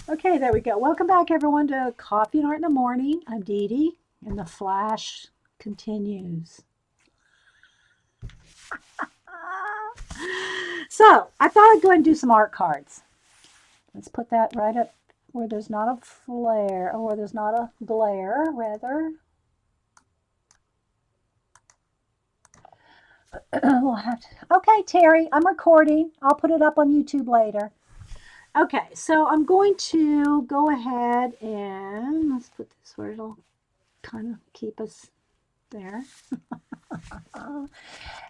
Okay, there we go. Welcome back, everyone, to Coffee and Art in the Morning. I'm Dee Dee, and the flash continues. So, I thought I'd go and do some art cards. Let's put that right up where there's not a flare, or where there's not a glare, rather. We'll have to. Okay, Terry, I'm recording. I'll put it up on YouTube later. Okay, so I'm going to go ahead and let's put this where it'll kind of keep us there.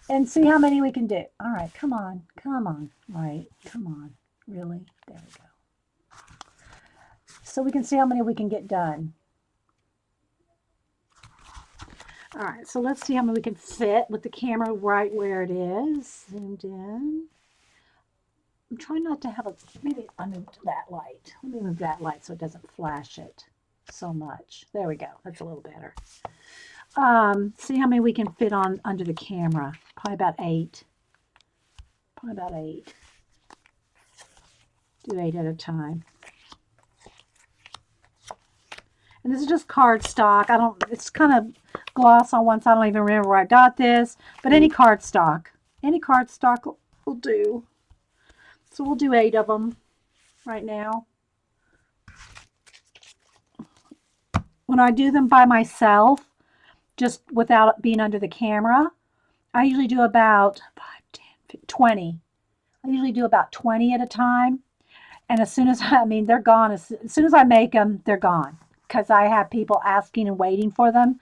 And see how many we can do. All right, come on, come on. All right, come on. Really? There we go. So we can see how many we can get done. All right, so let's see how many we can fit with the camera right where it is. Zoomed in. I'm trying not to have a, maybe I moved that light. Let me move that light so it doesn't flash it so much. There we go. That's a little better. See how many we can fit on under the camera. Probably about 8. Probably about 8. Do 8 at a time. And this is just cardstock. I don't, it's kind of gloss on one side. I don't even remember where I got this, but any cardstock. Any cardstock will do. So we'll do 8 of them right now. When I do them by myself, just without being under the camera, I usually do about 5, 10, 20. I usually do about 20 at a time. And as soon as, I mean, they're gone. As soon as I make them, they're gone. Because I have people asking and waiting for them.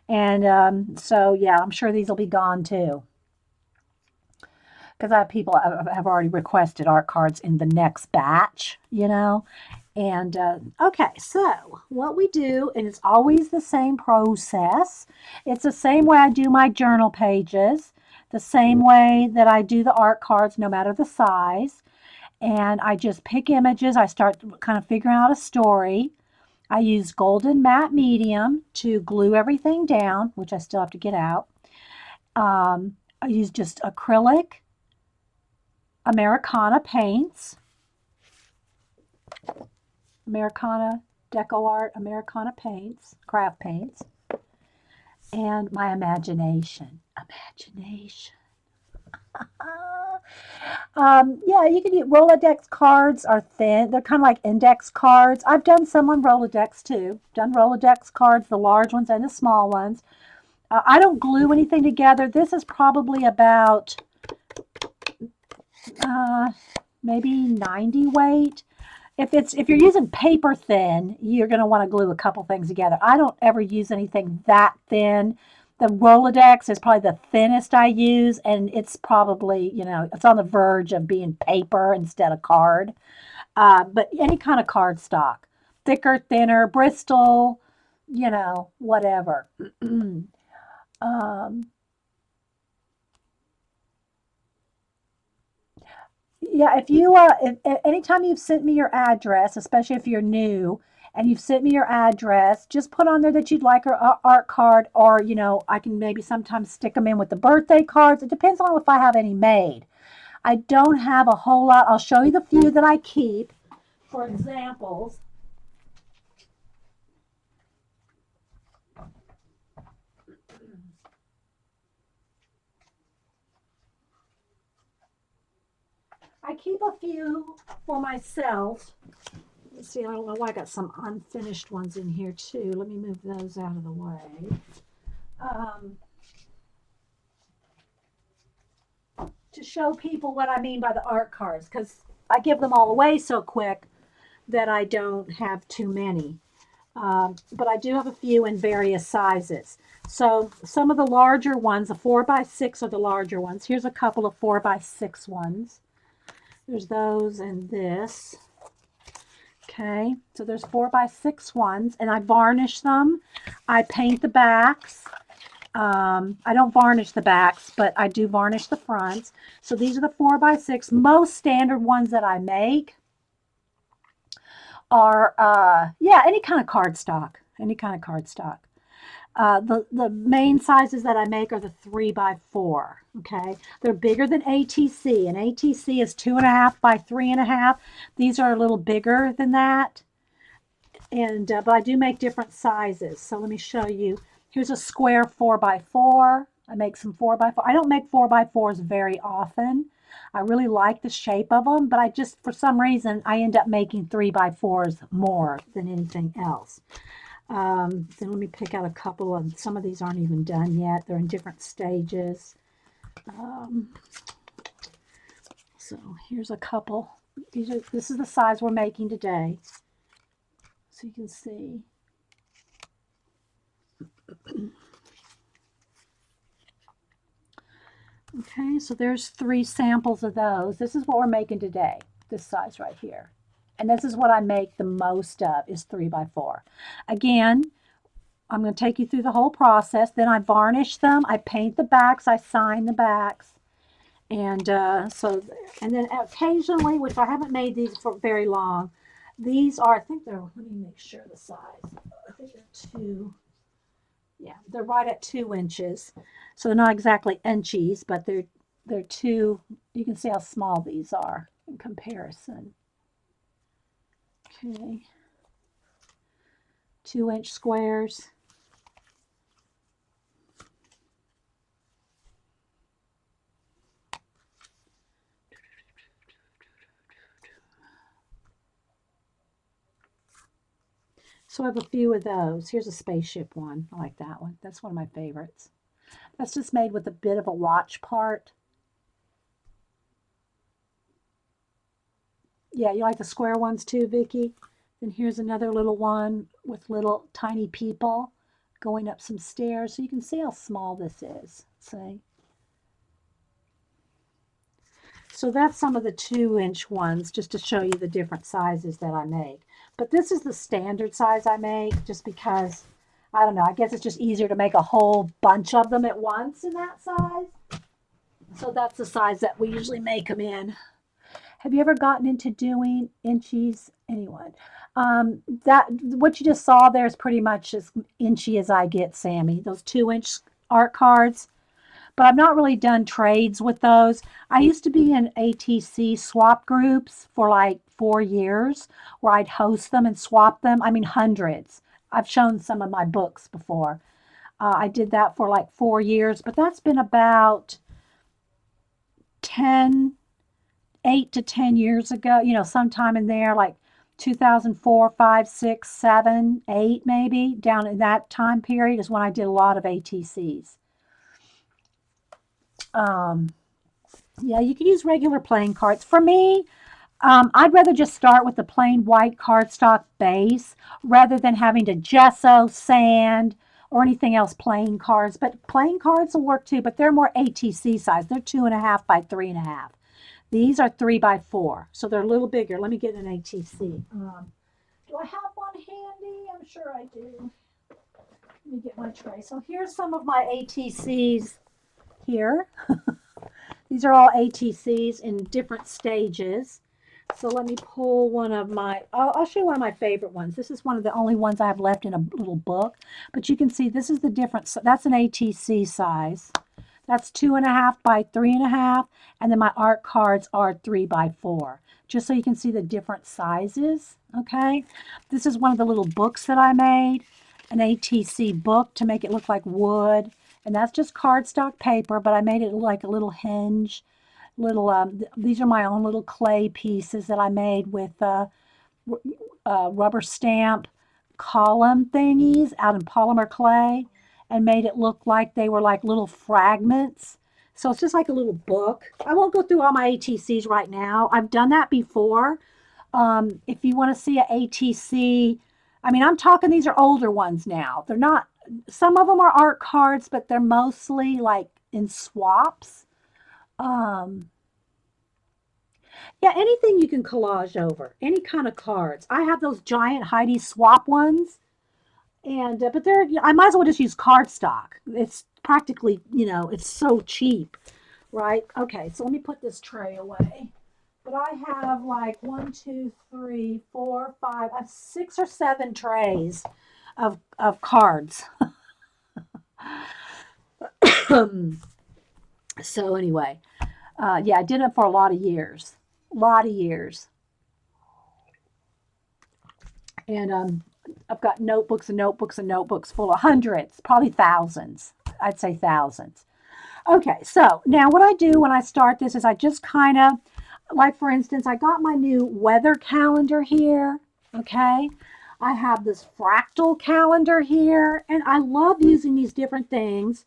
And so, yeah, I'm sure these will be gone too. Because I have people have already requested art cards in the next batch, you know. And okay, so what we do, and it's always the same process. It's the same way I do my journal pages, the same way that I do the art cards, no matter the size. And I just pick images. I start kind of figuring out a story. I use golden matte medium to glue everything down, which I still have to get out. I use just acrylic Americana paints, Americana Deco Art, Americana paints, craft paints, and my imagination. Imagination. Yeah, you can use Rolodex cards are thin. They're kind of like index cards. I've done some on Rolodex too. Done Rolodex cards, the large ones and the small ones. I don't glue anything together. This is probably about uh, maybe 90 weight. If you're using paper thin, you're going to want to glue a couple things together. I don't ever use anything that thin. The Rolodex is probably the thinnest I use, and it's probably, it's on the verge of being paper instead of card. But any kind of card stock, thicker, thinner, Bristol, whatever. um, Yeah, if anytime you've sent me your address, especially if you're new and you've sent me your address, just put on there that you'd like an art card, or I can maybe sometimes stick them in with the birthday cards. It depends on if I have any made. I don't have a whole lot. I'll show you the few that I keep for examples. I keep a few for myself. Let's see, I got some unfinished ones in here too. Let me move those out of the way. Um, to show people what I mean by the art cards, because I give them all away so quick that I don't have too many. But I do have a few in various sizes. So some of the larger ones, the 4x6 are the larger ones. Here's a couple of 4x6 ones. There's those and this. Okay, so there's 4x6 ones, and I varnish them. I paint the backs. I don't varnish the backs, but I do varnish the fronts. So these are the 4x6. Most standard ones that I make are, yeah, any kind of cardstock. Any kind of cardstock. The main sizes that I make are the 3x4. Okay, they're bigger than ATC, and ATC is 2.5 by 3.5. These are a little bigger than that, and but I do make different sizes. So let me show you. Here's a square 4x4. I make some 4x4. I don't make 4x4s very often. I really like the shape of them, but I just, for some reason, I end up making 3x4s more than anything else. Then let me pick out a couple of, some of these aren't even done yet. They're in different stages. So here's a couple. This is the size we're making today. So you can see. Okay, so there's 3 samples of those. This is what we're making today, this size right here. And this is what I make the most of, is 3x4. Again, I'm going to take you through the whole process. Then I varnish them. I paint the backs. I sign the backs. And and then occasionally, which I haven't made these for very long, these are, I think they're, let me make sure the size. I think they're 2, yeah, they're right at 2 inches. So they're not exactly inchies, but they're 2, you can see how small these are in comparison. Okay. 2-inch squares. So I have a few of those. Here's a spaceship one. I like that one. That's one of my favorites. That's just made with a bit of a watch part. Yeah, you like the square ones too, Vicky? Then here's another little one with little tiny people going up some stairs. So you can see how small this is. See? So that's some of the 2-inch ones, just to show you the different sizes that I make. But this is the standard size I make, just because, I don't know, I guess it's just easier to make a whole bunch of them at once in that size. So that's the size that we usually make them in. Have you ever gotten into doing inchies? Anyone? That what you just saw there is pretty much as inchy as I get, Sammy. Those 2-inch art cards. But I've not really done trades with those. I used to be in ATC swap groups for like 4 years where I'd host them and swap them. I mean, hundreds. I've shown some of my books before. I did that for like 4 years, but that's been about 10, 8 to 10 years ago, sometime in there, like 2004, 5, 6, 7, 8, maybe, down in that time period is when I did a lot of ATCs. Um, yeah, you can use regular playing cards. For me, I'd rather just start with the plain white cardstock base rather than having to gesso, sand, or anything else playing cards. But playing cards will work too, but they're more ATC size. They're 2.5 by 3.5. These are 3x4, so they're a little bigger. Let me get an ATC. Do I have one handy? I'm sure I do. Let me get my tray. So here's some of my ATCs here. These are all ATCs in different stages. So let me pull one of my, I'll show you one of my favorite ones. This is one of the only ones I have left in a little book. But you can see this is the difference. That's an ATC size. That's 2.5 by 3.5. And then my art cards are 3x4. Just so you can see the different sizes. Okay. This is one of the little books that I made. An ATC book to make it look like wood. And that's just cardstock paper, but I made it look like a little hinge. These are my own little clay pieces that I made with rubber stamp column thingies out in polymer clay, and made it look like they were like little fragments. So it's just like a little book. I won't go through all my ATCs right now. I've done that before. If you want to see an ATC, I mean, I'm talking, these are older ones now. They're not, some of them are art cards, but they're mostly like in swaps. Yeah, anything you can collage over, any kind of cards. I have those giant Heidi swap ones, and but they're, I might as well just use cardstock. It's practically, it's so cheap, right? Okay, so let me put this tray away. But I have like 1, 2, 3, 4, 5, I have 6 or 7 trays of cards. So anyway, yeah, I did it for a lot of years. A lot of years. And I've got notebooks and notebooks and notebooks full of hundreds, probably thousands. I'd say thousands. Okay, so now what I do when I start this is I just kind of, like for instance, I got my new weather calendar here. Okay, I have this fractal calendar here, and I love using these different things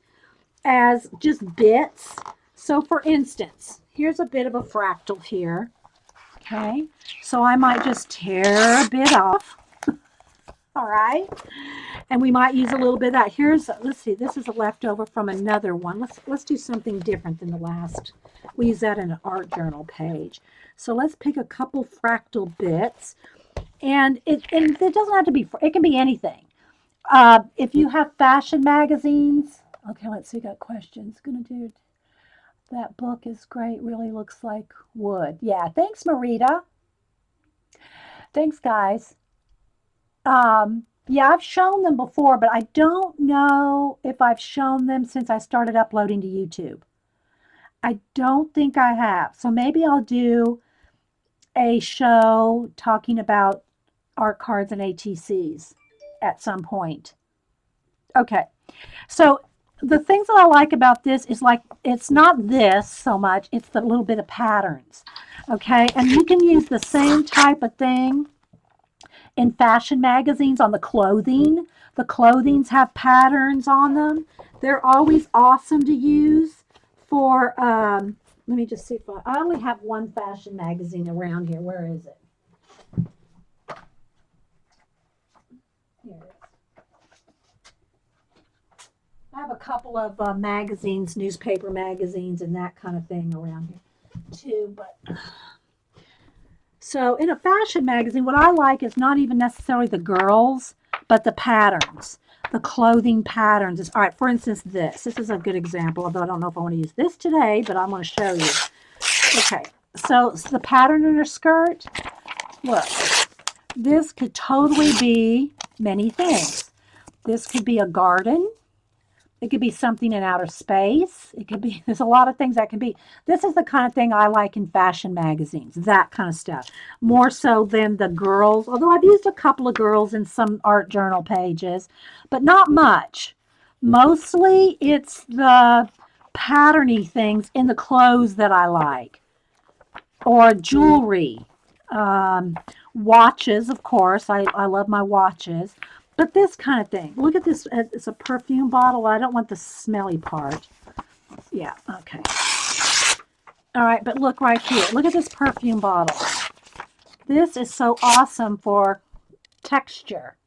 as just bits. So for instance, here's a bit of a fractal here. Okay, so I might just tear a bit off. All right. And we might use a little bit of that. Here's, let's see, this is a leftover from another one. Let's do something different than the last. We use that in an art journal page. So let's pick a couple fractal bits. And it doesn't have to be, it can be anything. If you have fashion magazines, okay, let's see, got questions. Gonna do, that book is great, really looks like wood. Yeah, thanks, Marita. Thanks, guys. Yeah, I've shown them before, but I don't know if I've shown them since I started uploading to YouTube. I don't think I have. So maybe I'll do a show talking about art cards and ATCs at some point. Okay. So the things that I like about this is like, it's not this so much, it's the little bit of patterns. Okay. And you can use the same type of thing in fashion magazines on the clothing. The clothings have patterns on them. They're always awesome to use for, let me just see if I only have one fashion magazine around here. Where is it? Here it is. I have a couple of magazines, newspaper magazines, and that kind of thing around here too, but so in a fashion magazine, what I like is not even necessarily the girls, but the patterns, the clothing patterns. All right, for instance, this is a good example, although I don't know if I want to use this today, but I'm going to show you. Okay, so the pattern in her skirt, look, this could totally be many things. This could be a garden. It could be something in outer space. It could be, there's a lot of things that can be. This is the kind of thing I like in fashion magazines, that kind of stuff. More so than the girls, although I've used a couple of girls in some art journal pages, but not much. Mostly it's the patterny things in the clothes that I like, or jewelry. Um, Watches, of course. I love my watches. But this kind of thing. Look at this. It's a perfume bottle. I don't want the smelly part. Yeah, okay. All right, but look right here. Look at this perfume bottle. This is so awesome for texture.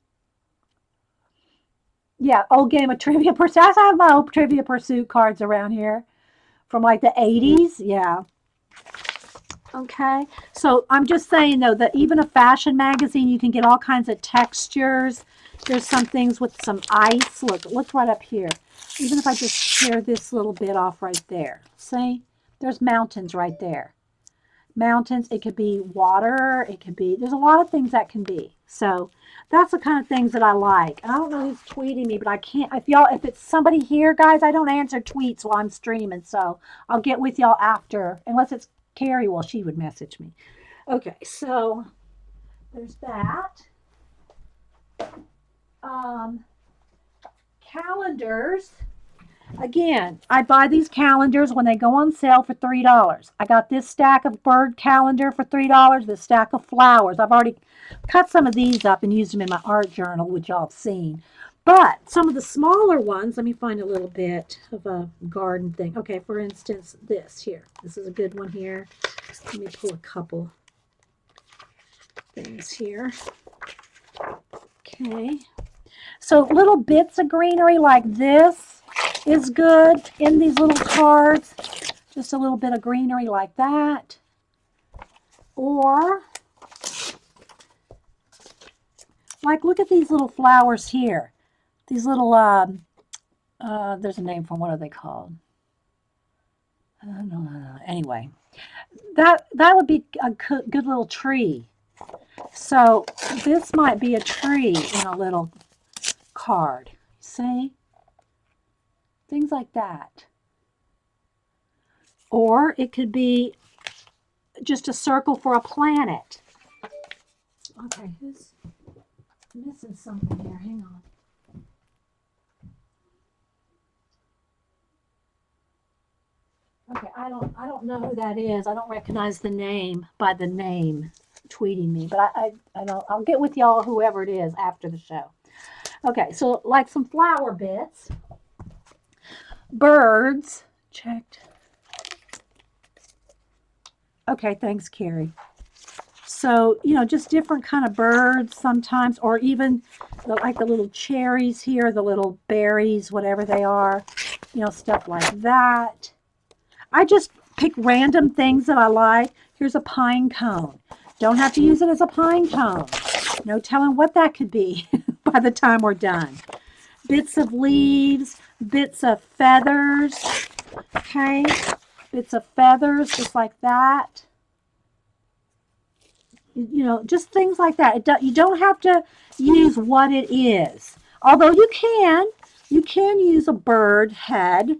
Yeah, old game of Trivia Pursuit. I have my old Trivia Pursuit cards around here from like the 80s. Yeah. Okay. So I'm just saying, though, that even a fashion magazine, you can get all kinds of textures. There's some things with some ice. Look right up here. Even if I just tear this little bit off right there. See? There's mountains right there. Mountains, it could be water. It could be, there's a lot of things that can be. So that's the kind of things that I like. And I don't know who's tweeting me, but I can't, if it's somebody here, guys, I don't answer tweets while I'm streaming. So I'll get with y'all after, unless it's Carrie, well, she would message me. Okay, so there's that. Calendars. Again, I buy these calendars when they go on sale for $3. I got this stack of bird calendar for $3, this stack of flowers. I've already cut some of these up and used them in my art journal, which y'all have seen. But some of the smaller ones, let me find a little bit of a garden thing. Okay, for instance, this here. This is a good one here. Let me pull a couple things here. Okay. So little bits of greenery like this is good in these little cards. Just a little bit of greenery like that. Or, like, look at these little flowers here. These little, there's a name for them. What are they called? No. Anyway, that would be a good little tree. So this might be a tree in a little card. See? things like that. Or it could be just a circle for a planet. Okay, who's missing something here? Hang on. Okay, I don't know who that is. I don't recognize the name by the name tweeting me, but I don't. I'll get with y'all, whoever it is, after the show. Okay, so like some flower bits, birds. Checked. Okay, thanks, Carrie. So, just different kind of birds sometimes, or even like the little cherries here, the little berries, whatever they are, stuff like that. I just pick random things that I like. Here's a pine cone. Don't have to use it as a pine cone. No telling what that could be by the time we're done. Bits of leaves, bits of feathers, okay? Bits of feathers, just like that. Just things like that. You don't have to use what it is. Although you can use a bird head,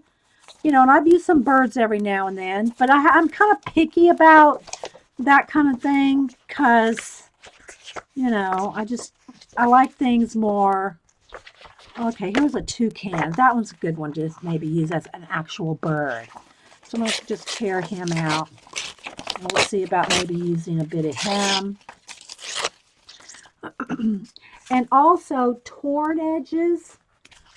and I've used some birds every now and then, but I'm kind of picky about that kind of thing because, I like things more. Okay, here's a toucan. That one's a good one to maybe use as an actual bird. So I'm going to just tear him out. We'll see about maybe using a bit of him. And also, torn edges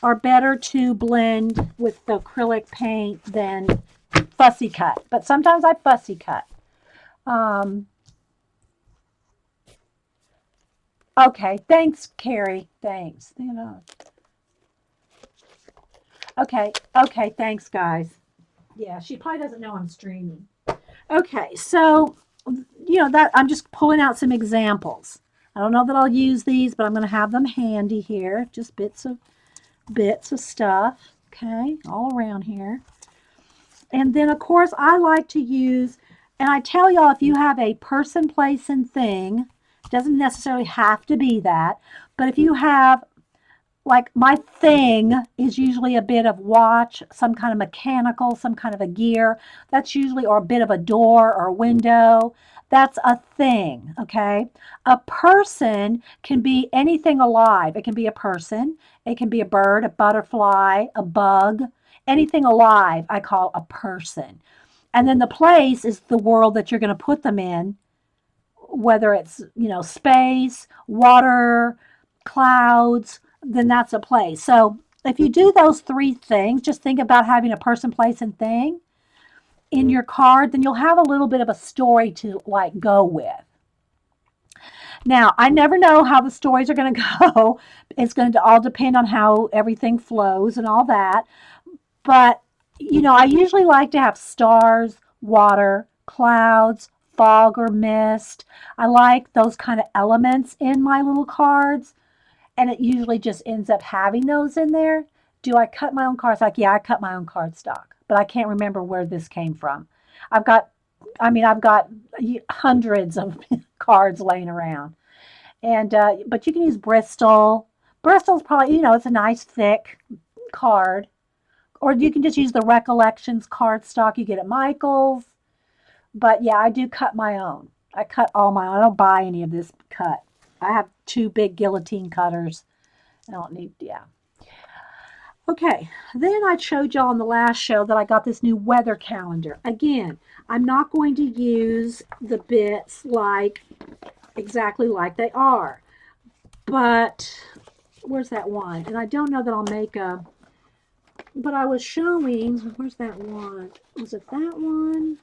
are better to blend with the acrylic paint than fussy cut. But sometimes I fussy cut. Okay, thanks, Carrie. Thanks. Okay, thanks, guys. Yeah, she probably doesn't know I'm streaming. Okay, so, that I'm just pulling out some examples. I don't know that I'll use these, but I'm going to have them handy here. Just bits of stuff, okay, all around here. And then, of course, I like to use, and I tell y'all, if you have a person, place, and thing, it doesn't necessarily have to be that, but if you have, like, my thing is usually a bit of watch, some kind of mechanical, some kind of a gear. That's usually, or a bit of a door or a window. That's a thing, okay? A person can be anything alive. It can be a person. It can be a bird, a butterfly, a bug. Anything alive I call a person. And then the place is the world that you're going to put them in, whether it's, space, water, clouds, then that's a place. So if you do those three things, just think about having a person, place, and thing in your card, then you'll have a little bit of a story to like go with. Now, I never know how the stories are going to go. It's going to all depend on how everything flows and all that. But, I usually like to have stars, water, clouds, fog or mist. I like those kind of elements in my little cards. And it usually just ends up having those in there. Do I cut my own cards? Like, yeah, I cut my own cardstock, but I can't remember where this came from. I've got hundreds of cards laying around. And, but you can use Bristol. Bristol's probably, it's a nice thick card. Or you can just use the Recollections cardstock you get at Michael's. But yeah, I do cut my own. I cut all my own. I don't buy any of this cut. I have 2 big guillotine cutters. I don't need, yeah. Okay, then I showed y'all on the last show that I got this new weather calendar. Again, I'm not going to use the bits exactly like they are. But, where's that one? And I don't know that I'll make but I was showing, where's that one? Was it that one?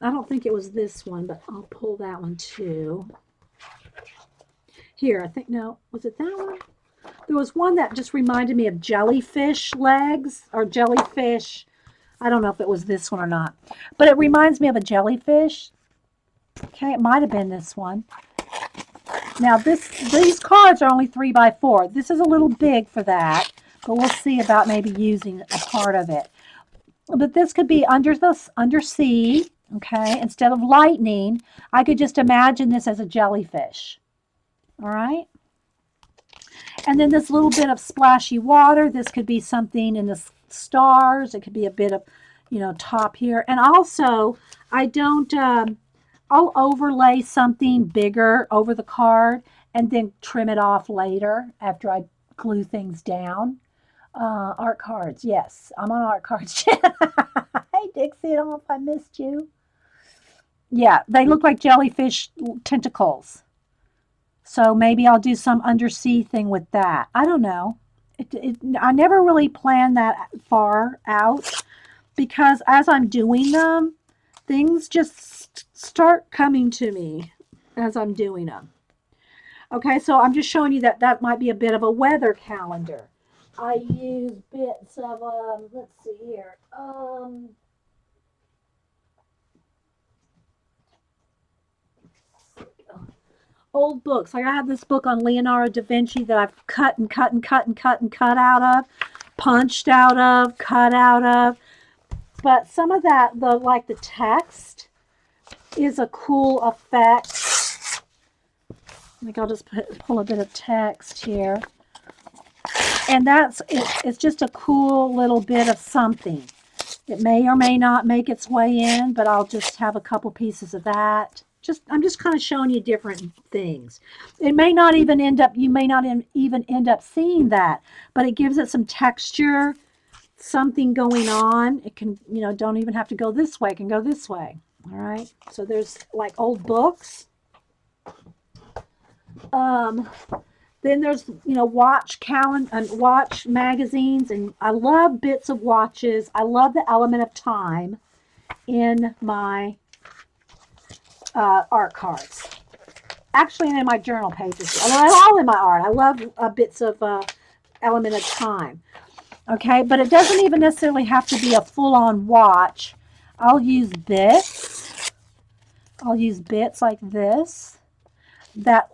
I don't think it was this one, but I'll pull that one too. Here, I think, no, was it that one? There was one that just reminded me of jellyfish legs or jellyfish. I don't know if it was this one or not, but it reminds me of a jellyfish. Okay, it might have been this one. Now, these cards are only 3x4. This is a little big for that, but we'll see about maybe using a part of it. But this could be undersea. Okay, instead of lightning, I could just imagine this as a jellyfish. All right. And then this little bit of splashy water. This could be something in the stars. It could be a bit of, top here. And also, I don't, I'll overlay something bigger over the card and then trim it off later after I glue things down. Art cards, yes. I'm on art cards. Hey, Dixie, I don't know if I missed you. Yeah, they look like jellyfish tentacles. So maybe I'll do some undersea thing with that. I don't know. I never really planned that far out because as I'm doing them, things just start coming to me as I'm doing them. Okay, so I'm just showing you that that might be a bit of a weather calendar. I use bits of, let's see here. Old books. Like I have this book on Leonardo da Vinci that I've cut and cut and cut and cut and cut out of, punched out of, cut out of. But some of that, the text, is a cool effect. I think I'll just pull a bit of text here. And it's just a cool little bit of something. It may or may not make its way in, but I'll just have a couple pieces of that. I'm just kind of showing you different things. It may not even end up, you may not even end up seeing that, but it gives it some texture, something going on. It can, don't even have to go this way. It can go this way. All right. So there's like old books. Then there's, watch magazines, and I love bits of watches. I love the element of time in my art cards. Actually, in my journal pages. All in my art. I love bits of element of time. Okay, but it doesn't even necessarily have to be a full-on watch. I'll use bits. I'll use bits like this that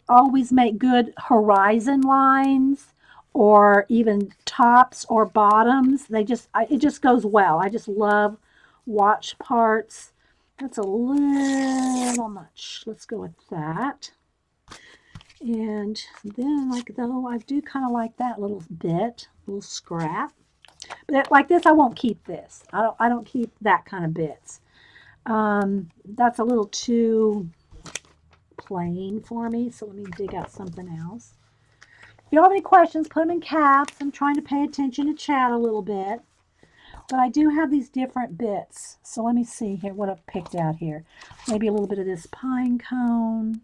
always make good horizon lines, or even tops or bottoms. It just goes well. I just love watch parts. That's a little much. Let's go with that. And then, I do kind of like that little scrap. But like this, I won't keep this. I don't keep that kind of bits. That's a little too plain for me, so let me dig out something else. If you have any questions, put them in caps. I'm trying to pay attention to chat a little bit. But I do have these different bits. So let me see here what I've picked out here. Maybe a little bit of this pine cone.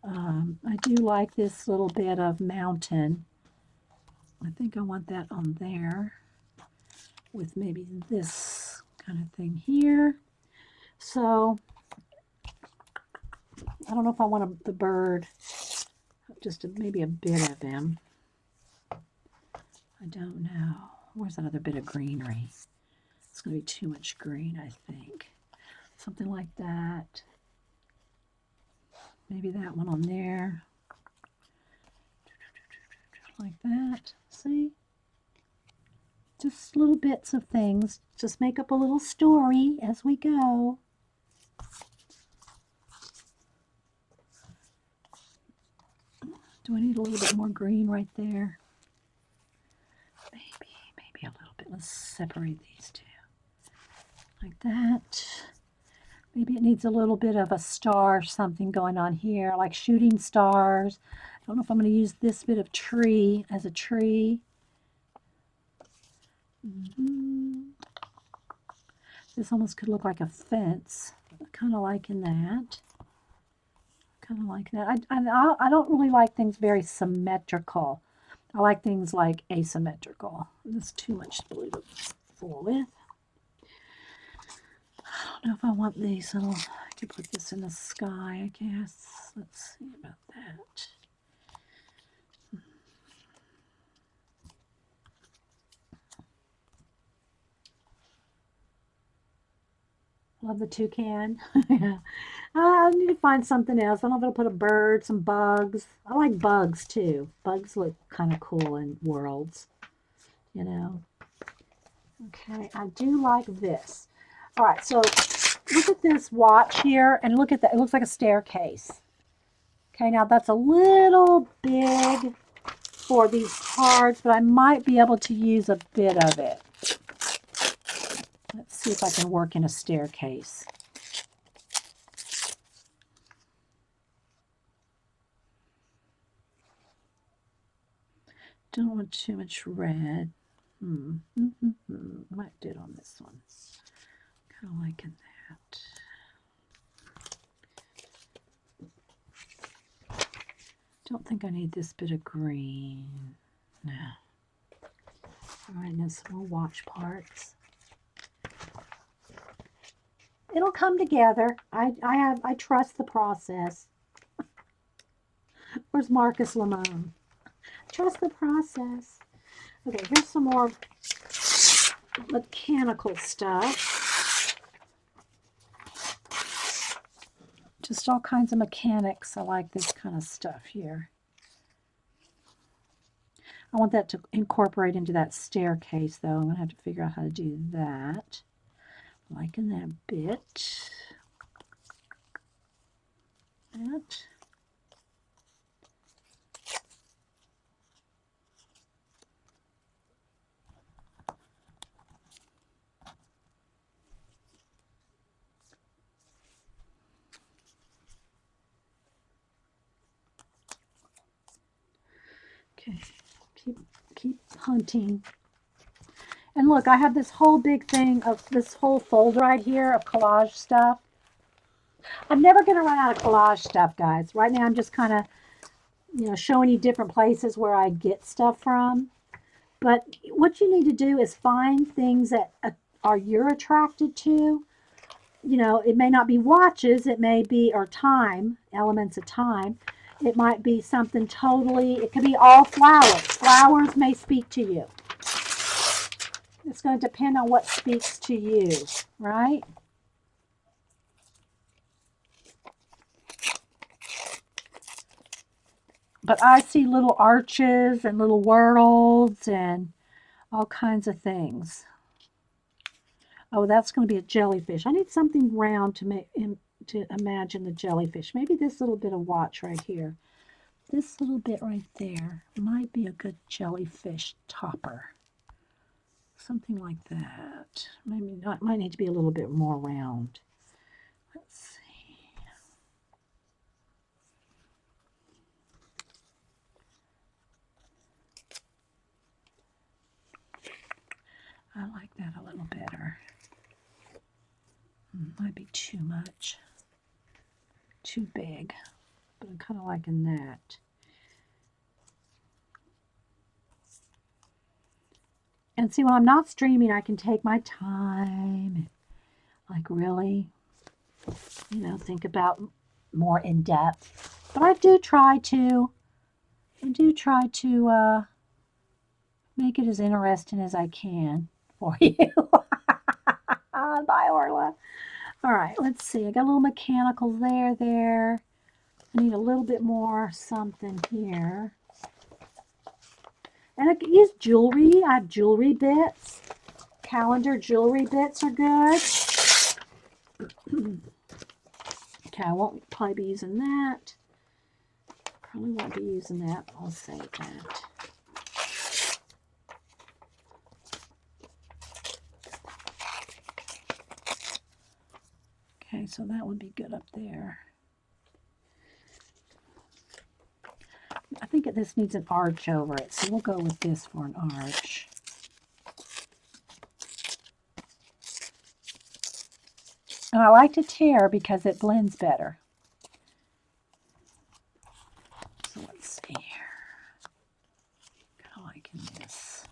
I do like this little bit of mountain. I think I want that on there with maybe this kind of thing here. So I don't know if I want the bird, just maybe a bit of him. I don't know. Where's that other bit of greenery? It's going to be too much green, I think. Something like that. Maybe that one on there. Like that. See? Just little bits of things. Just make up a little story as we go. Do I need a little bit more green right there? Maybe a little bit. Let's separate these two. Like that. Maybe it needs a little bit of a star, something going on here, like shooting stars. I don't know if I'm going to use this bit of tree as a tree. This almost could look like a fence. Kind of liking that. Kind of like that. I don't really like things very symmetrical. I like things like asymmetrical. There's too much blue to fool with. I don't know if I want these little, I could put this in the sky, I guess. Let's see about that. Love the toucan. Yeah. I need to find something else. I don't know if I'll put a bird, some bugs. I like bugs too. Bugs look kind of cool in worlds, Okay, I do like this. All right, so look at this watch here, and look at that. It looks like a staircase. Okay, now that's a little big for these cards, but I might be able to use a bit of it. Let's see if I can work in a staircase. Don't want too much red. Might do it on this one. Kind of liking that. Don't think I need this bit of green. No. All right, now some more watch parts. It'll come together. I trust the process. Where's Marcus Lamone? Trust the process. Okay, here's some more mechanical stuff. Just all kinds of mechanics. I like this kind of stuff here. I want that to incorporate into that staircase, though. I'm going to have to figure out how to do that. Liking that bit. That. Okay, keep hunting. And look, I have this whole big thing of this whole folder right here of collage stuff. I'm never going to run out of collage stuff, guys. Right now, I'm just kind of, showing you different places where I get stuff from. But what you need to do is find things that you're attracted to. It may not be watches. It may be, or time, elements of time. It might be something totally, it could be all flowers. Flowers may speak to you. It's going to depend on what speaks to you, right? But I see little arches and little worlds and all kinds of things. Oh, that's going to be a jellyfish. I need something round to imagine the jellyfish. Maybe this little bit of watch right here. This little bit right there might be a good jellyfish topper. Something like that. Maybe not. Might need to be a little bit more round. Let's see. I like that a little better. Might be too much. Too big. But I'm kind of liking that. And see, when I'm not streaming, I can take my time, like really, think about more in depth. But I do try to make it as interesting as I can for you. Bye, Orla. All right, let's see. I got a little mechanical there. I need a little bit more something here. And I can use jewelry. I have jewelry bits. Calendar jewelry bits are good. Okay, I won't probably be using that. Probably won't be using that. I'll save that. Okay, so that would be good up there. I think this needs an arch over it, so we'll go with this for an arch. And I like to tear because it blends better. So let's see here. Kind of liking this.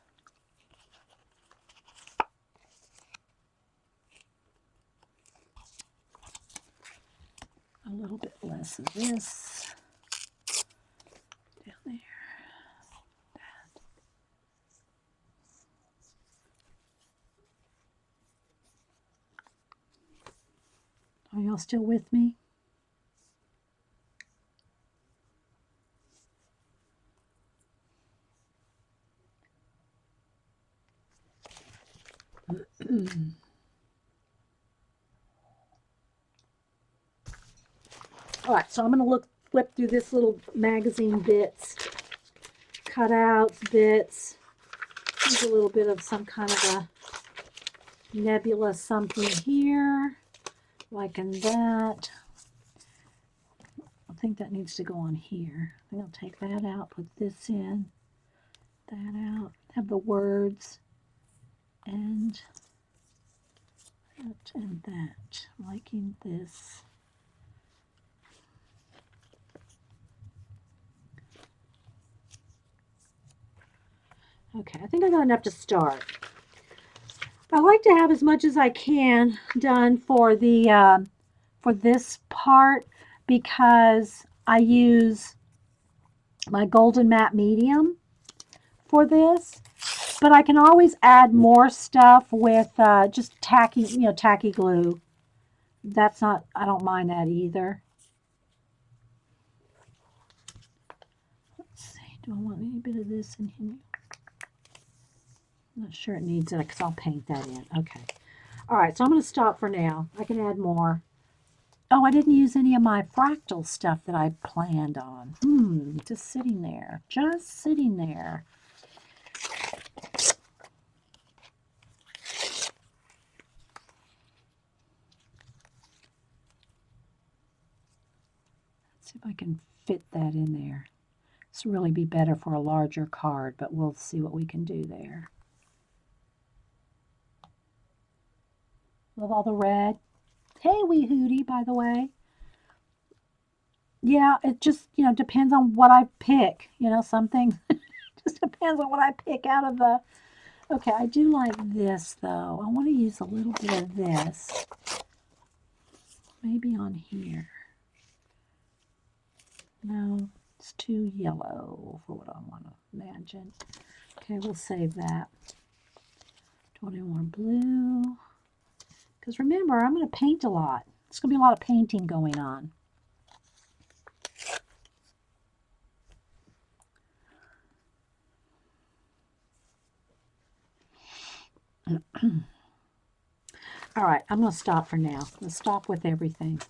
A little bit less of this. Down there. That. Are y'all still with me? All right, so I'm going to look flip through this little magazine bits, cutouts, bits. There's a little bit of some kind of a nebula something here, like in that. I think that needs to go on here. I think I'll take that out, put this in, that out, have the words, and that and that, liking this. Okay, I think I got enough to start. I like to have as much as I can done for the for this part because I use my golden matte medium for this, but I can always add more stuff with just tacky, tacky glue. That's not, I don't mind that either. Let's see, do I want any bit of this in here? I'm not sure it needs it because I'll paint that in. Okay. All right, so I'm going to stop for now. I can add more. Oh, I didn't use any of my fractal stuff that I planned on. Just sitting there. Just sitting there. Let's see if I can fit that in there. This will really be better for a larger card, but we'll see what we can do there. Love all the red. Hey, wee hootie, by the way. Yeah, it just, depends on what I pick. Some things just depends on what I pick out of the... Okay, I do like this, though. I want to use a little bit of this. Maybe on here. No, it's too yellow for what I want to imagine. Okay, we'll save that. Do I want blue? Because remember, I'm going to paint a lot. It's going to be a lot of painting going on. All right, I'm going to stop for now. Let's stop with everything.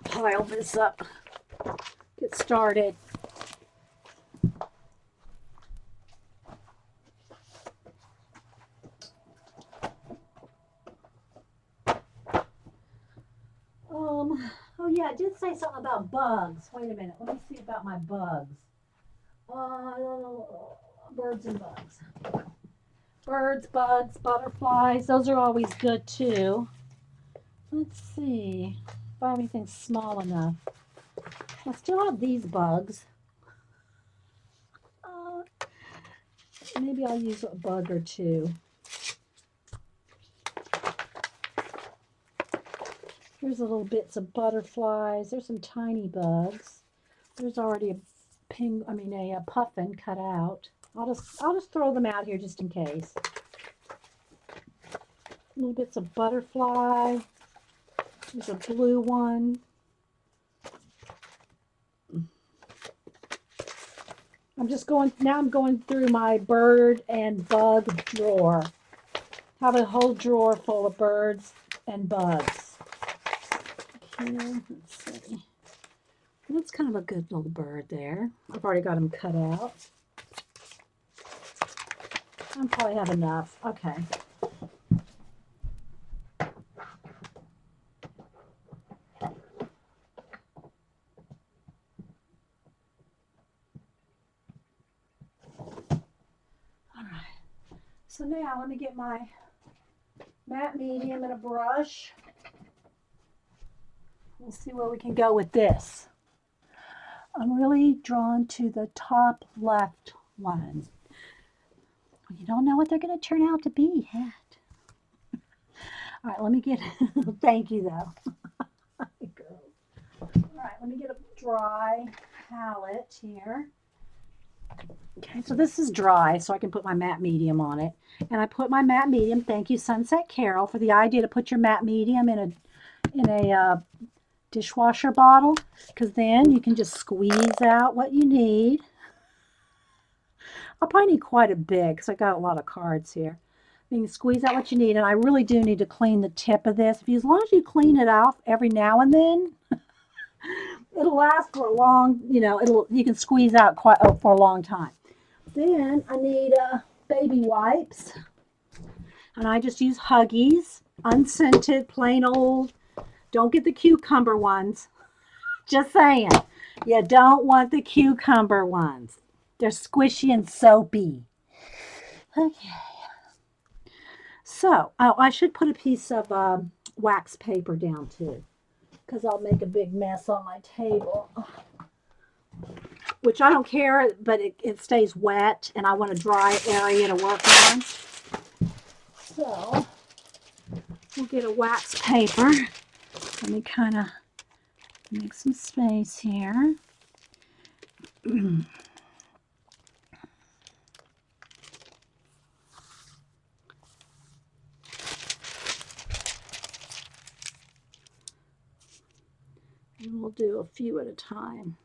Pile this up. Get started. Oh yeah, I did say something about bugs. Wait a minute, let me see about my bugs. Birds and bugs. Birds, bugs, butterflies, those are always good too. Let's see if I have anything small enough. I still have these bugs. Maybe I'll use a bug or two. Here's little bits of butterflies. There's some tiny bugs. There's already a puffin cut out. I'll just throw them out here just in case. Little bits of butterfly. There's a blue one. I'm going through my bird and bug drawer. I have a whole drawer full of birds and bugs. Okay, let's see. That's kind of a good little bird there. I've already got him cut out. I probably have enough. Okay. So now let me get my matte medium and a brush. We'll see where we can go with this. I'm really drawn to the top left one. You don't know what they're going to turn out to be yet. All right, let me get, thank you though. All right, let me get a dry palette here. Okay, so this is dry, so I can put my matte medium on it. And I put my matte medium, thank you Sunset Carol, for the idea to put your matte medium in a dishwasher bottle, because then you can just squeeze out what you need. I'll probably need quite a bit because I got a lot of cards here. You can squeeze out what you need, and I really do need to clean the tip of this. As long as you clean it off every now and then, it'll last for a long, you can squeeze out quite for a long time. Then I need baby wipes, and I just use Huggies, unscented, plain old. Don't get the cucumber ones. Just saying, you don't want the cucumber ones. They're squishy and soapy. Okay. So, oh, I should put a piece of wax paper down too, because I'll make a big mess on my table. Which I don't care, but it stays wet, and I want a dry area to work on. So, we'll get a wax paper. Let me kind of make some space here. And we'll do a few at a time.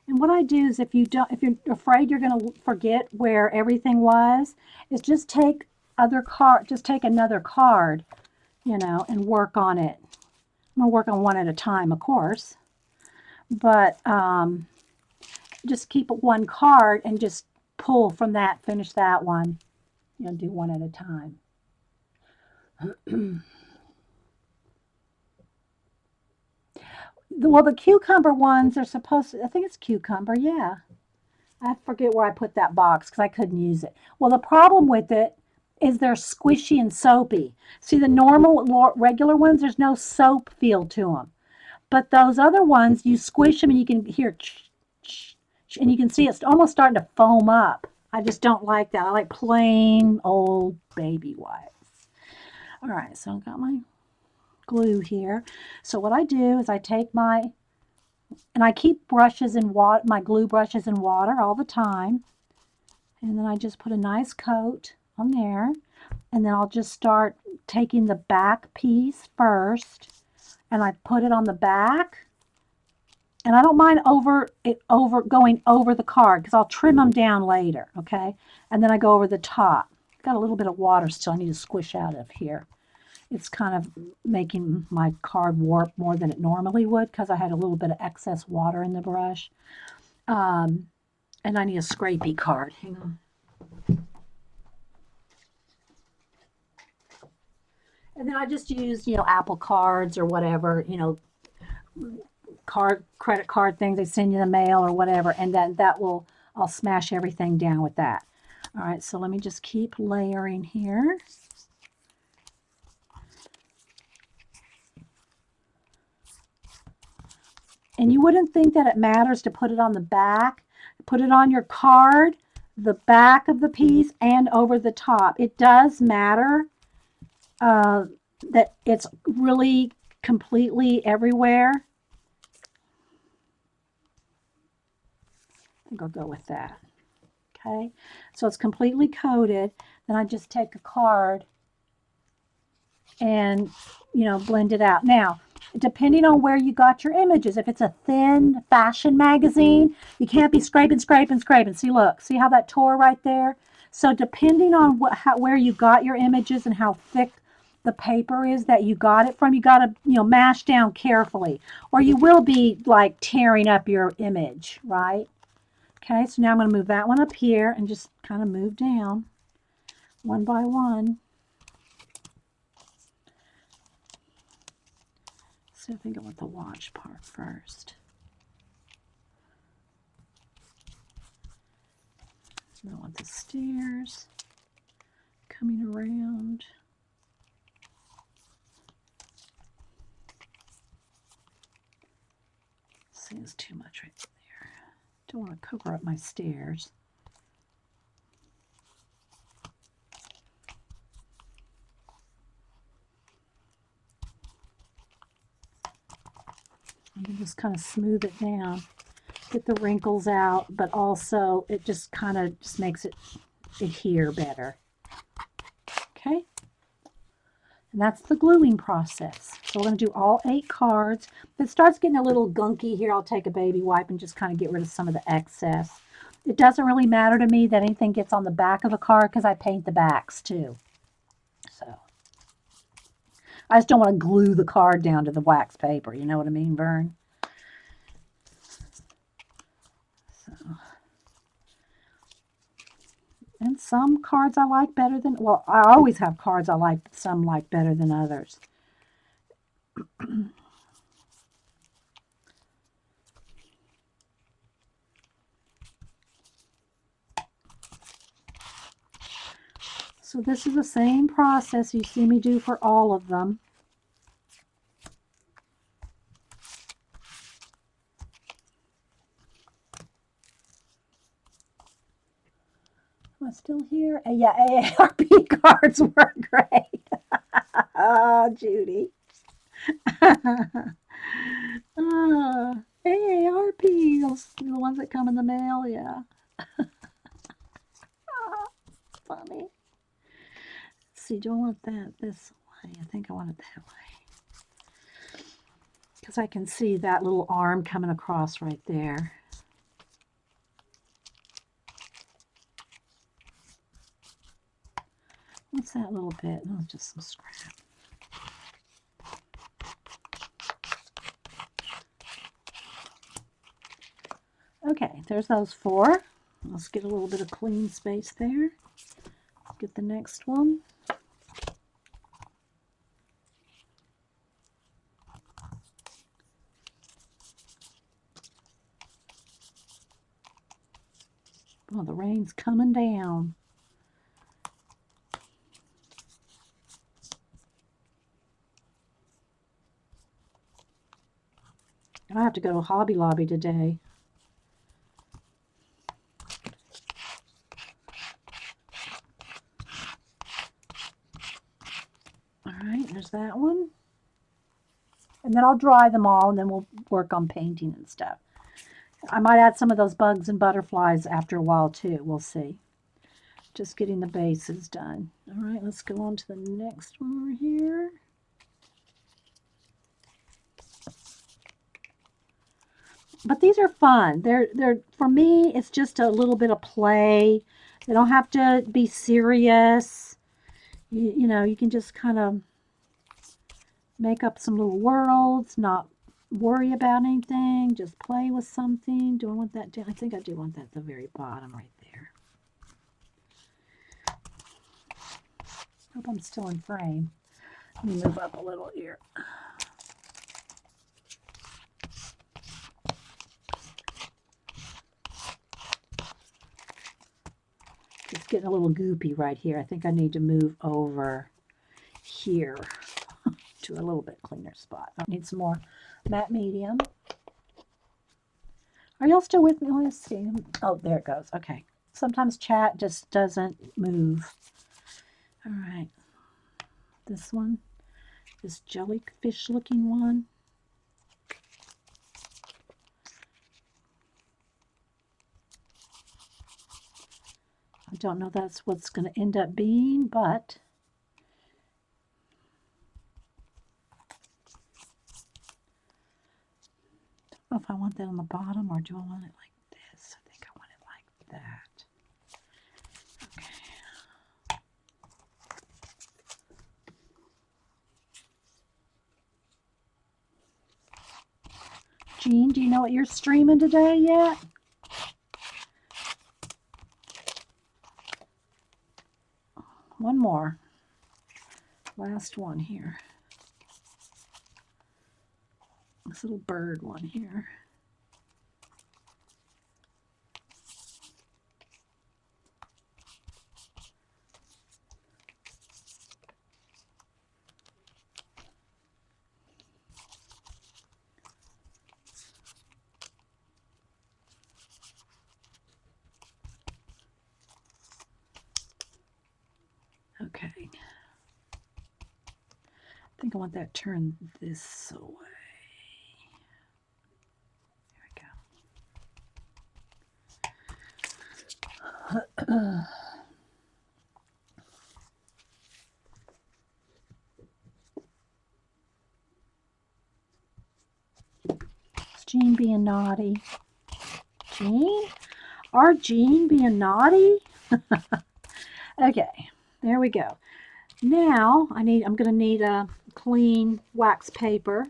And what I do is if you're afraid you're going to forget where everything was, is just take another card, and work on it. I'm going to work on one at a time, of course. But just keep one card and just pull from that, finish that one. Do one at a time. Well, the cucumber ones are supposed to, I think it's cucumber, yeah. I forget where I put that box because I couldn't use it. Well, the problem with it is they're squishy and soapy. See, the normal, regular ones, there's no soap feel to them. But those other ones, you squish them and you can hear, and you can see it's almost starting to foam up. I just don't like that. I like plain old baby wipes. All right, so I've got my glue here. So what I do is I take and I keep brushes in water, my glue brushes in water all the time. And then I just put a nice coat on there. And then I'll just start taking the back piece first. And I put it on the back. And I don't mind going over the card because I'll trim them down later, okay? And then I go over the top. Got a little bit of water still I need to squish out of here. It's kind of making my card warp more than it normally would because I had a little bit of excess water in the brush. And I need a scrapey card. Hang on. And then I just use, Apple cards or whatever, credit card things they send you in the mail or whatever. And then I'll smash everything down with that. All right, so let me just keep layering here. And you wouldn't think that it matters to put it on the back. Put it on your card, the back of the piece, and over the top. It does matter that it's really completely everywhere. I think I'll go with that. Okay, so it's completely coated. Then I just take a card and, blend it out. Now, depending on where you got your images, if it's a thin fashion magazine, you can't be scraping. See, look, see how that tore right there? So depending on where you got your images and how thick the paper is that you got it from, you got to, mash down carefully, or you will be like tearing up your image, right? Okay, so now I'm going to move that one up here and just kind of move down one by one. So I think I want the watch part first. And I want the stairs coming around. See, it's too much right there. Don't want to cover up my stairs. You can just kind of smooth it down, get the wrinkles out, but also it just kind of just makes it adhere better. Okay, and that's the gluing process. So we're going to do all 8 cards. If it starts getting a little gunky here, I'll take a baby wipe and just kind of get rid of some of the excess. it doesn't really matter to me that anything gets on the back of a card because I paint the backs too. So I just don't want to glue the card down to the wax paper. You know what I mean, Vern? So, and some cards I like better than, well, I always have cards I like, some like better than others. So this is the same process you see me do for all of them. Am I still here? Yeah, AARP cards were great. Oh, Judy. AARP, those the ones that come in the mail, yeah. Funny. Let's see, do I want that this way? I think I want it that way. Because I can see that little arm coming across right there. What's that little bit? Oh, just some scrap. Okay, there's those four. Let's get a little bit of clean space there. Get the next one. Oh, the rain's coming down. I have to go to Hobby Lobby today. All right, there's that one. And then I'll dry them all, and then we'll work on painting and stuff. I might add some of those bugs and butterflies after a while, too. We'll see. Just getting the bases done. All right, let's go on to the next one over here. But these are fun. They're for me, it's just a little bit of play. They don't have to be serious. You know, you can just kind of make up some little worlds, not worry about anything, just play with something. Do I want that down? I think I do want that at the very bottom right there. Hope I'm still in frame. Let me move up a little here. It's getting a little goopy right here. I think I need to move over here to a little bit cleaner spot. I need some more matte medium. Are y'all still with me? Let's see. Oh, there it goes. Okay. Sometimes chat just doesn't move. All right. This one, this jellyfish looking one. I don't know that's what's going to end up being, but I don't know if I want that on the bottom or do I want it like this? I think I want it like that. Okay. Jean, do you know what you're streaming today yet? One more. Last one here. This little bird one here. Okay. I think I want that turned this way. There we go. Is Jean being naughty? Jean? Our Jean being naughty? Okay, there we go. Now I'm gonna need a clean wax paper,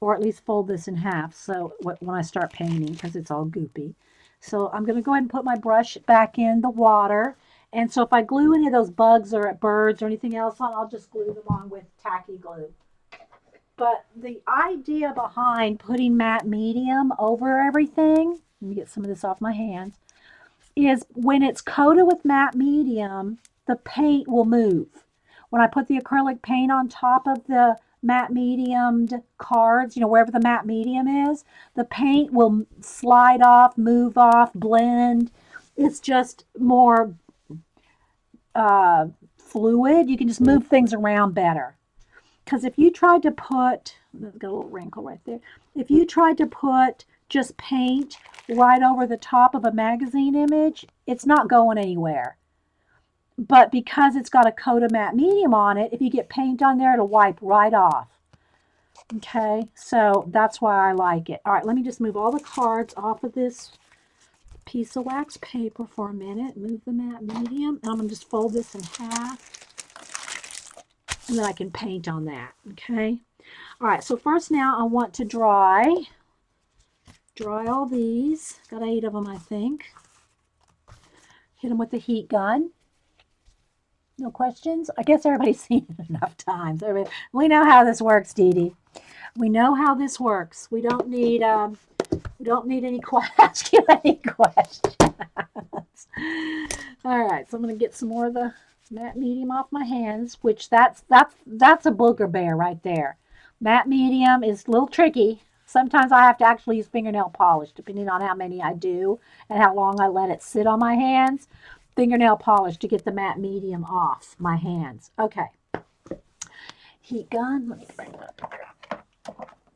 or at least fold this in half so when I start painting, because it's all goopy. So I'm gonna go ahead and put my brush back in the water. And so if I glue any of those bugs or birds or anything else on, I'll just glue them on with tacky glue. But the idea behind putting matte medium over everything, let me get some of this off my hands, is when it's coated with matte medium, the paint will move. When I put the acrylic paint on top of the matte mediumed cards, wherever the matte medium is, the paint will slide off, move off, blend. It's just more fluid. You can just move things around better. Because if you tried to put, there's got a little wrinkle right there. If you tried to put just paint right over the top of a magazine image, it's not going anywhere. But because it's got a coat of matte medium on it, if you get paint on there, it'll wipe right off. Okay, so that's why I like it. All right, let me just move all the cards off of this piece of wax paper for a minute. Move the matte medium, and I'm going to just fold this in half. And then I can paint on that, okay? All right, so first now I want to dry all these. Got 8 of them, I think. Hit them with the heat gun. No questions? I guess everybody's seen it enough times. We know how this works, Dede. We know how this works. We don't need any ask you any questions. All right, so I'm going to get some more of the matte medium off my hands, which that's a booger bear right there. Matte medium is a little tricky. Sometimes I have to actually use fingernail polish, depending on how many I do and how long I let it sit on my hands. Fingernail polish to get the matte medium off my hands. Okay. Heat gun. Let me bring that up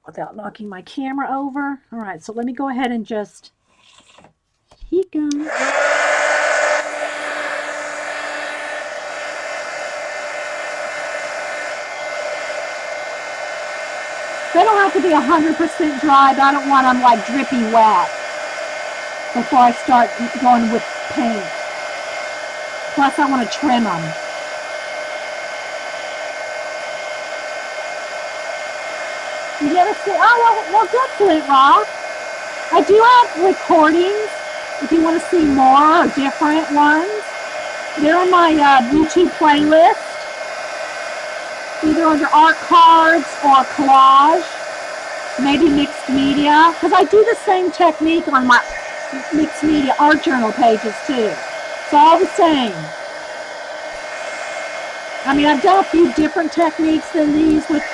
without knocking my camera over. All right, so let me go ahead and just heat gun. They don't have to be 100% dry, but I don't want them like drippy wet before I start going with paint. Plus, I want to trim them. You ever see? Oh, well, good, Flint Rock. I do have recordings if you want to see more or different ones. They're on my YouTube playlist, either under art cards or collage, maybe mixed media, because I do the same technique on my mixed media art journal pages too. It's all the same. I mean, I've done a few different techniques than these with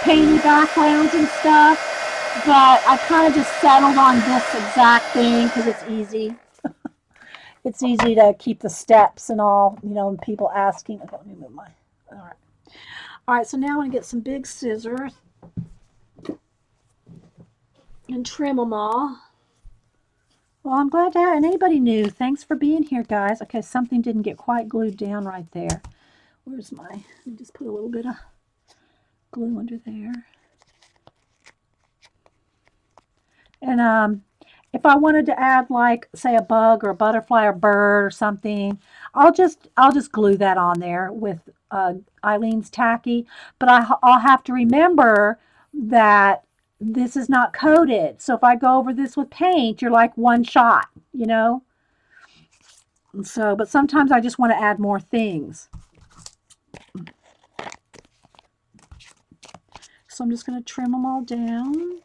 painty backgrounds and stuff, but I kind of just settled on this exact thing because it's easy. It's easy to keep the steps and all, and people asking. Okay, let me move my, all right. All right, so now I'm going to get some big scissors and trim them all. Well, I'm glad to have anybody new. Thanks for being here, guys. Okay, something didn't get quite glued down right there. Where's my, let me just put a little bit of glue under there. And if I wanted to add, like, say, a bug or a butterfly or bird or something, I'll just glue that on there with Eileen's tacky. But I'll have to remember that this is not coated. So if I go over this with paint, you're like one shot, And so, but sometimes I just want to add more things. So I'm just going to trim them all down.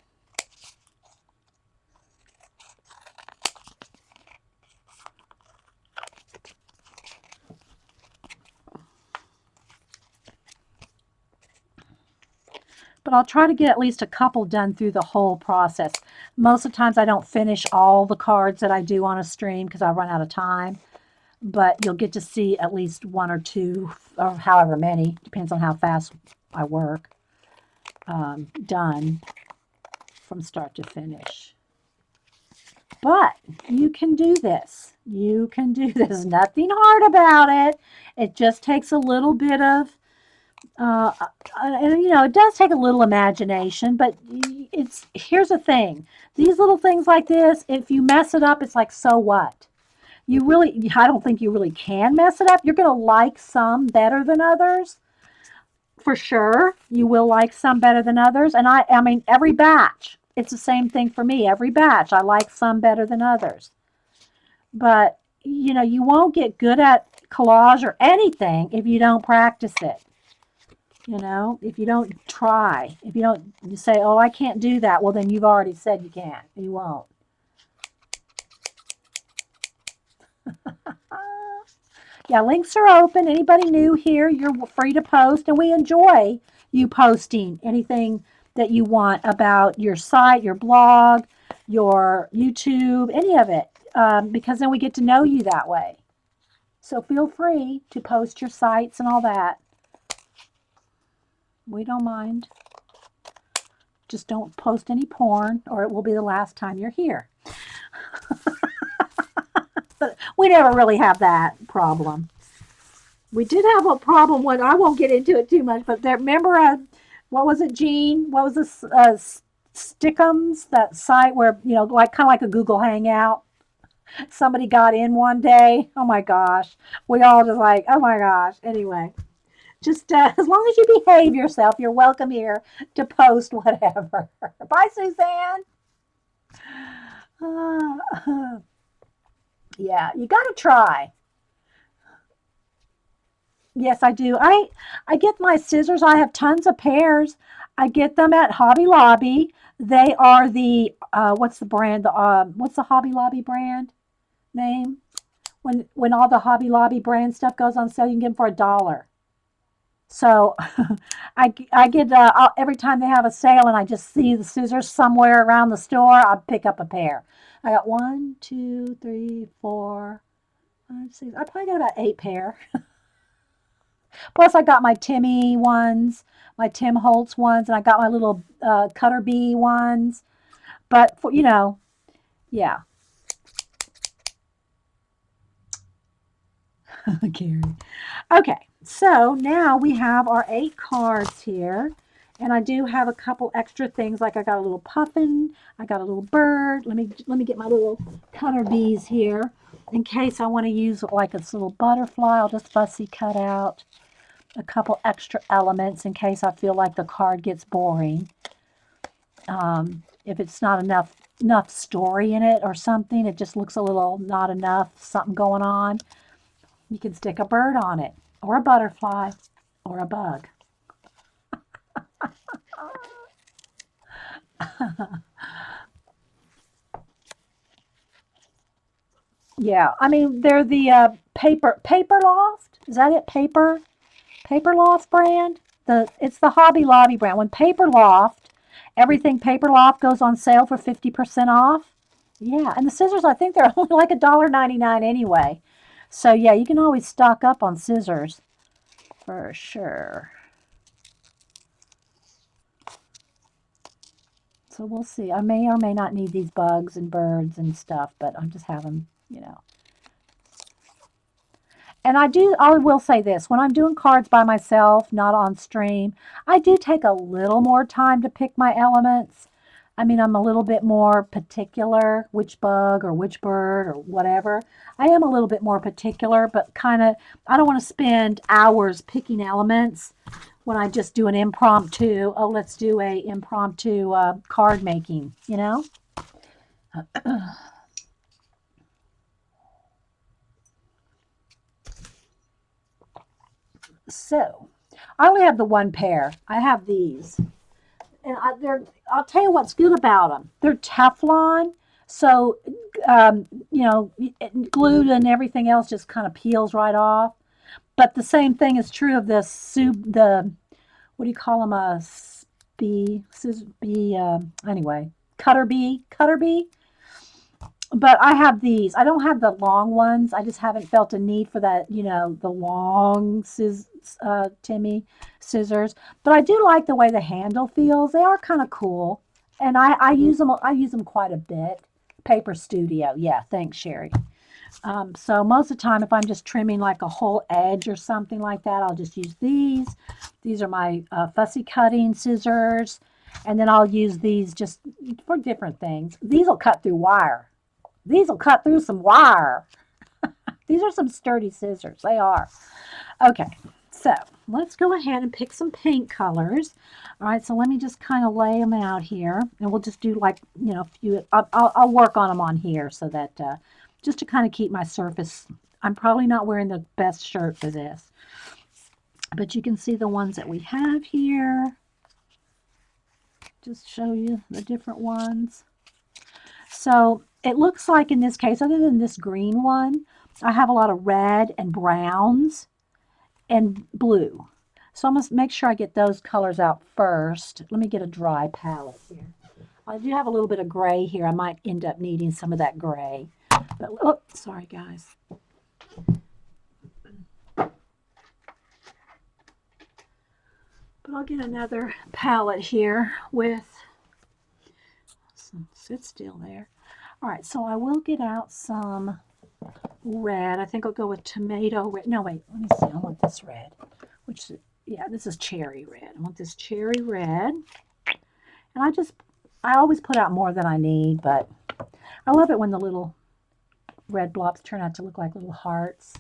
But I'll try to get at least a couple done through the whole process. Most of the times I don't finish all the cards that I do on a stream because I run out of time. But you'll get to see at least 1 or 2, or however many, depends on how fast I work, done from start to finish. But you can do this. You can do this. Nothing hard about it. It just takes a little bit of Uh, and you know, it does take a little imagination, but here's the thing. These little things like this, if you mess it up, it's like, so what? I don't think you really can mess it up. You're going to like some better than others. For sure. You will like some better than others. And I mean, every batch, it's the same thing for me. Every batch, I like some better than others. But, you know, you won't get good at collage or anything if you don't practice it. You know, if you don't try, if you don't say, oh, I can't do that, well, then you've already said you can't. You won't. Yeah, links are open. Anybody new here, you're free to post, and we enjoy you posting anything that you want about your site, your blog, your YouTube, any of it, because then we get to know you that way. So feel free to post your sites and all that. We don't mind. Just don't post any porn, or it will be the last time you're here. But we never really have that problem. We did have a problem when I won't get into it too much, but there, remember, what was it, Gene? What was this? Stickums, that site where, you know, like kind of like a Google Hangout. Somebody got in one day. Oh my gosh, we all just like, oh my gosh. Anyway, just as long as you behave yourself, you're welcome here to post whatever. Bye, Suzanne. Uh, yeah, you got to try. Yes, I do. I get my scissors. I have tons of pairs. I get them at Hobby Lobby. They are the what's the brand? What's the Hobby Lobby brand name? When all the Hobby Lobby brand stuff goes on sale, you can get them for $1. So I get every time they have a sale and I just see the scissors somewhere around the store, I pick up a pair. I got one, two, three, four, five, six. I probably got about 8 pair. Plus, I got my Timmy ones, my Tim Holtz ones, and I got my little Cutter Bee ones. But for, you know, yeah, Gary. Okay, so now we have our 8 cards here, and I do have a couple extra things. Like I got a little puffin, I got a little bird. Let me get my little Cutter Bees here in case I want to use like this little butterfly. I'll just fussy cut out a couple extra elements in case I feel like the card gets boring. If it's not enough story in it or something, it just looks a little not enough, something going on. You can stick a bird on it, or a butterfly, or a bug. Yeah, I mean they're the paper loft. Is that it? Paper Loft brand. It's the Hobby Lobby brand. When Paper Loft, everything Paper Loft goes on sale for 50% off. Yeah, and the scissors, I think they're only like $1.99 anyway. So yeah, you can always stock up on scissors for sure. So we'll see. I may or may not need these bugs and birds and stuff, but I'm just having, you know. And I will say this, when I'm doing cards by myself, not on stream, I do take a little more time to pick my elements. I mean, I'm a little bit more particular, which bug or which bird or whatever. I am a little bit more particular, but kind of, I don't want to spend hours picking elements when I just do an impromptu, oh, let's do a impromptu card making, you know? So, I only have the one pair. I have these. And I'll tell you what's good about them. They're Teflon, so you know, glue and everything else just kind of peels right off. But the same thing is true of the what do you call them? A bee, bee. Anyway, cutter bee. But I have these. I don't have the long ones. I just haven't felt a need for that, you know, the long Timmy scissors. But I do like the way the handle feels. They are kind of cool, and I use them. I use them quite a bit. Paper Studio. Yeah, thanks, Sherry. So most of the time, if I'm just trimming like a whole edge or something like that, I'll just use these. These are my fussy cutting scissors. And then I'll use these just for different things. These will cut through wire. These will cut through some wire. These are some sturdy scissors. They are. Okay, so let's go ahead and pick some paint colors. All right, so let me just kind of lay them out here. And we'll just do like, a few. I'll work on them on here so that just to kind of keep my surface. I'm probably not wearing the best shirt for this. But you can see the ones that we have here. Just show you the different ones. So it looks like in this case, other than this green one, I have a lot of red and browns and blue. So I'm going to make sure I get those colors out first. Let me get a dry palette here. I do have a little bit of gray here. I might end up needing some of that gray. But, oh, sorry guys. But I'll get another palette here with some, sit still there. All right, so I will get out some red. I think I'll go with tomato red. No, wait, let me see. I want this red, which, yeah, this is cherry red. I want this cherry red. And I always put out more than I need, but I love it when the little red blobs turn out to look like little hearts.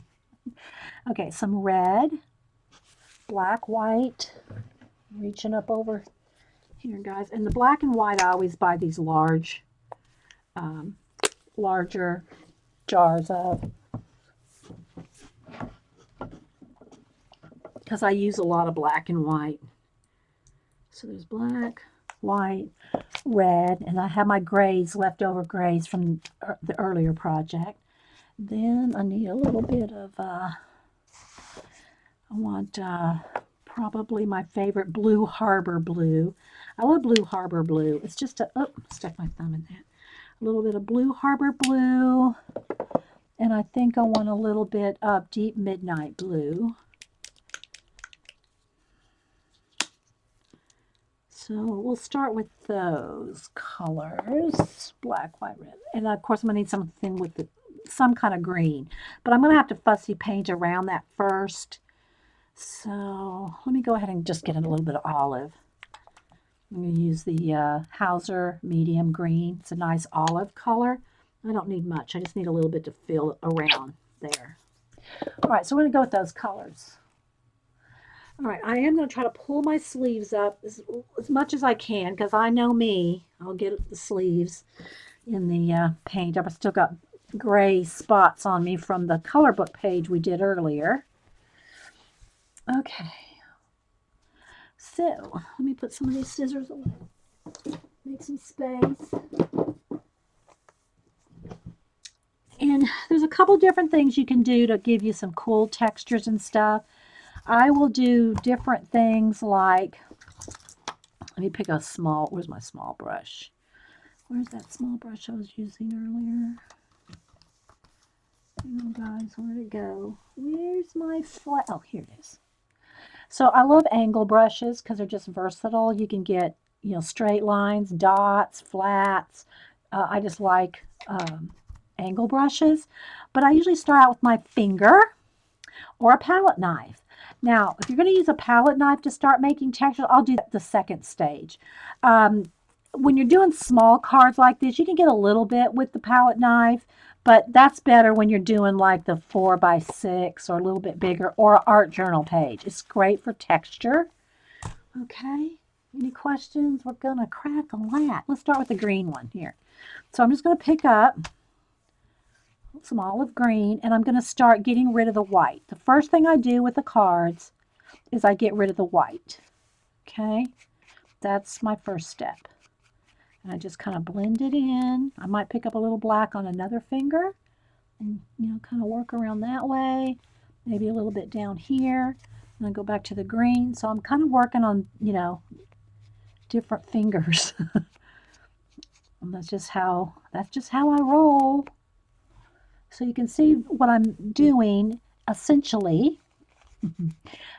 Okay, some red, black, white, reaching up over here, guys. And the black and white, I always buy these larger jars of, because I use a lot of black and white. So there's black, white, red, and I have my grays, leftover grays from the earlier project. Then I need a little bit of, I want probably my favorite Blue Harbor blue. I love Blue Harbor blue. It's just stuck my thumb in that. A little bit of Blue Harbor blue, and I think I want a little bit of Deep Midnight blue. So we'll start with those colors, black, white, red. And of course I'm going to need something with some kind of green. But I'm going to have to fussy paint around that first. So let me go ahead and just get a little bit of olive. I'm going to use the Hauser medium green. It's a nice olive color. I don't need much. I just need a little bit to fill around there. All right, so we're going to go with those colors. All right, I am going to try to pull my sleeves up as much as I can, because I know me. I'll get the sleeves in the paint. I've still got gray spots on me from the color book page we did earlier. Okay. So, let me put some of these scissors away. Make some space. And there's a couple different things you can do to give you some cool textures and stuff. I will do different things like, let me pick a small, where's my small brush? Where's that small brush I was using earlier? Oh, guys, where'd it go? Where's my flat? Oh, here it is. So I love angle brushes because they're just versatile. You can get, straight lines, dots, flats. I just like angle brushes. But I usually start out with my finger or a palette knife. Now, if you're going to use a palette knife to start making textures, I'll do the second stage. When you're doing small cards like this, you can get a little bit with the palette knife, but that's better when you're doing like the 4x6 or a little bit bigger, or an art journal page. It's great for texture. Okay, any questions? We're going to crack a lat. Let's start with the green one here. So I'm just going to pick up some olive green, and I'm going to start getting rid of the white. The first thing I do with the cards is I get rid of the white. Okay, that's my first step. And I just kind of blend it in. I might pick up a little black on another finger and, kind of work around that way. Maybe a little bit down here. And then go back to the green. So I'm kind of working on, different fingers. And that's just how I roll. So you can see what I'm doing essentially,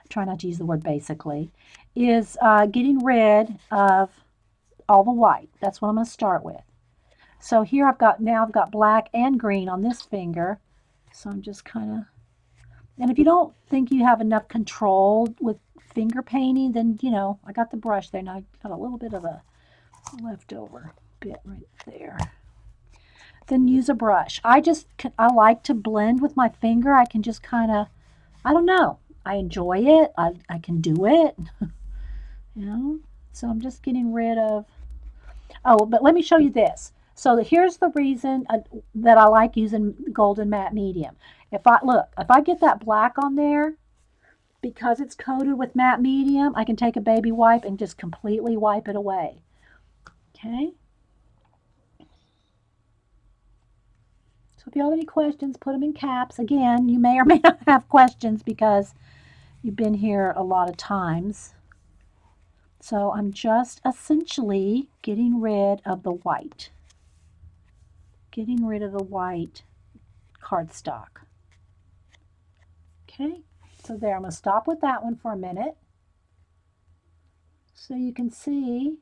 try not to use the word basically, is getting rid of all the white. That's what I'm going to start with. So here I've got black and green on this finger, So I'm just kind of, and if you don't think you have enough control with finger painting, then, you know, I got the brush there. Now I got a little bit of a leftover bit right there. Then use a brush. I like to blend with my finger. I can just kind of, I don't know. I enjoy it. I can do it. You know? So I'm just getting rid of, oh, but let me show you this. So here's the reason that I like using golden matte medium. If I get that black on there, because it's coated with matte medium, I can take a baby wipe and just completely wipe it away. Okay? So if you have any questions, put them in caps. Again, you may or may not have questions because you've been here a lot of times. So I'm just essentially getting rid of the white. Getting rid of the white cardstock. Okay, so there, I'm going to stop with that one for a minute so you can see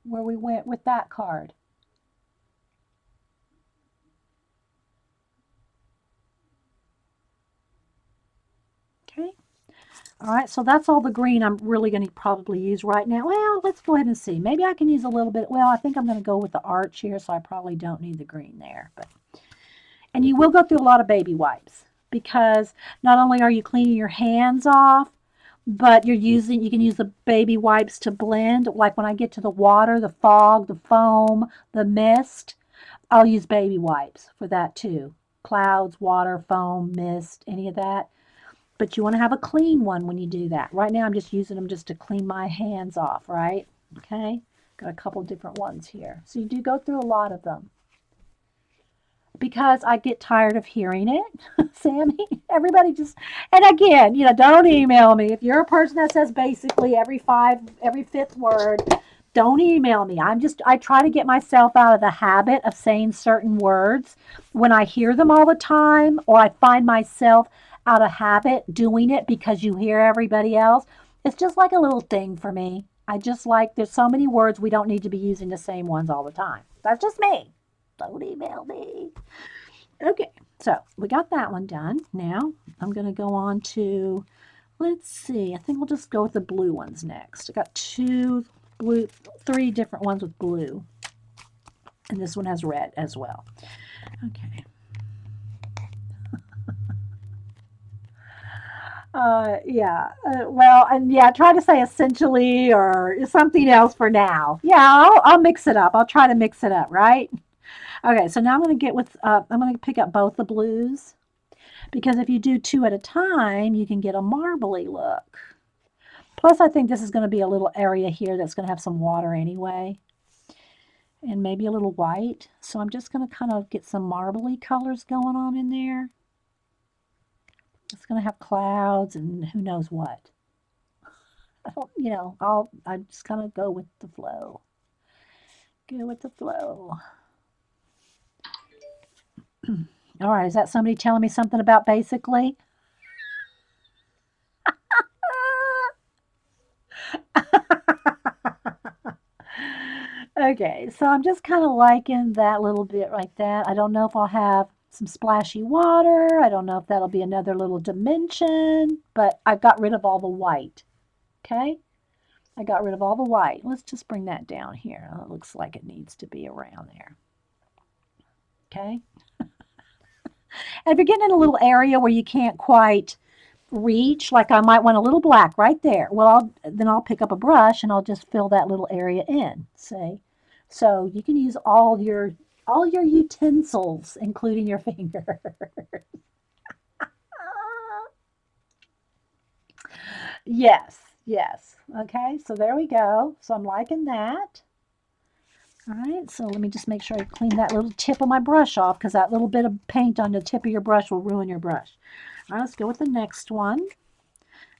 where we went with that card. Okay, all right, so that's all the green I'm really going to probably use right now. Well, let's go ahead and see. Maybe I can use a little bit. Well, I think I'm going to go with the arch here, so I probably don't need the green there. And you will go through a lot of baby wipes because not only are you cleaning your hands off, but you can use the baby wipes to blend. Like when I get to the water, the fog, the foam, the mist, I'll use baby wipes for that too. Clouds, water, foam, mist, any of that. But you want to have a clean one when you do that. Right now I'm just using them just to clean my hands off, right? Okay, got a couple different ones here. So you do go through a lot of them. Because I get tired of hearing it, Sammy. Everybody just, and again, you know, don't email me. If you're a person that says basically every fifth word, don't email me. I try to get myself out of the habit of saying certain words when I hear them all the time, or I find myself out of habit doing it because you hear everybody else. It's just like a little thing for me. I just like, there's so many words we don't need to be using the same ones all the time. That's just me. Don't email me. Okay, so we got that one done. Now I'm going to go on to, let's see, I think we'll just go with the blue ones next. I got three different ones with blue. And this one has red as well. Okay. Well, and yeah, try to say essentially or something else for now. Yeah, I'll mix it up. I'll try to mix it up, right? Okay, so now I'm going to I'm going to pick up both the blues because if you do two at a time, you can get a marbly look. Plus, I think this is going to be a little area here that's going to have some water anyway and maybe a little white. So I'm just going to kind of get some marbly colors going on in there. It's going to have clouds and who knows what. I just kind of go with the flow. Go with the flow. All right, is that somebody telling me something about basically? Okay, so I'm just kind of liking that little bit right there. I don't know if I'll have some splashy water. I don't know if that'll be another little dimension, but I got rid of all the white. Okay, I got rid of all the white. Let's just bring that down here. It looks like it needs to be around there. Okay. And if you're getting in a little area where you can't quite reach, like I might want a little black right there, well, then I'll pick up a brush and I'll just fill that little area in, see? So you can use all your utensils, including your finger. Yes, yes. Okay, so there we go. So I'm liking that. All right, so let me just make sure I clean that little tip of my brush off because that little bit of paint on the tip of your brush will ruin your brush. All right, let's go with the next one.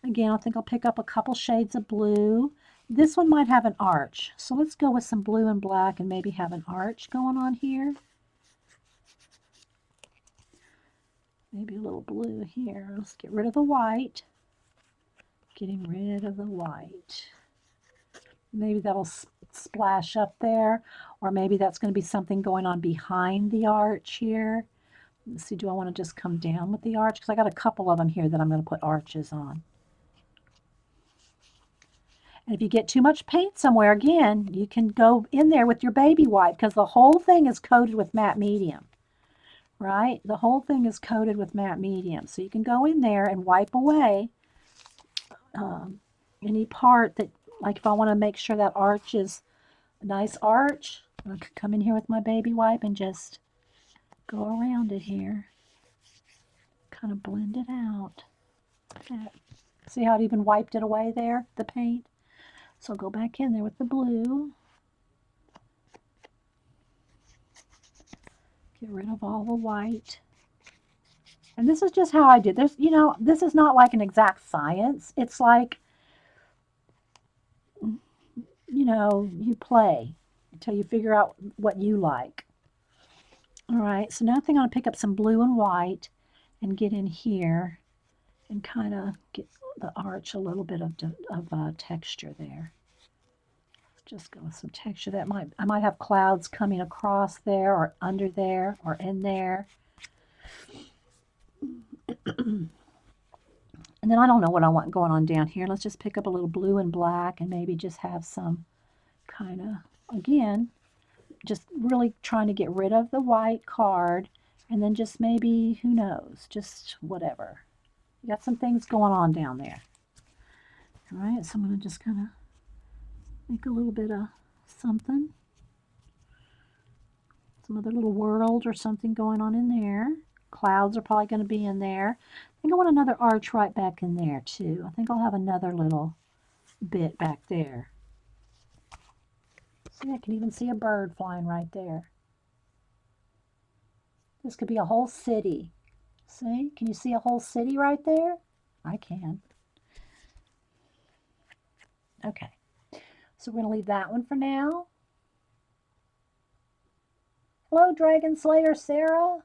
Again, I think I'll pick up a couple shades of blue. This one might have an arch, so let's go with some blue and black and maybe have an arch going on here. Maybe a little blue here. Let's get rid of the white. Getting rid of the white. Maybe that'll splash up there, or maybe that's going to be something going on behind the arch here. Let's see, do I want to just come down with the arch? Because I got a couple of them here that I'm going to put arches on. And if you get too much paint somewhere, again, you can go in there with your baby wipe because the whole thing is coated with matte medium, right? The whole thing is coated with matte medium. So you can go in there and wipe away any part that, like if I want to make sure that arch is a nice arch, I could come in here with my baby wipe and just go around it here. Kind of blend it out. See how it even wiped it away there, the paint? So I'll go back in there with the blue. Get rid of all the white. And this is just how I did. There's, this is not like an exact science. It's like, you play until you figure out what you like. All right, so now I think I'm going to pick up some blue and white and get in here and kind of get the arch a little bit of texture there. Just go with some texture. I might have clouds coming across there or under there or in there. And then I don't know what I want going on down here. Let's just pick up a little blue and black and maybe just have some kind of, again, just really trying to get rid of the white card and then just maybe, who knows, just whatever. You got some things going on down there. All right, so I'm going to just kind of make a little bit of something. Some other little world or something going on in there. Clouds are probably going to be in there. I think I want another arch right back in there too. I think I'll have another little bit back there. See, I can even see a bird flying right there. This could be a whole city. See, can you see a whole city right there? I can. Okay, so we're going to leave that one for now. Hello, Dragon Slayer Sarah.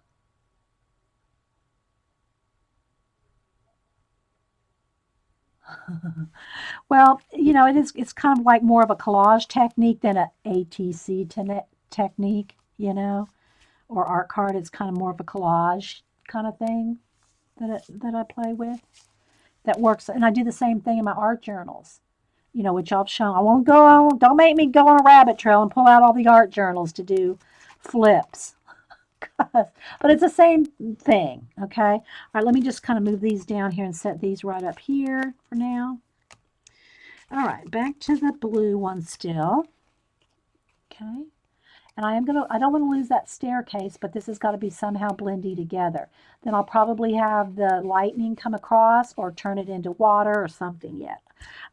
Well, it's kind of like more of a collage technique than a ATC technique, or art card. It's kind of more of a collage kind of thing that I play with. That works, and I do the same thing in my art journals, which I've shown. I won't go on. Don't make me go on a rabbit trail and pull out all the art journals to do flips. But it's the same thing, okay? All right, let me just kind of move these down here and set these right up here for now. All right, back to the blue one still. Okay. And I don't want to lose that staircase, but this has got to be somehow blendy together. Then I'll probably have the lightning come across or turn it into water or something yet.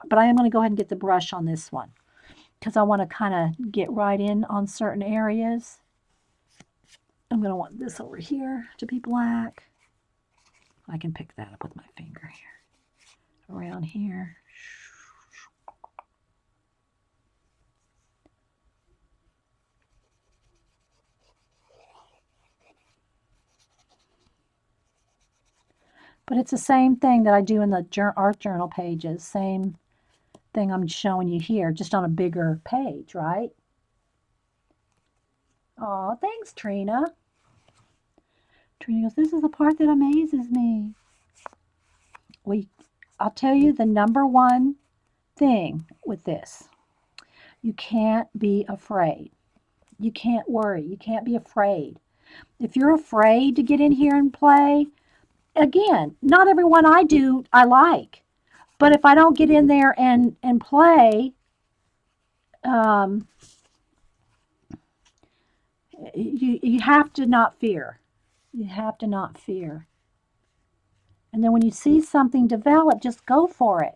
But I am going to go ahead and get the brush on this one because I want to kind of get right in on certain areas. I'm going to want this over here to be black. I can pick that up with my finger here. Around here. But it's the same thing that I do in the art journal pages. Same thing I'm showing you here, just on a bigger page, right? Oh, thanks, Trina. Trina goes, this is the part that amazes me. I'll tell you the number one thing with this. You can't be afraid. You can't worry. You can't be afraid. If you're afraid to get in here and play, again, not everyone I do I like. But if I don't get in there and play, you have to not fear. You have to not fear. And then when you see something develop, just go for it.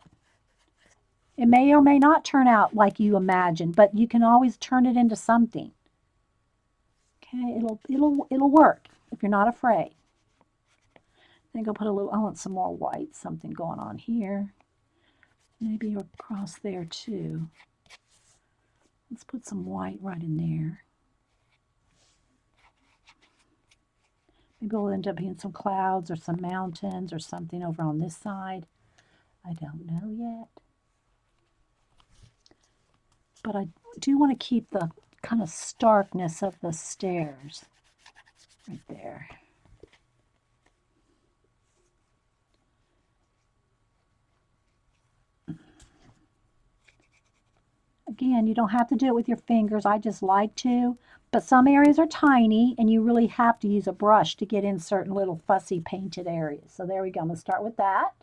It may or may not turn out like you imagine, but you can always turn it into something. Okay, it'll work if you're not afraid. I think I'll put I want some more white, something going on here. Maybe across there too. Let's put some white right in there. Maybe we'll end up being some clouds or some mountains or something over on this side. I don't know yet. But do want to keep the kind of starkness of the stairs right there. Again, you don't have to do it with your fingers. I just like to. But some areas are tiny, and you really have to use a brush to get in certain little fussy painted areas. So there we go. I'm going to start with that.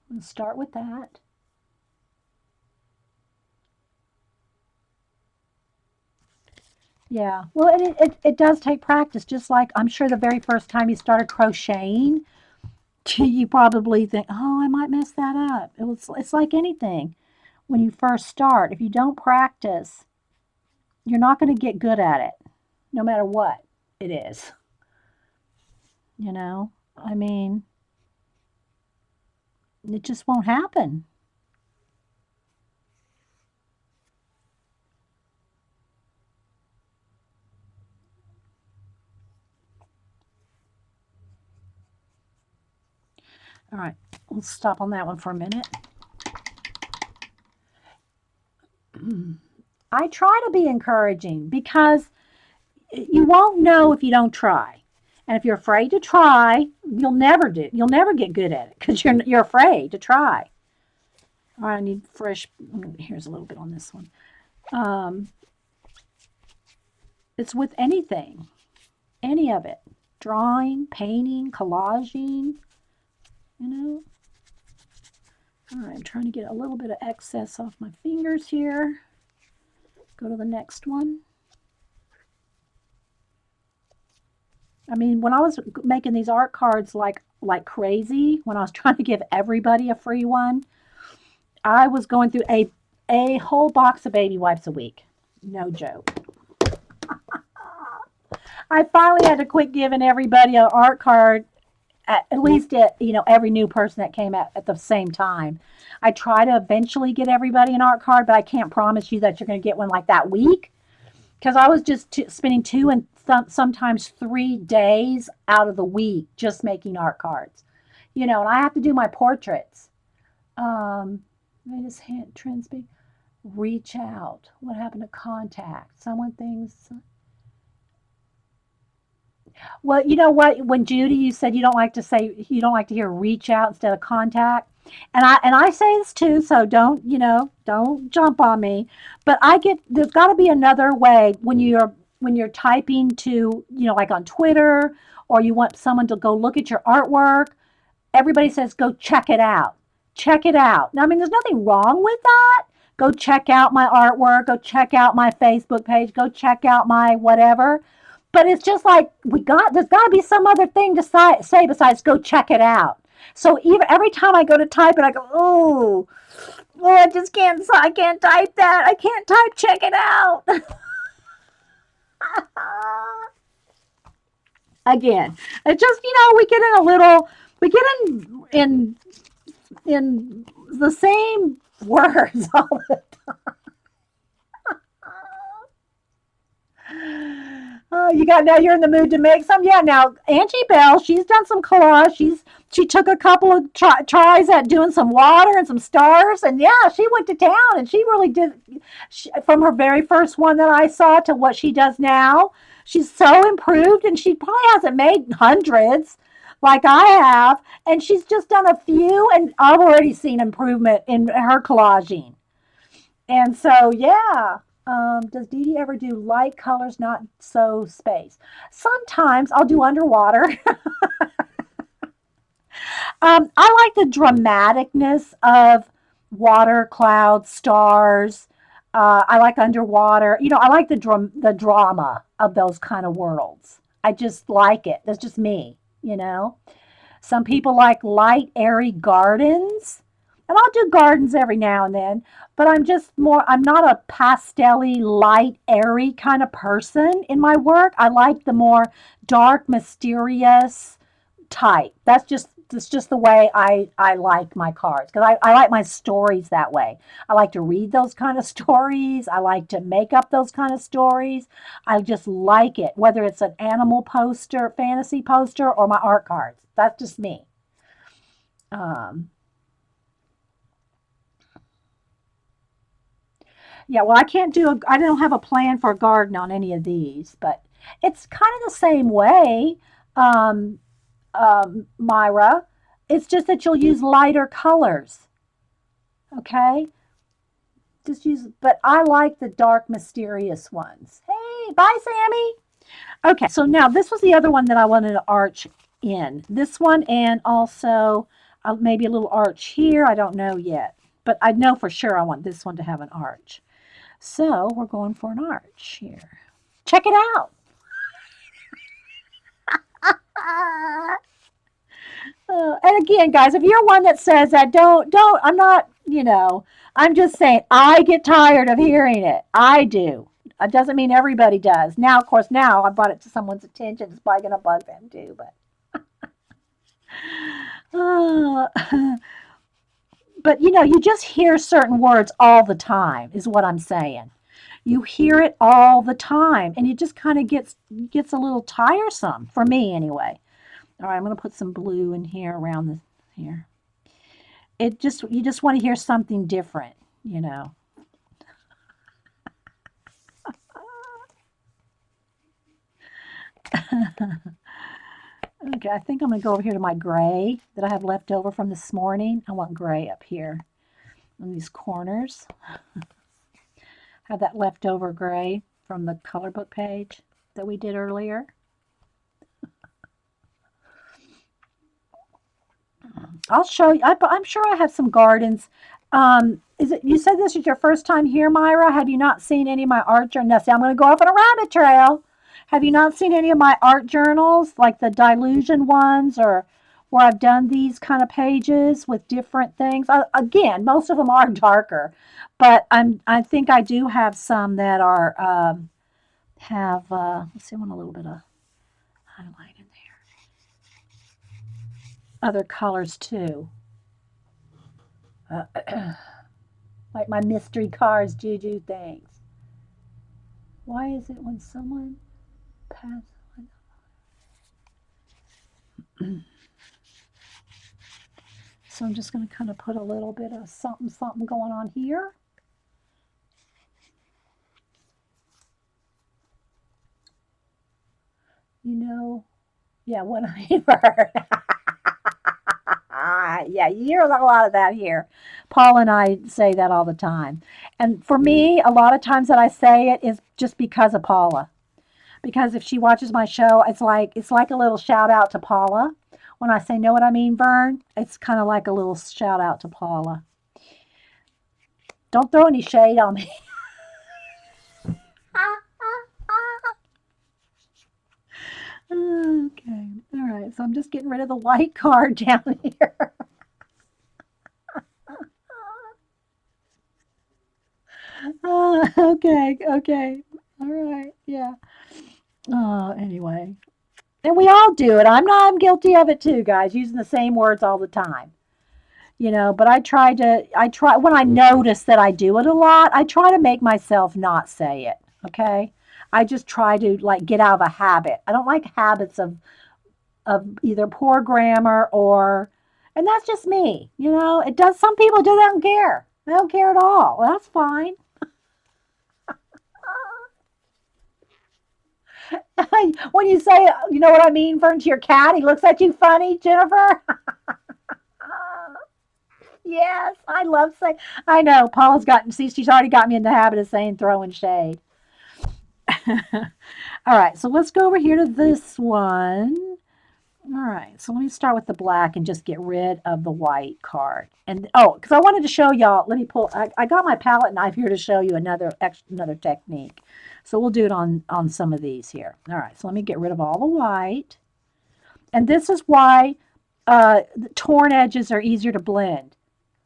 I'm going to start with that. Yeah. Well, it does take practice, just like I'm sure the very first time you started crocheting, you probably think, oh, I might mess that up. It's like anything. When you first start, if you don't practice, you're not going to get good at it, no matter what it is. You know, I mean, it just won't happen. All right, let's stop on that one for a minute. I try to be encouraging because you won't know if you don't try. And if you're afraid to try, you'll never get good at it because you're afraid to try. All right, I need fresh. Here's a little bit on this one. Um, it's with anything, any of it, drawing, painting, collaging. You know. All right, I'm trying to get a little bit of excess off my fingers here. Go to the next one. I mean, when I was making these art cards like crazy, when I was trying to give everybody a free one, I was going through a whole box of baby wipes a week. No joke. I finally had to quit giving everybody an art card at least every new person that came at the same time. I try to eventually get everybody an art card, but I can't promise you that you're going to get one like that week because I was just spending 2 and sometimes 3 days out of the week just making art cards. And I have to do my portraits. I just hand Trinsby. Reach out. What happened to contact? Someone things. Well, you know what? When Judy, you said you don't like to hear reach out instead of contact, and I say this too. So don't jump on me. But there's got to be another way when you're typing to like on Twitter or you want someone to go look at your artwork. Everybody says go check it out. Check it out. Now, I mean, there's nothing wrong with that. Go check out my artwork. Go check out my Facebook page. Go check out my whatever. But it's just like there's got to be some other thing to say besides go check it out. So even every time I go to type it, I go, oh, I can't type that. I can't type check it out. Again, it just we get in the same words all the you got now you're in the mood to make some. Yeah, now Angie Bell, she's done some collage. She took a couple of tries at doing some water and some stars, and yeah, she went to town and she really did. From her very first one that I saw to what she does now, she's so improved, and she probably hasn't made hundreds like I have, and she's just done a few, and I've already seen improvement in her collaging. And so, yeah. Does Dee Dee ever do light colors, not so space? Sometimes I'll do underwater. I like the dramaticness of water, clouds, stars. I like underwater. I like the drama of those kind of worlds. I just like it. That's just me. Some people like light, airy gardens. And I'll do gardens every now and then, but I'm not a pastelly, light, airy kind of person in my work. I like the more dark, mysterious type. That's just the way I like my cards because I like my stories that way. I like to read those kind of stories. I like to make up those kind of stories. I just like it, whether it's an animal poster, fantasy poster, or my art cards. That's just me. Um, Yeah, well, I don't have a plan for a garden on any of these, but it's kind of the same way, um, Myra. It's just that you'll use lighter colors, okay? Just use, but I like the dark, mysterious ones. Hey, bye, Sammy. Okay, so now this was the other one that I wanted to arch in. This one, and also maybe a little arch here. I don't know yet, but I know for sure I want this one to have an arch. So we're going for an arch here. Check it out. And again, guys, if you're one that says that, don't, I'm not, I'm just saying, I get tired of hearing it. I do. It doesn't mean everybody does. Now, of course, now I brought it to someone's attention. It's probably going to bug them too, uh, but you just hear certain words all the time, is what I'm saying. You hear it all the time, and it just kind of gets a little tiresome for me anyway. All right, I'm going to put some blue in here around the here. You just want to hear something different, you know. Okay, I think I'm going to go over here to my gray that I have left over from this morning. I want gray up here in these corners. Have that leftover gray from the color book page that we did earlier. I'll show you. I'm sure I have some gardens. Is it? You said this is your first time here, Myra? Have you not seen any of my art journals? Now, see, I'm going to go off on a rabbit trail. Have you not seen any of my art journals, like the Dilution ones, or where I've done these kind of pages with different things? Again, most of them are darker, but I think I do have some that are have. Let's see, I want a little bit of highlight in there. Other colors too. Like my mystery cars, Juju things. Why is it when someone passes? So I'm just going to kind of put a little bit of something, something going on here. Yeah, what I've heard. Yeah, you hear a lot of that here. Paul and I say that all the time. And for me, a lot of times that I say it is just because of Paula. Because if she watches my show, it's like a little shout out to Paula. When I say know what I mean, Vern, it's kind of like a little shout out to Paula. Don't throw any shade on me. Okay. All right. So I'm just getting rid of the white card down here. Okay. Okay. All right. Yeah. Anyway. And we all do it. I'm guilty of it too, guys, using the same words all the time. But I try when I notice that I do it a lot, I try to make myself not say it. Okay. I just try to like get out of a habit. I don't like habits of either poor grammar or, and that's just me. It does, some people do, they don't care. They don't care at all. Well, that's fine. When you say, you know what I mean, Vern, to your cat, he looks at you funny, Jennifer. Yes, I love saying, I know, Paula's gotten, see, she's already got me in the habit of saying throwing shade. All right, so let's go over here to this one. All right, so let me start with the black and just get rid of the white card. And because I wanted to show y'all, let me pull. I got my palette knife here to show you another technique. So we'll do it on some of these here. All right, so let me get rid of all the white. And this is why the torn edges are easier to blend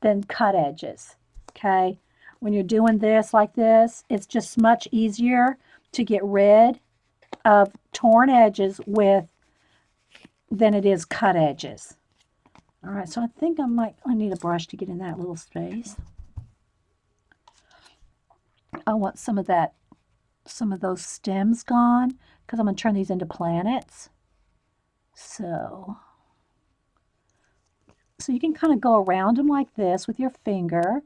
than cut edges. Okay, when you're doing this like this, it's just much easier to get rid of torn edges with than it is cut edges. All right, so I think I need a brush to get in that little space. I want some of those stems gone because I'm going to turn these into planets. So you can kind of go around them like this with your finger,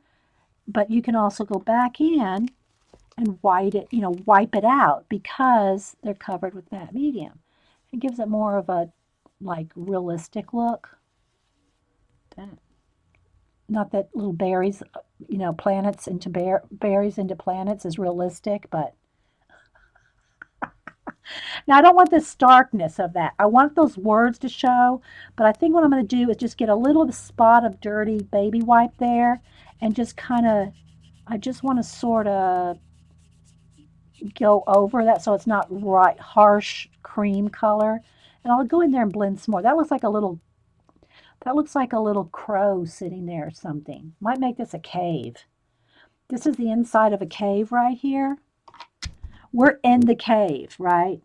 but you can also go back in and wipe it out because they're covered with matte medium. It gives it more of a like realistic look. Not that little berries, planets into berries into planets is realistic, but now I don't want the starkness of that. I want those words to show, but I think what I'm going to do is just get a little spot of dirty baby wipe there and just kind of, I just want to sort of go over that so it's not right harsh cream color. And I'll go in there and blend some more. That looks like a little crow sitting there or something. Might make this a cave. This is the inside of a cave right here. We're in the cave, right?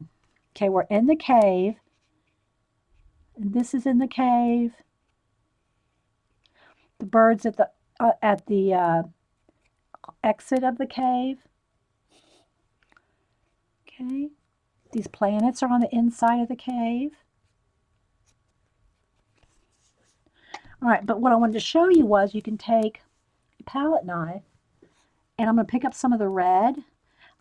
Okay, we're in the cave. And this is in the cave. The bird's at the exit of the cave. Okay. These planets are on the inside of the cave. All right, but what I wanted to show you was you can take a palette knife, and I'm going to pick up some of the red.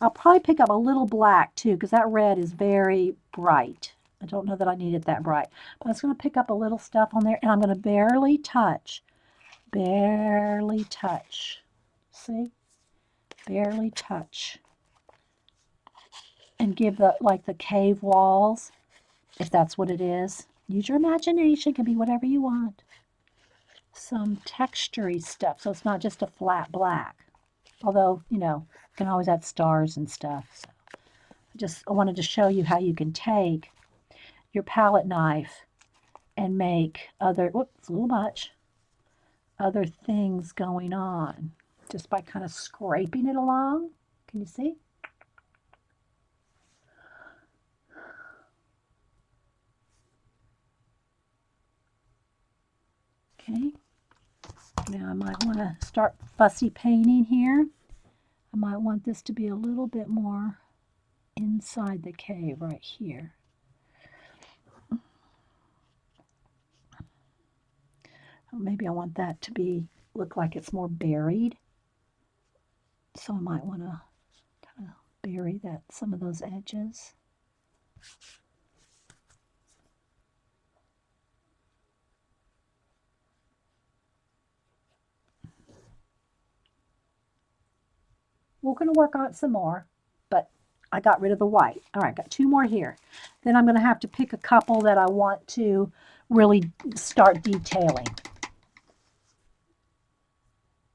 I'll probably pick up a little black too, because that red is very bright. I don't know that I need it that bright. But I'm just going to pick up a little stuff on there, and I'm going to barely touch. See? Barely touch. And give the cave walls, if that's what it is. Use your imagination. It can be whatever you want. Some textury stuff, so it's not just a flat black. Although, you can always add stars and stuff. So I wanted to show you how you can take your palette knife and make other, whoops, a little much, other things going on just by kind of scraping it along. Can you see? Okay. Now I might want to start fussy painting here. I might want this to be a little bit more inside the cave right here. Maybe I want that to look like it's more buried. So I might want to kind of bury some of those edges. We're going to work on it some more, but I got rid of the white. All right, got 2 more here. Then I'm going to have to pick a couple that I want to really start detailing.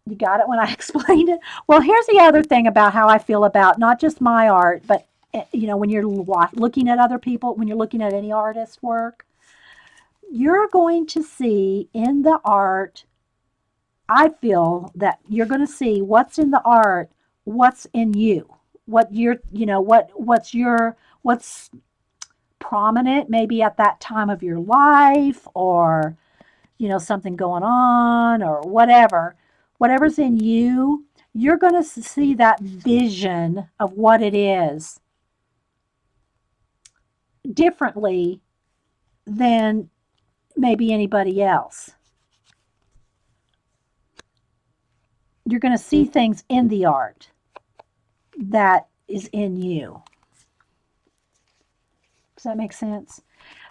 You got it when I explained it? Well, here's the other thing about how I feel about not just my art, but when you're looking at other people, when you're looking at any artist's work, you're going to see in the art, I feel that you're going to see what's in the art, what's in you, what's prominent maybe at that time of your life, or something going on, or whatever's in you. You're going to see that vision of what it is differently than maybe anybody else. You're going to see things in the art that is in you. Does that make sense?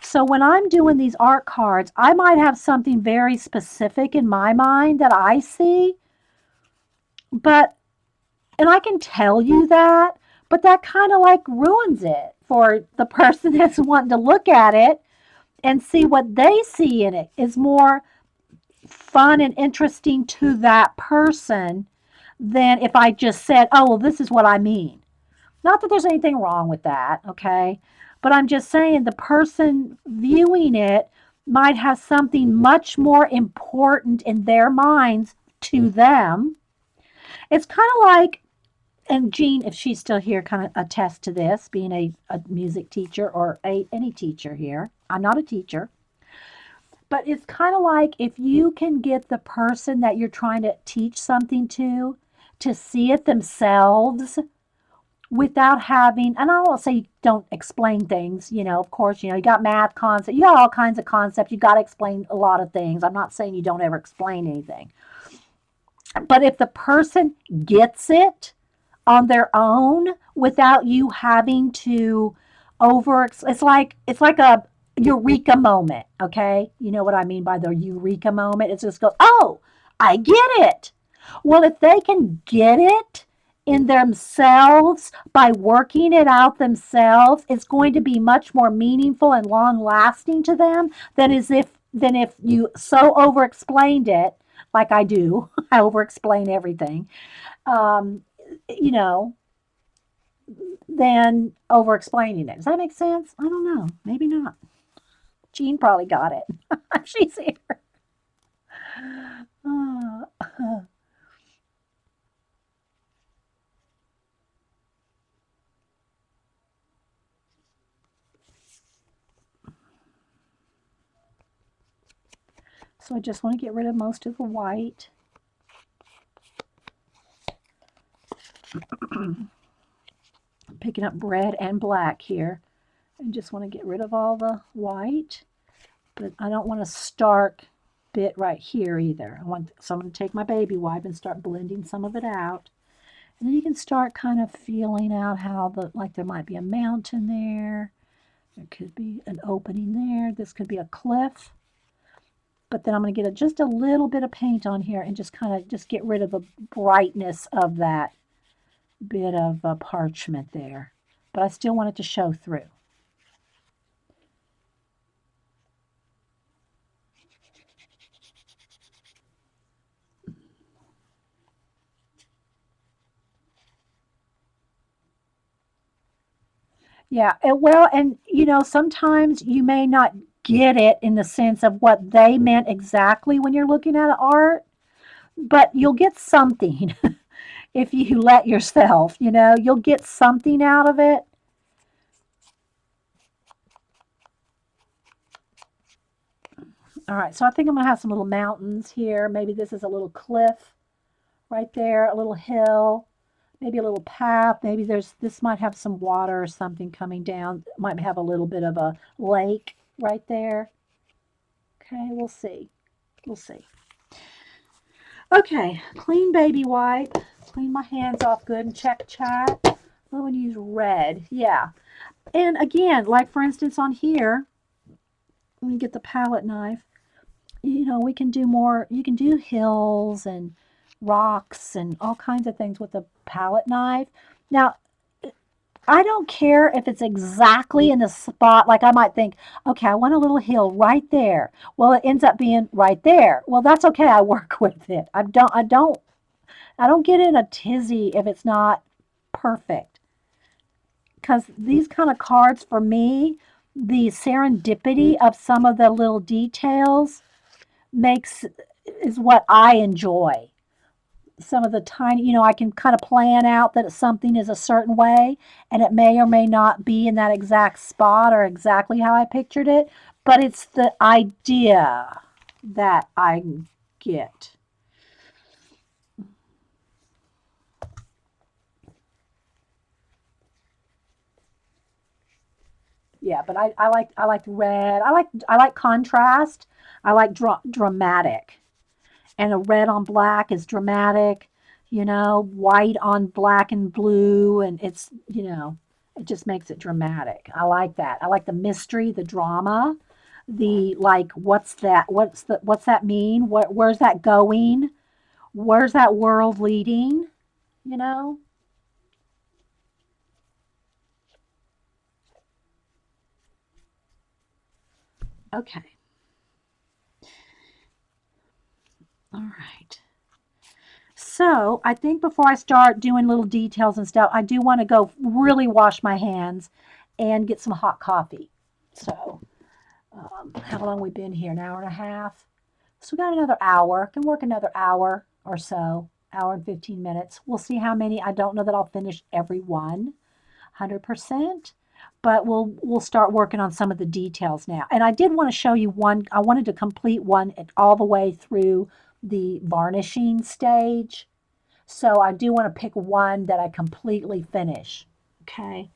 So when I'm doing these art cards, I might have something very specific in my mind that I see, and I can tell you that, but that kind of like ruins it for the person that's wanting to look at it and see what they see in it is more fun and interesting to that person than if I just said, oh, well, this is what I mean. Not that there's anything wrong with that, okay? But I'm just saying the person viewing it might have something much more important in their minds to them. It's kind of like, and Jean, if she's still here, kind of attest to this, being a music teacher or any teacher here. I'm not a teacher. But it's kind of like if you can get the person that you're trying to teach something to see it themselves without having, and I won't say don't explain things, of course, you got math concepts, you got all kinds of concepts, you got to explain a lot of things. I'm not saying you don't ever explain anything. But if the person gets it on their own without you having to it's like a eureka moment, okay? You know what I mean by the eureka moment? It's just go, "Oh, I get it." Well, if they can get it in themselves by working it out themselves, it's going to be much more meaningful and long lasting to them than if you so over explained it like I do. I over explain everything. Um, you know, than over explaining it. Does that make sense? I don't know. Maybe not. Jean probably got it. She's here. Uh, so I just want to get rid of most of the white. I'm picking up red and black here. I just want to get rid of all the white, but I don't want a stark bit right here either. So I'm going to take my baby wipe and start blending some of it out. And then you can start kind of feeling out how like there might be a mountain there. There could be an opening there. This could be a cliff. But then I'm going to get just a little bit of paint on here and just kind of just get rid of the brightness of that bit of parchment there. But I still want it to show through. Yeah, and sometimes you may not get it in the sense of what they meant exactly when you're looking at art, but you'll get something if you let yourself, you'll get something out of it. All right, so I think I'm gonna have some little mountains here. Maybe this is a little cliff right there, a little hill, maybe a little path. Maybe this might have some water or something coming down. Might have a little bit of a lake right there. Okay, we'll see. We'll see. Okay, clean baby wipe. Clean my hands off good and check chat. I'm going to use red. Yeah. And again, like for instance on here, let me get the palette knife. We can do more. You can do hills and rocks and all kinds of things with a palette knife. Now, I don't care if it's exactly in the spot. Like I might think, okay, I want a little hill right there. Well, it ends up being right there. Well, that's okay. I work with it. I don't get in a tizzy if it's not perfect. Because these kind of cards for me, the serendipity of some of the little details makes is what I enjoy. Some of the tiny, I can kind of plan out that something is a certain way and it may or may not be in that exact spot or exactly how I pictured it, but it's the idea that I get. Yeah, but I like red. I like contrast. I like dramatic. And a red on black is dramatic, white on black and blue, and it just makes it dramatic. I like that. I like the mystery, the drama, the like what's that? What's that mean? Where's that going? Where's that world leading? You know? Okay. All right. So I think before I start doing little details and stuff, I do want to go really wash my hands and get some hot coffee. So, how long we been here? An hour and a half. So we got another hour. Can work another hour or so. Hour and 15 minutes. We'll see how many. I don't know that I'll finish every one, 100%, but we'll start working on some of the details now. And I did want to show you one. I wanted to complete one all the way through the varnishing stage. So I do want to pick one that I completely finish. Okay.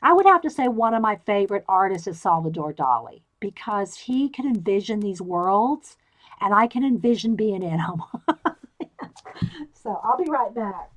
I would have to say one of my favorite artists is Salvador Dali because he can envision these worlds and I can envision being in them. So I'll be right back.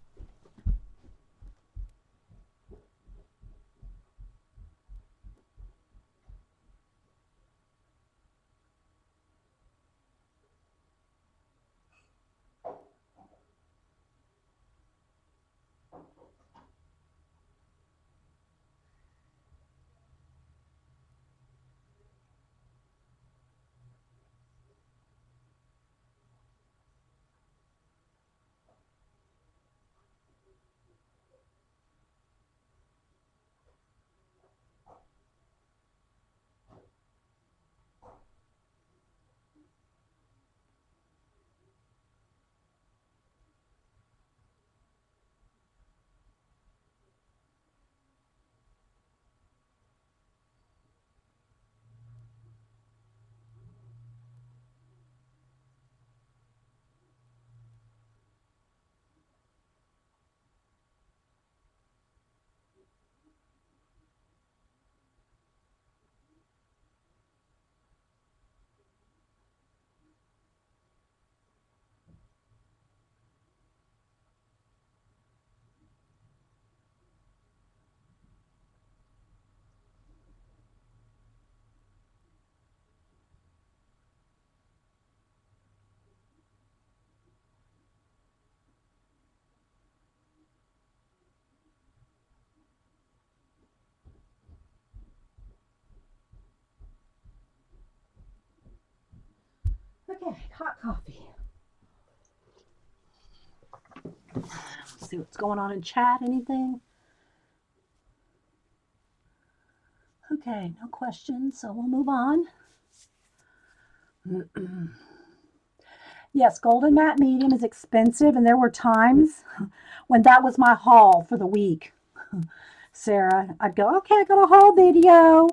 hot coffee. Let's see what's going on in chat. Anything? Okay, no questions, so we'll move on. Yes, golden matte medium is expensive, and there were times when that was my haul for the week. Sarah, I'd go, okay, I got a haul video,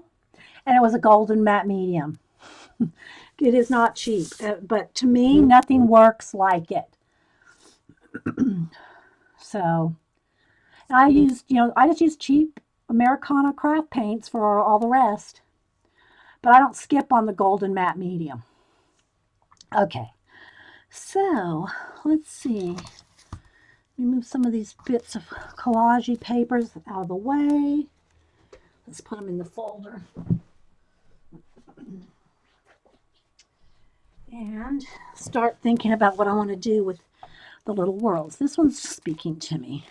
and it was a golden matte medium. It is not cheap, but to me, nothing works like it. So I used, I just use cheap Americana craft paints for all the rest, but I don't skip on the golden matte medium. Okay, so let's see. Let me move some of these bits of collage papers out of the way. Let's put them in the folder. And start thinking about what I want to do with the little worlds. This one's speaking to me,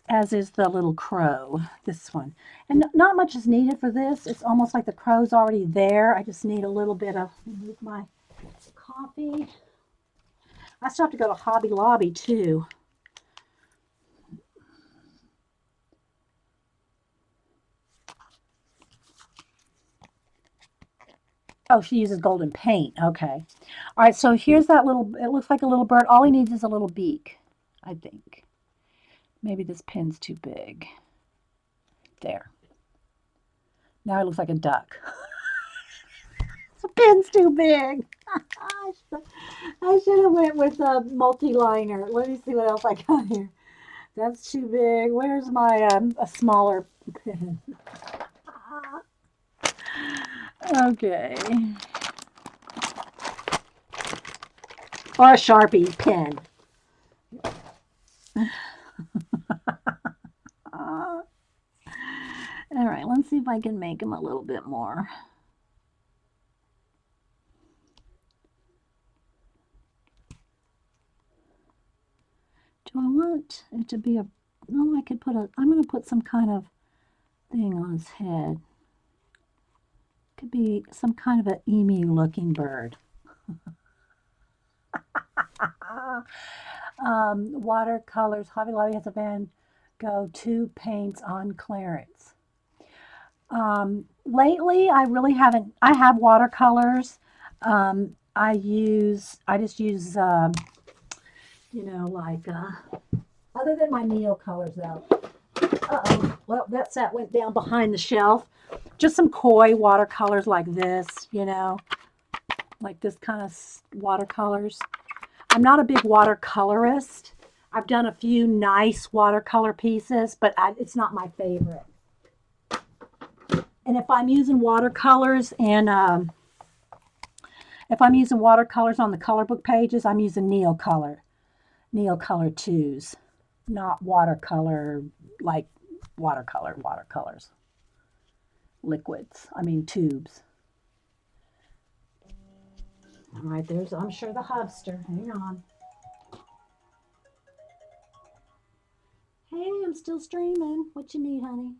as is the little crow, this one. And not much is needed for this. It's almost like the crow's already there. I just need a little bit of, move my coffee. I still have to go to Hobby Lobby too. Oh, she uses golden paint. Okay. All right, so here's that little, it looks like a little bird. All he needs is a little beak, I think. Maybe this pin's too big. There. Now it looks like a duck. The pin's too big. I should have went with a multi-liner. Let me see what else I got here. That's too big. Where's my a smaller pin? Okay. Or a Sharpie pen. All right, let's see if I can make them a little bit more. Do I want it to be a, no, I could put a, I'm going to put some kind of thing on his head. Could be some kind of an emu looking bird. Watercolors. Hobby Lobby has a Van Gogh 2 paints on clearance. Lately, I really haven't. I have watercolors. I just use, like, other than my Neo colors though. Uh-oh. Well, that set went down behind the shelf. Just some koi watercolors like this, like this kind of watercolors. I'm not a big watercolorist. I've done a few nice watercolor pieces, but it's not my favorite. And if I'm using watercolors and if I'm using watercolors on the color book pages, I'm using Neocolor 2s, not watercolor, like watercolors. Liquids, tubes. All right, there's, I'm sure, the hubster. Hang on. Hey, I'm still streaming. What you need, honey?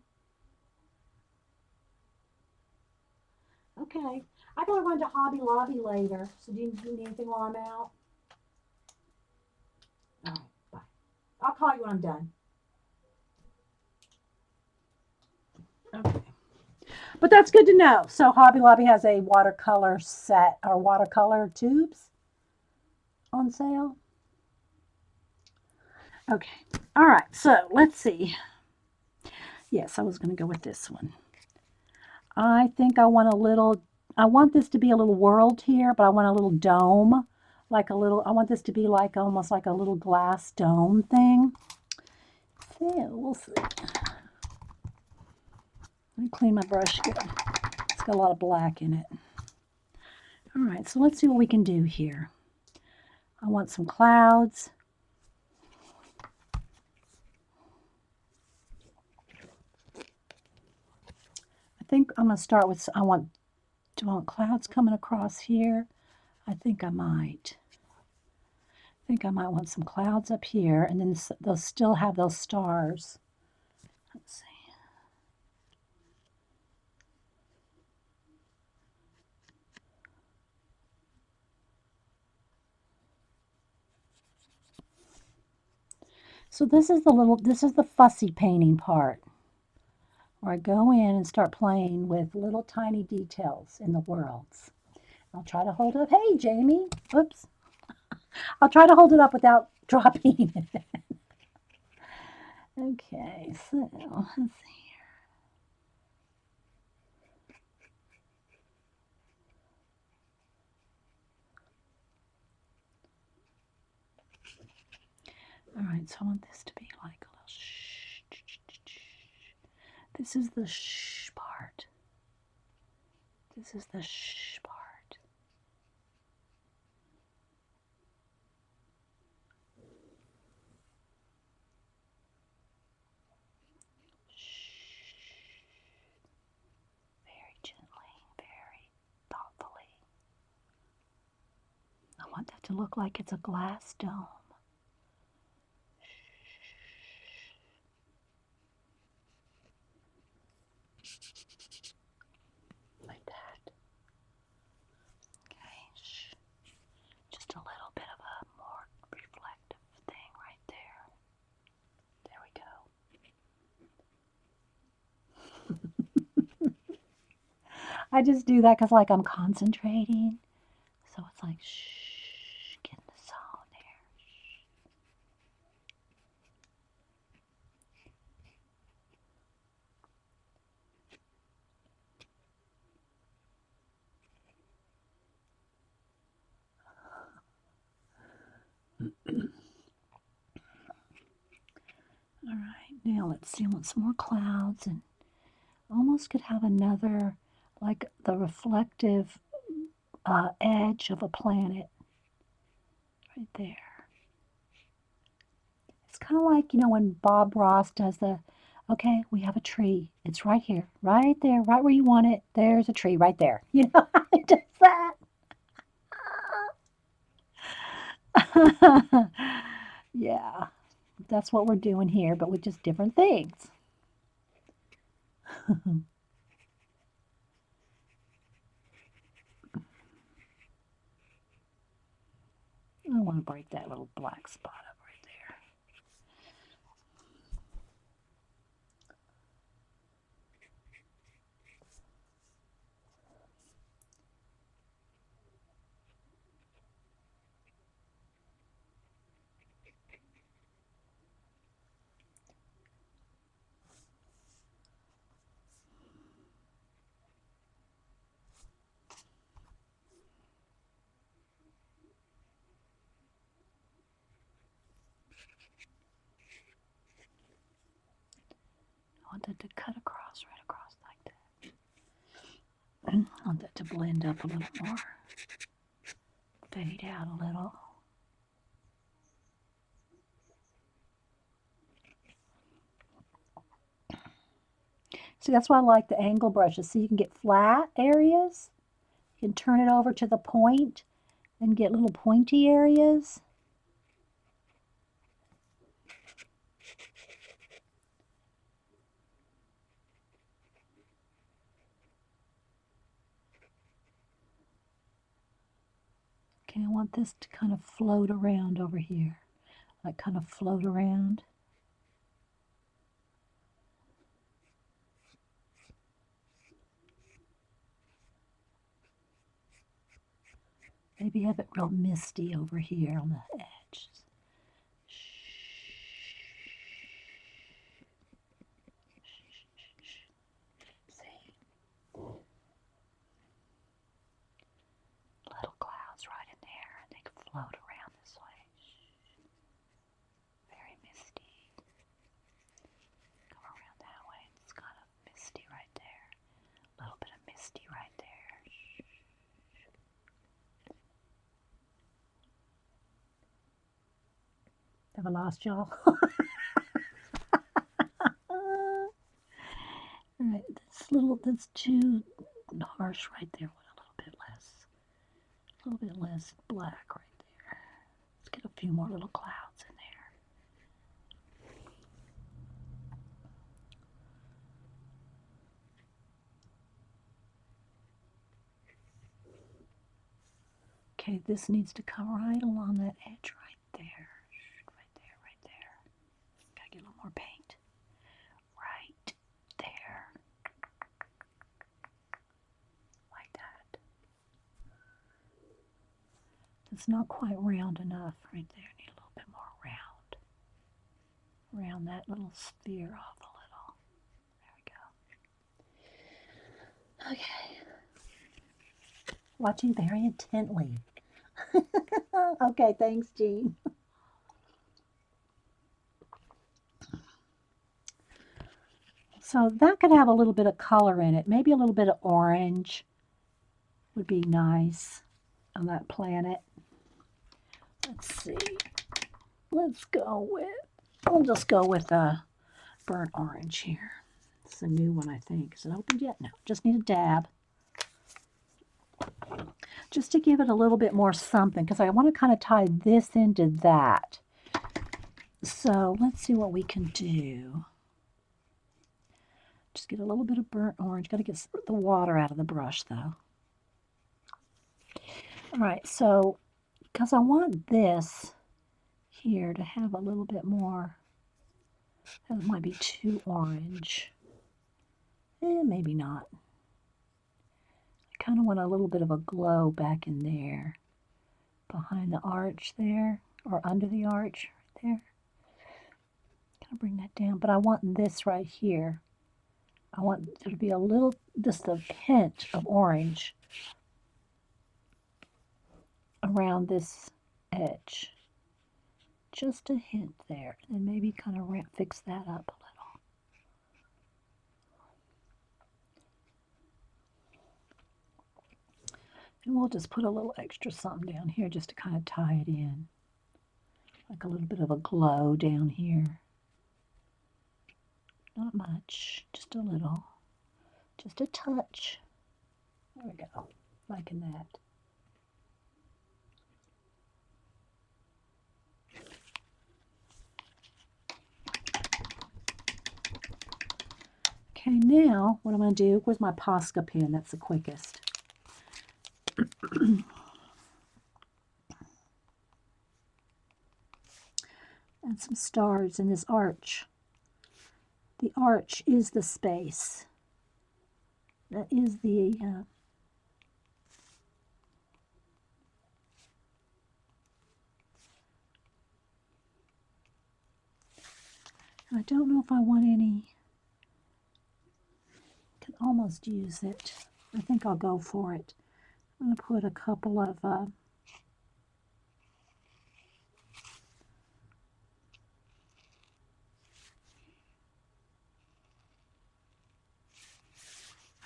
Okay. I gotta run to Hobby Lobby later. So do you need anything while I'm out? All right, bye. I'll call you when I'm done. Okay. But that's good to know. So Hobby Lobby has a watercolor set, or watercolor tubes on sale. Okay. All right. So let's see. Yes, I was going to go with this one. I think I want this to be a little world here, but I want a little dome. I want this to be like almost like a little glass dome thing. So we'll see. Let me clean my brush good. It's got a lot of black in it. All right, so let's see what we can do here. I want some clouds. I think I'm going to start with, do I want clouds coming across here? I think I might want some clouds up here, and then they'll still have those stars. Let's see. So this is the fussy painting part, where I go in and start playing with little tiny details in the worlds. I'll try to hold it up. Hey, Jamie. Oops. I'll try to hold it up without dropping it. Okay, so let's see. All right, so I want this to be like a little shh. This is the shh part. This is the shh part. Shh. Very gently, very thoughtfully. I want that to look like it's a glass dome. Like that. Okay, shh. Just a little bit of a more reflective thing right there. There we go. I just do that because like I'm concentrating. So it's like shh, get in the zone there. All right, now let's see. I want some more clouds and almost could have another, like the reflective edge of a planet right there. It's kind of like, when Bob Ross does okay, we have a tree. It's right here, right there, right where you want it. There's a tree right there. You know how he does that? Yeah, that's what we're doing here, but with just different things. I want to break that little black spot up right there. I want that to cut across, right across like that. I want that to blend up a little more, fade out a little. See, that's why I like the angle brushes. So you can get flat areas. You can turn it over to the point and get little pointy areas. Okay, I want this to kind of float around over here. Like kind of float around. Maybe have it real misty over here on the edge. See? Little clouds right in there, and they can float around this way. Very misty. Come around that way. It's kind of misty right there. A little bit of misty right there. Have I lost y'all? Alright, that's too harsh right there. A little bit less black right there. Let's get a few more little clouds in there. Okay, this needs to come right along that edge right there. Right there, right there. It's not quite round enough right there. I need a little bit more round. Round that little sphere off a little. There we go. Okay. Watching very intently. Okay, thanks, Jean. So that could have a little bit of color in it. Maybe a little bit of orange would be nice on that planet. Let's see. Let's go with, I'll just go with a burnt orange here. It's a new one, I think. Is it opened yet? No, just need a dab. Just to give it a little bit more something, because I want to kind of tie this into that. So let's see what we can do. Just get a little bit of burnt orange. Got to get the water out of the brush, though. All right, so because I want this here to have a little bit more, that might be too orange. Maybe not. I kind of want a little bit of a glow back in there, behind the arch there, or under the arch right there. Kind of bring that down, but I want this right here. I want there to be a little, just a hint of orange around this edge. Just a hint there, and then maybe kind of fix that up a little. And we'll just put a little extra something down here just to kind of tie it in. Like a little bit of a glow down here. Not much, just a little. Just a touch. There we go, liking that. Okay, now what I'm going to do, where's my Posca pen? That's the quickest. And some stars in this arch. The arch is the space. That is the I don't know if I want any. Can almost use it. I think I'll go for it. I'm going to put a couple of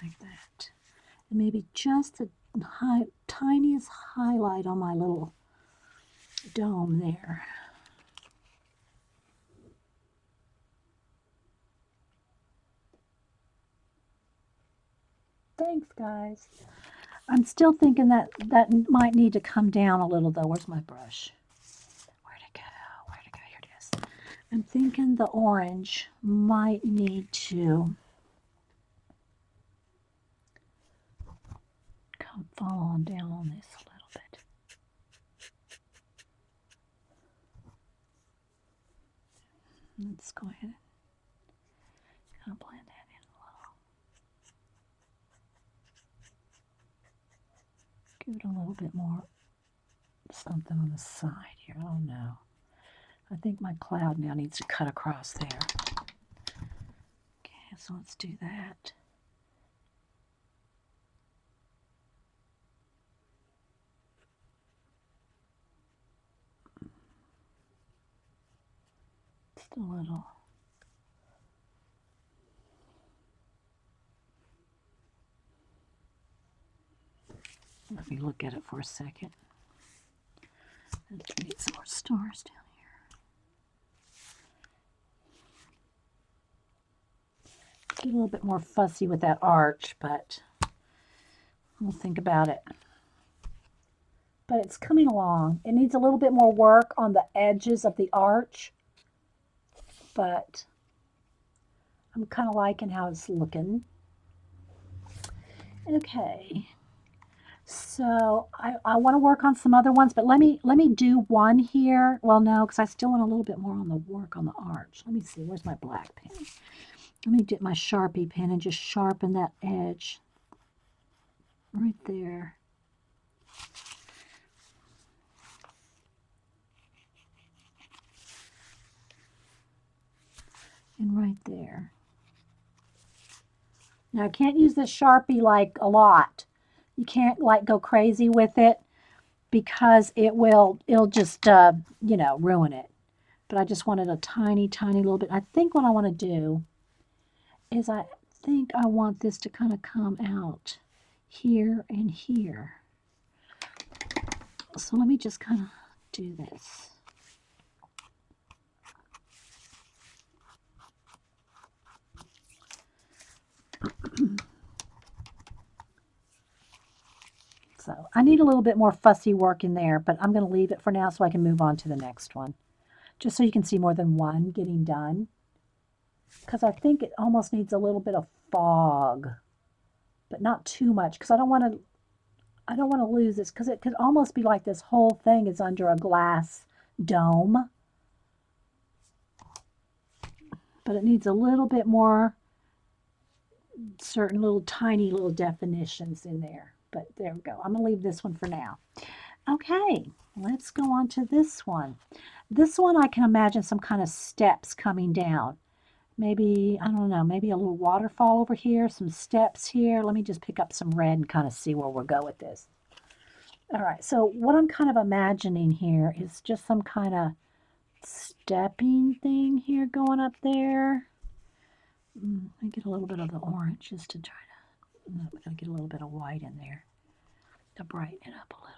like that. And maybe just the tiniest highlight on my little dome there. Thanks, guys. I'm still thinking that might need to come down a little, though. Where's my brush? Where'd it go? Where'd it go? Here it is. I'm thinking the orange might need to fall on down on this a little bit. Let's go ahead and kind of blend that in a little. Give it a little bit more something on the side here. Oh no. I think my cloud now needs to cut across there. Okay, so let's do that. Just a little. Let me look at it for a second. I need some more stars down here. Get a little bit more fussy with that arch, but we'll think about it. But it's coming along. It needs a little bit more work on the edges of the arch, but I'm kind of liking how it's looking. Okay. So I want to work on some other ones, but let me do one here. Well, no, because I still want a little bit more on the work on the arch. Let me see. Where's my black pen? Let me get my Sharpie pen and just sharpen that edge right there. right there. Now I can't use this Sharpie like a lot. You can't like go crazy with it because it'll just, you know, ruin it. But I just wanted a tiny, tiny little bit. I think what I want to do is I think I want this to kind of come out here and here. So let me just kind of do this. So I need a little bit more fussy work in there, but I'm going to leave it for now so I can move on to the next one. Just so you can see more than one getting done. Because I think it almost needs a little bit of fog, but not too much, because I don't want to lose this, because it could almost be like this whole thing is under a glass dome. But it needs a little bit more certain little tiny little definitions in there. But there we go. I'm going to leave this one for now. Okay, let's go on to this one. This one I can imagine some kind of steps coming down. Maybe, I don't know, maybe a little waterfall over here, some steps here. Let me just pick up some red and kind of see where we'll go with this. All right, so what I'm kind of imagining here is just some kind of stepping thing here going up there. I get a little bit of the orange just to try to, I'm going to get a little bit of white in there to brighten it up a little.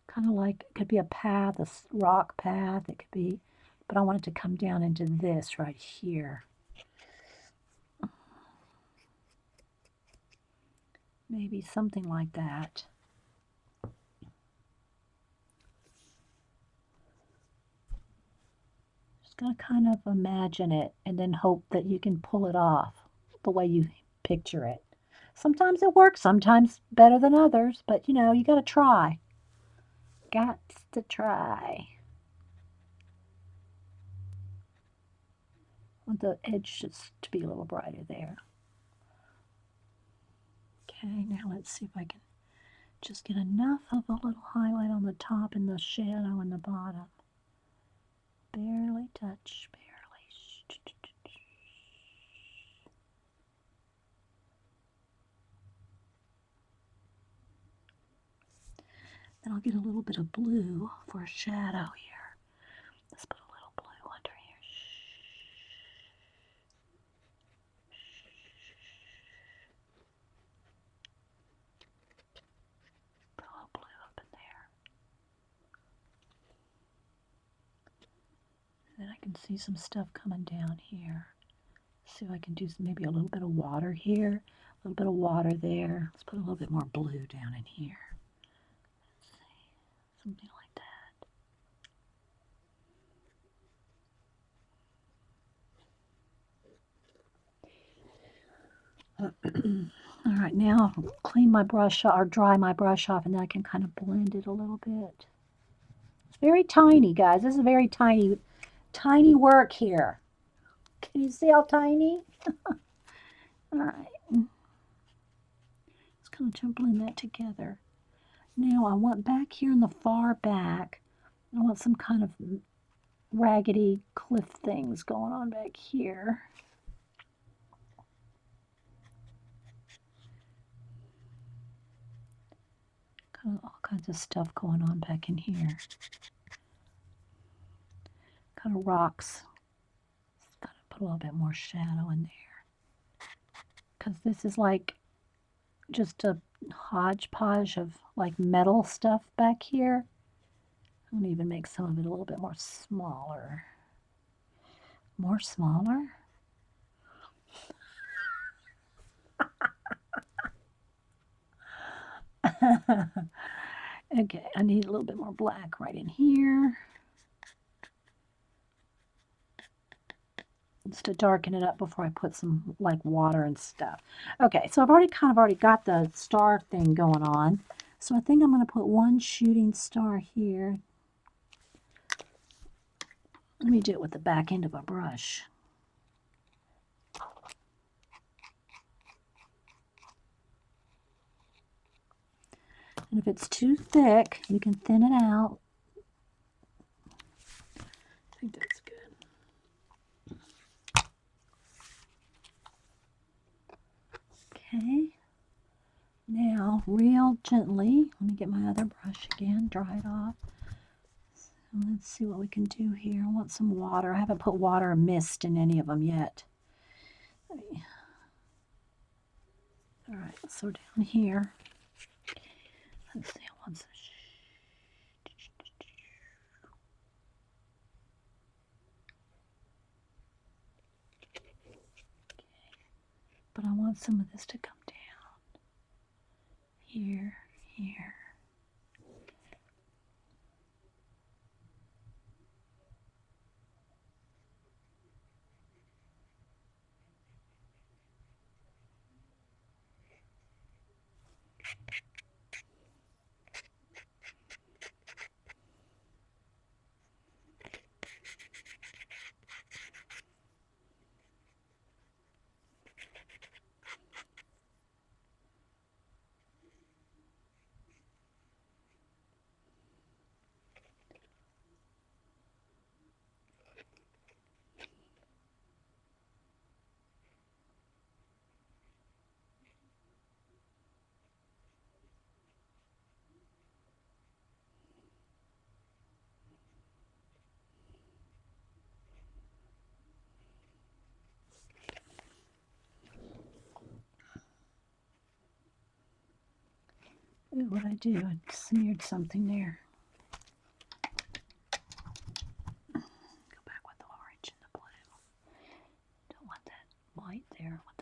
Kind of like, it could be a path, a rock path, it could be, but I want it to come down into this right here. Maybe something like that. Just going to kind of imagine it and then hope that you can pull it off the way you picture it. Sometimes it works, sometimes better than others, but you know, you got to try. Got to try. I want the edge just to be a little brighter there. Okay, now let's see if I can just get enough of a little highlight on the top and the shadow in the bottom. Barely touch, barely. Then I'll get a little bit of blue for a shadow here. Let's put a little blue under here. Put a little blue up in there. And then I can see some stuff coming down here. See if I can do maybe a little bit of water here, a little bit of water there. Let's put a little bit more blue down in here. Let's see, something like that. All right, now clean my brush or dry my brush off, and then I can kind of blend it a little bit. It's very tiny, guys. This is very tiny, tiny work here. Can you see how tiny? All right. Just kind of blend that together. Now I want back here in the far back, I want some kind of raggedy cliff things going on back here. Kind of all kinds of stuff going on back in here. Kind of rocks. Just kind of put a little bit more shadow in there. Because this is like just a hodgepodge of like metal stuff back here. I'm going to even make some of it a little bit more smaller. More smaller? Okay, I need a little bit more black right in here. Just to darken it up before I put some like water and stuff. Okay, so I've already got the star thing going on. So I think I'm going to put one shooting star here. Let me do it with the back end of a brush. And if it's too thick, you can thin it out. Okay. Now, real gently, let me get my other brush again, dry it off. Let's see what we can do here. I want some water. I haven't put water or mist in any of them yet. All right, so down here, let's see, I want some. But I want some of this to come down. Here, here. Ooh, what'd I do? I smeared something there. Go back with the orange and the blue. Don't want that white there. I want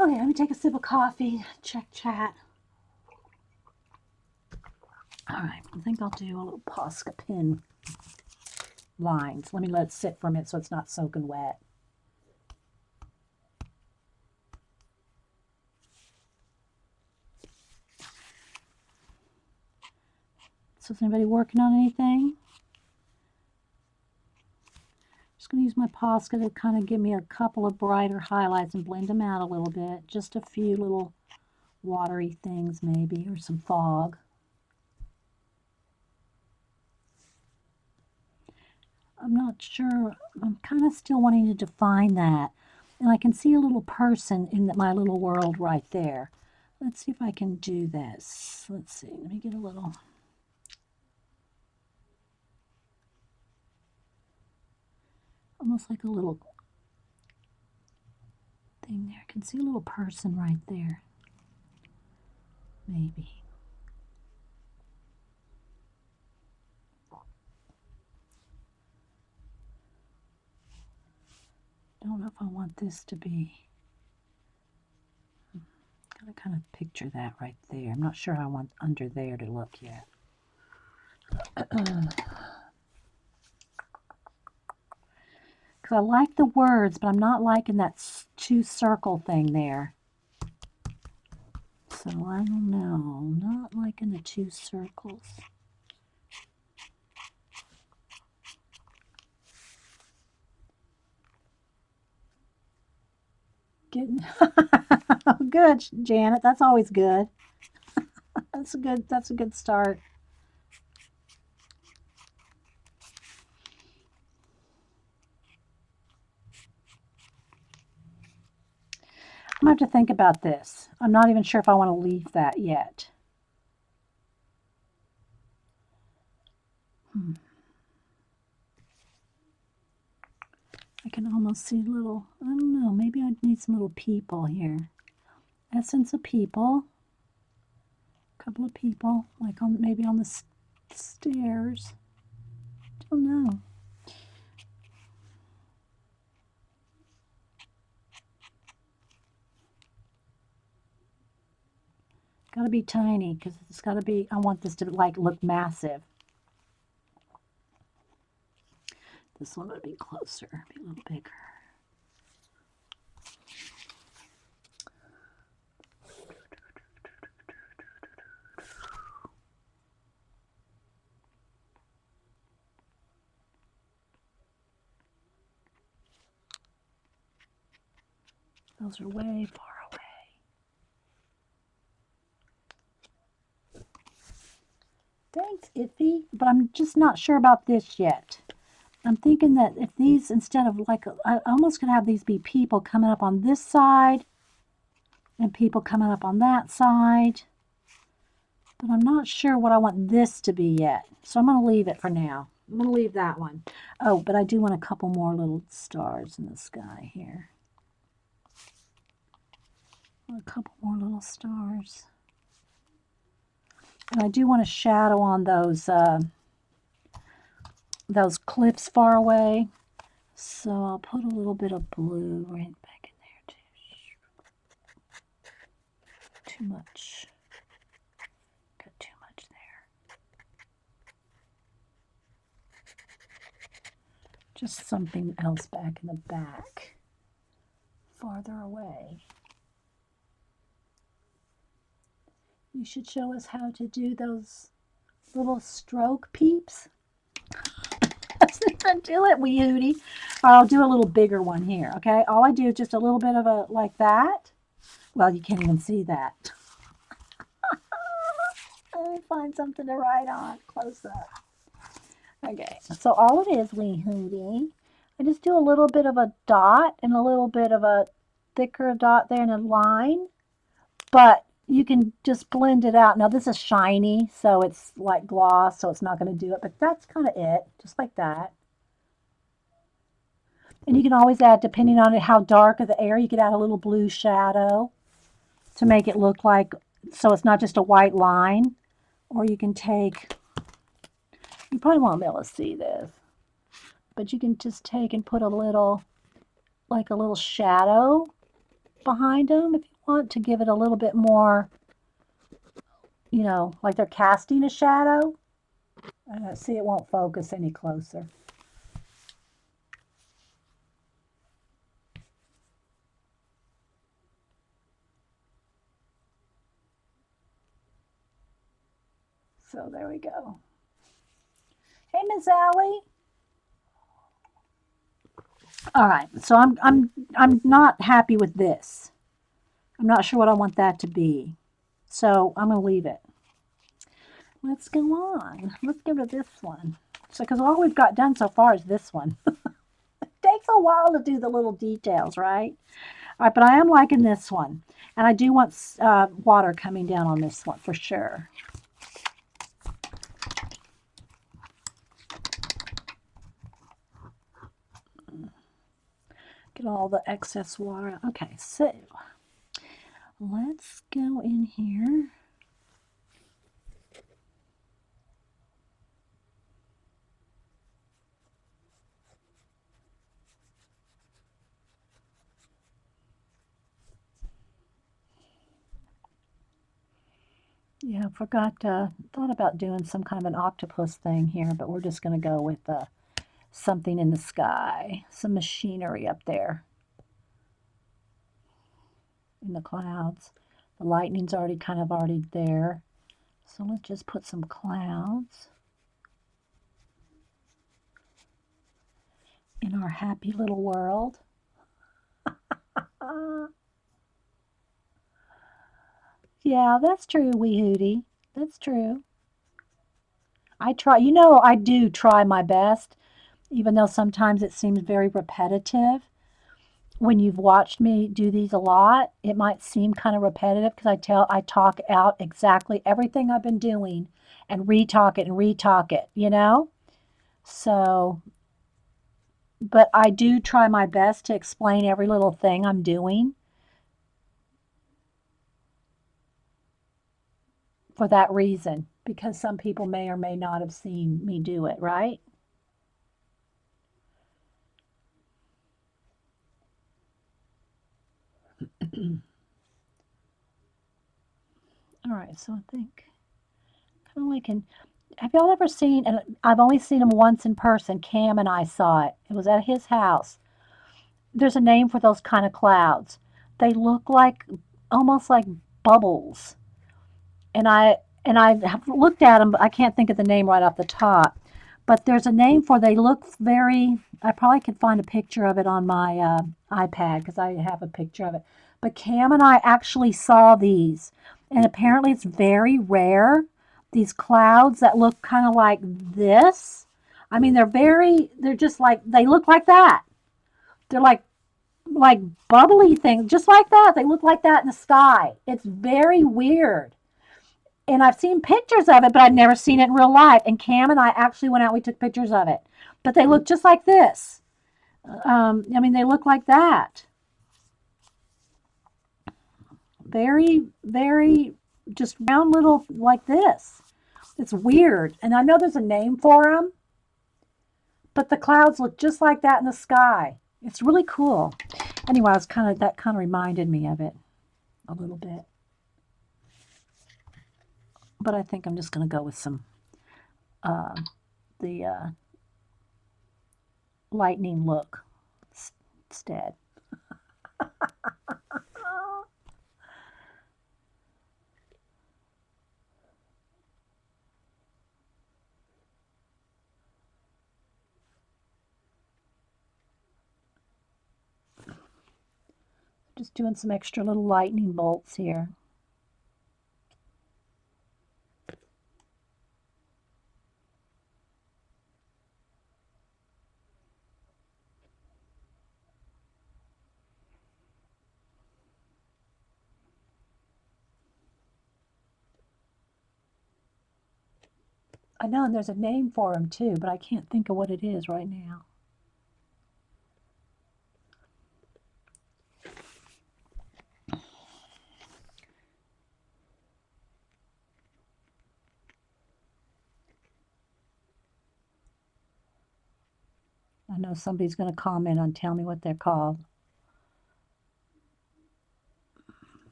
that. Okay, let me take a sip of coffee, check chat. All right, I think I'll do a little Posca pin lines. Let me let it sit for a minute so it's not soaking wet. So is anybody working on anything? Just going to use my Posca to kind of give me a couple of brighter highlights and blend them out a little bit. Just a few little watery things maybe, or some fog. I'm not sure. I'm kind of still wanting to define that. And I can see a little person in my little world right there. Let's see if I can do this. Let's see. Let me get a little. Almost like a little thing there. I can see a little person right there. Maybe. Don't know if I want this to be. Gotta kind of picture that right there. I'm not sure how I want under there to look yet. Because I like the words, but I'm not liking that two circle thing there. So I don't know. Not liking the two circles. Getting good, Janet. That's always good. That's a good start. I'm going to have to think about this. I'm not even sure if I want to leave that yet. I can almost see little, I don't know, maybe I need some little people here. Essence of people. A couple of people, like maybe on the stairs. Don't know. Got to be tiny because it's got to be, I want this to like look massive. This one would be closer, be a little bigger. Those are way far away. Thanks, iffy, but I'm just not sure about this yet. I'm thinking that if these, instead of like, I almost could have these be people coming up on this side and people coming up on that side. But I'm not sure what I want this to be yet. So I'm going to leave it for now. I'm going to leave that one. Oh, but I do want a couple more little stars in the sky here. A couple more little stars. And I do want a shadow on those cliffs far away. So I'll put a little bit of blue right back in there too. Too much. Got too much there. Just something else back in the back. Farther away. You should show us how to do those little stroke peeps. Do it, wee hootie. I'll do a little bigger one here, okay? All I do is just a little bit of a, like that. Well, you can't even see that. Let me find something to write on close up. Okay, so all it is, wee hootie, I just do a little bit of a dot and a little bit of a thicker dot there and a line. But you can just blend it out. Now this is shiny, so it's like gloss, so it's not going to do it. But that's kind of it, just like that. And you can always add, depending on how dark of the area, you could add a little blue shadow to make it look like, so it's not just a white line. Or you can take, you probably won't be able to see this, but you can just take and put a little, like a little shadow behind them if you want to give it a little bit more, you know, like they're casting a shadow. See, it won't focus any closer. So there we go. Hey, Miss Allie. All right, so I'm not happy with this. I'm not sure what I want that to be. So I'm going to leave it. Let's go on. Let's go to this one. So, because all we've got done so far is this one. It takes a while to do the little details, right? All right, but I am liking this one. And I do want water coming down on this one for sure. Get all the excess water. Okay, so let's go in here. Yeah, I thought about doing some kind of an octopus thing here, but we're just going to go with something in the sky, some machinery up there in the clouds. The lightning's already there. So let's just put some clouds in our happy little world. Yeah, that's true, wee hootie. That's true. I do try my best, even though sometimes it seems very repetitive. When you've watched me do these a lot, it might seem kind of repetitive because I talk out exactly everything I've been doing and retalk it, you know? So, but I do try my best to explain every little thing I'm doing for that reason, because some people may or may not have seen me do it, right? All right, so I think kind of like have y'all ever seen, and I've only seen him once in person, Cam and I saw it. It was at his house. There's a name for those kind of clouds. They look like almost like bubbles. And I have looked at them, but I can't think of the name right off the top. But there's a name for, they look very, I probably could find a picture of it on my iPad because I have a picture of it. But Cam and I actually saw these, and apparently it's very rare these clouds that look kind of like this. I mean, they're just like, they look like that. They're like bubbly things, just like that. They look like that in the sky. It's very weird. And I've seen pictures of it, but I've never seen it in real life. And Cam and I actually went out, we took pictures of it. But they look just like this. I mean, they look like that. Very, very just round little like this. It's weird. And I know there's a name for them, but the clouds look just like that in the sky. It's really cool. Anyway, that kind of reminded me of it a little bit. But I think I'm just going to go with some the lightning look instead. Just doing some extra little lightning bolts here. I know, and there's a name for them too, but I can't think of what it is right now. I know somebody's going to comment on tell me what they're called.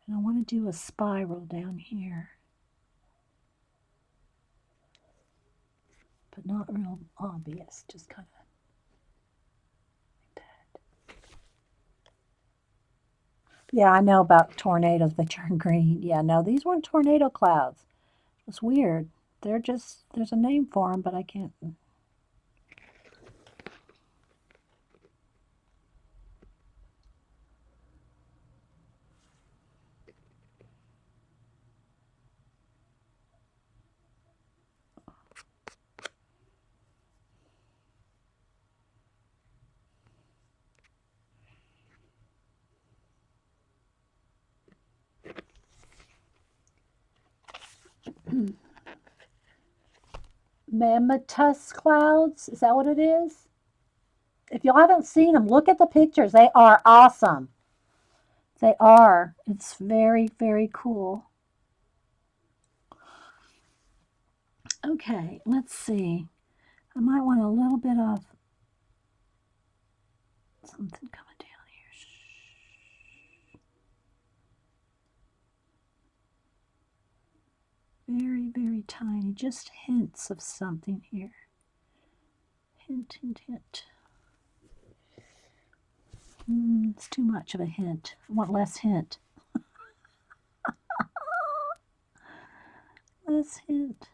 And I want to do a spiral down here. But not real obvious, just kind of like that. Yeah, I know about tornadoes, they turn green. Yeah, no, these weren't tornado clouds. It's weird. There's a name for them, but I can't. Mammatus clouds, is that what it is? If y'all haven't seen them, look at the pictures. They are awesome. They are. It's very, very cool. Okay, let's see. I might want a little bit of something coming down here. Very, very tiny. Just hints of something here. Hint, hint, hint. It's too much of a hint. I want less hint. Less hint.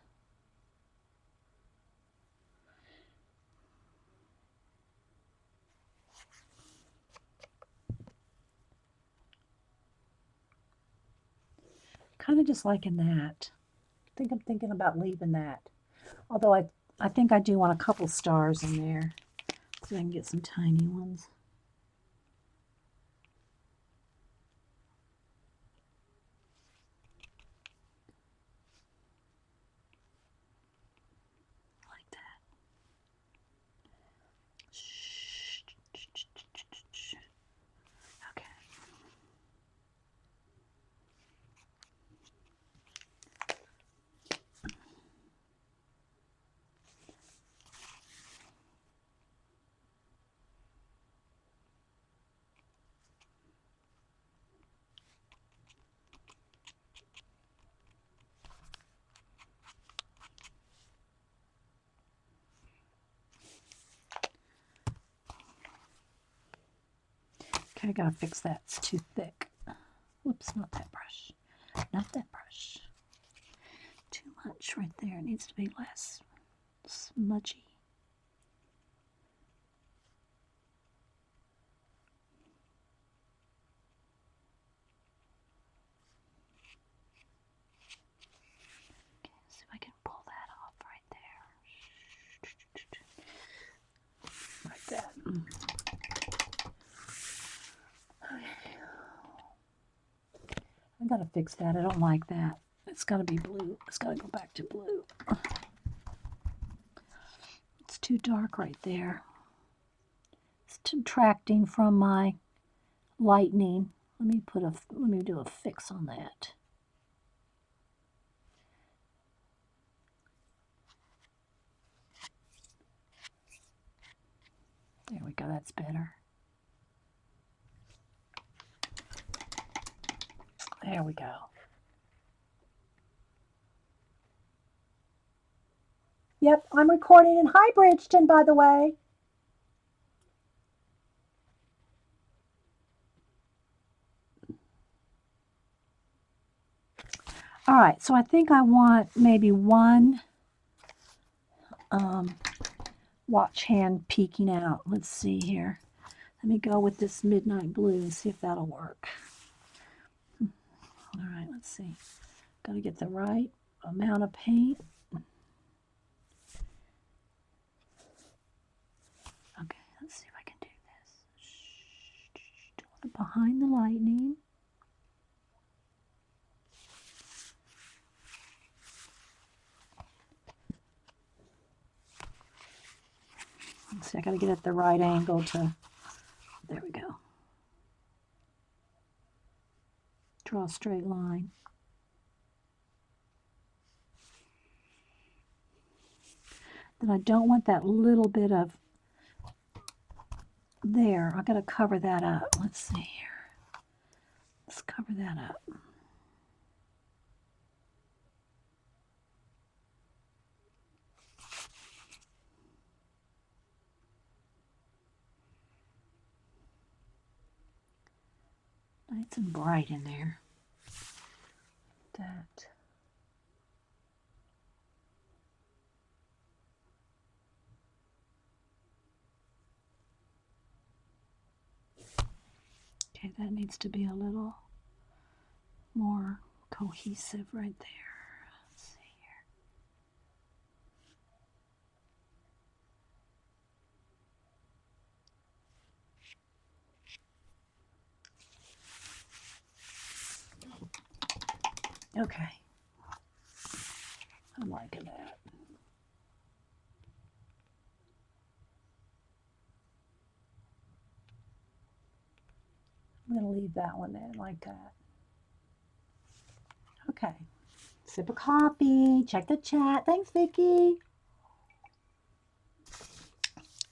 Kind of just liking that. I think I'm thinking about leaving that. Although I think I do want a couple stars in there so I can get some tiny ones. Like that. Okay. Okay, I gotta fix that. It's too thick. Whoops, not that brush. Not that brush. Too much right there. It needs to be less smudgy. I gotta fix that. I don't like that. It's gotta be blue. It's gotta go back to blue. It's too dark right there. It's subtracting from my lightning. Let me do a fix on that. There we go, that's better. There we go. Yep, I'm recording in Hi Bridgeton, by the way. All right, so I think I want maybe one watch hand peeking out. Let's see here. Let me go with this midnight blue and see if that'll work. All right, let's see. Got to get the right amount of paint. Okay, let's see if I can do this. Do it behind the lightning. Let's see, I got to get at the right angle to, there we go. Draw a straight line. Then I don't want that little bit of there. I got to cover that up. Let's see here. Let's cover that up. Nice and bright in there. That. Okay, that needs to be a little more cohesive right there. Let's see here. Okay. I'm liking that. I'm going to leave that one in like that. Okay. Sip of coffee. Check the chat. Thanks, Vicki.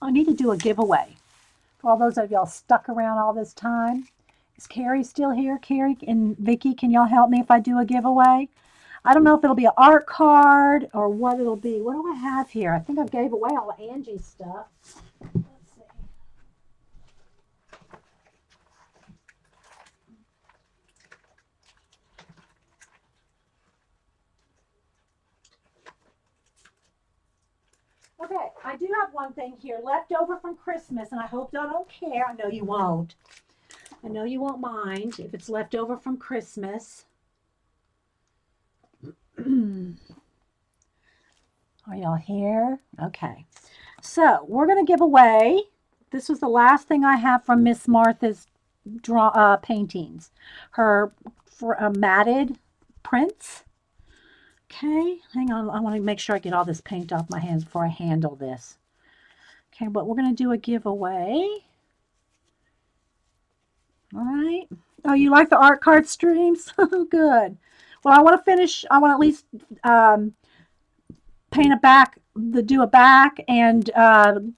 I need to do a giveaway for all those of y'all stuck around all this time. Is Carrie still here? Carrie and Vicki, can y'all help me if I do a giveaway? I don't know if it'll be an art card or what it'll be. What do I have here? I think I gave away all of Angie's stuff. Let's see. Okay, I do have one thing here left over from Christmas, and I hope y'all don't care. I know you won't. I know you won't mind if it's left over from Christmas. Are y'all here? Okay. So we're going to give away, this was the last thing I have from Miss Martha's paintings. Her matted prints. Okay, hang on. I want to make sure I get all this paint off my hands before I handle this. Okay, but we're going to do a giveaway. All right. Oh, you like the art card streams? Good. Well, I want to finish. I want to at least paint a back, do a back and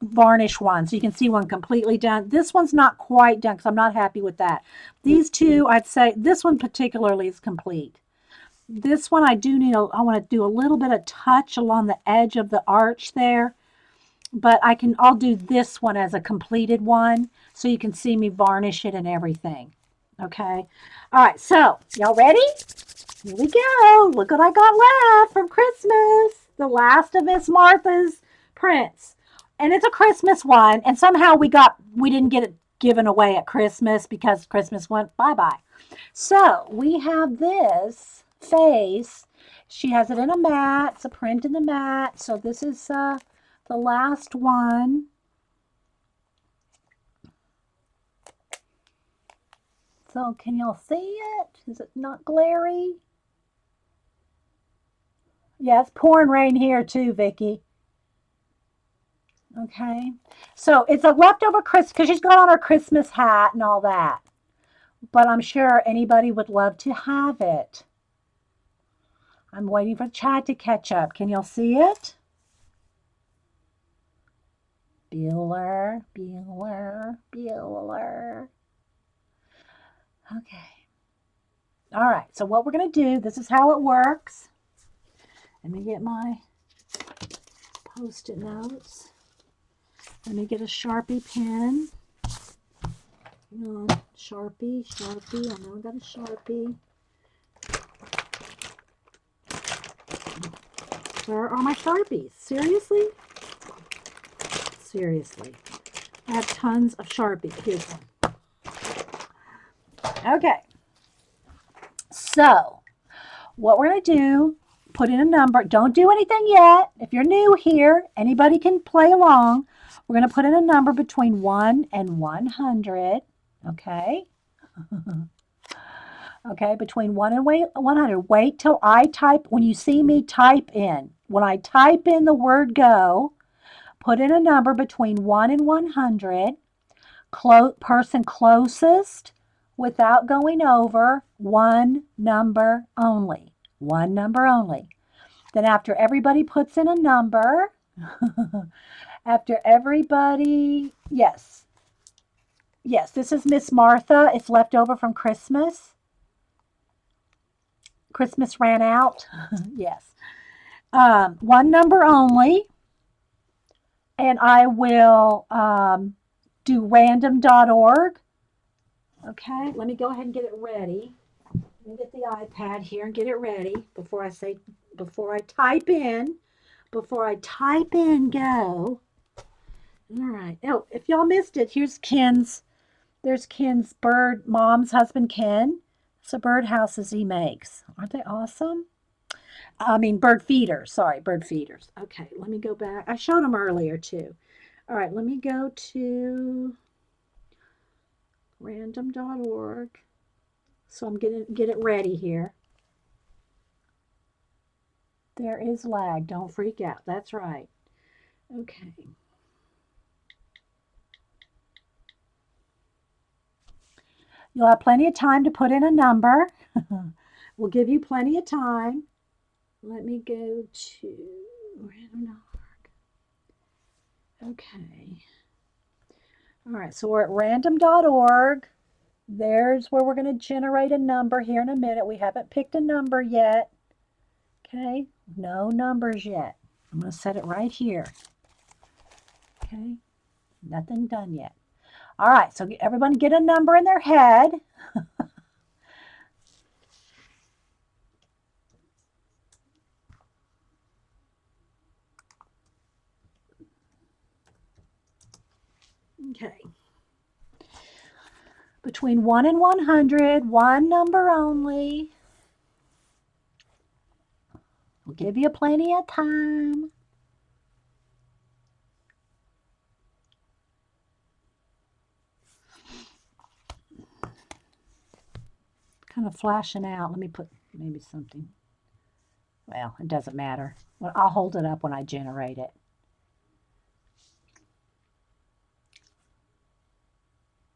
varnish one. So you can see one completely done. This one's not quite done because I'm not happy with that. These two, I'd say this one particularly is complete. This one I do need, I want to do a little bit of touch along the edge of the arch there. But I'll do this one as a completed one so you can see me varnish it and everything. Okay. All right. So y'all ready? Here we go. Look what I got left from Christmas. The last of Miss Martha's prints. And it's a Christmas one. And somehow we didn't get it given away at Christmas because Christmas went bye-bye. So we have this face. She has it in a mat. It's a print in the mat. So this is the last one So can y'all see it? Is it not glary? Yeah, it's pouring rain here too, Vicky. Okay. So it's a leftover Christmas because she's got on her Christmas hat and all that. But I'm sure anybody would love to have it. I'm waiting for Chad to catch up. Can y'all see it? Bueller, Bueller, Bueller. Okay. All right. So what we're going to do, this is how it works. Let me get my Post-it notes. Let me get a Sharpie pen. Hang on. Sharpie, Sharpie. I know I got a Sharpie. Where are my Sharpies? Seriously? Seriously. I have tons of Sharpies. Here's one. Okay. So, what we're going to do, put in a number. Don't do anything yet. If you're new here, anybody can play along. We're going to put in a number between 1 and 100. Okay? Okay, between 1 and 100. Wait till I type. When you see me type in. When I type in the word go, put in a number between 1 and 100. Person closest without going over, one number only. One number only. Then after everybody puts in a number, after everybody, yes, this is Miss Martha. It's left over from Christmas. Christmas ran out. Yes. One number only. And I will do random.org. Okay, let me go ahead and get it ready. Let me get the iPad here and get it ready before I type in go. All right. Oh, if y'all missed it, there's Ken's bird, mom's husband, Ken. It's the birdhouses he makes. Aren't they awesome? I mean, bird feeders. Sorry, bird feeders. Okay, let me go back. I showed them earlier too. All right, let me go to random.org. So I'm going to get it ready here. There is lag. Don't freak out. That's right. Okay. You'll have plenty of time to put in a number. We'll give you plenty of time. Let me go to random.org. Okay. All right, so we're at random.org. There's where we're going to generate a number here in a minute. We haven't picked a number yet. Okay, no numbers yet. I'm going to set it right here. Okay, nothing done yet. All right, so everyone get a number in their head. Okay. Between 1 and 100, one number only. We'll give you plenty of time. Kind of flashing out. Let me put maybe something. Well, it doesn't matter. Well, I'll hold it up when I generate it.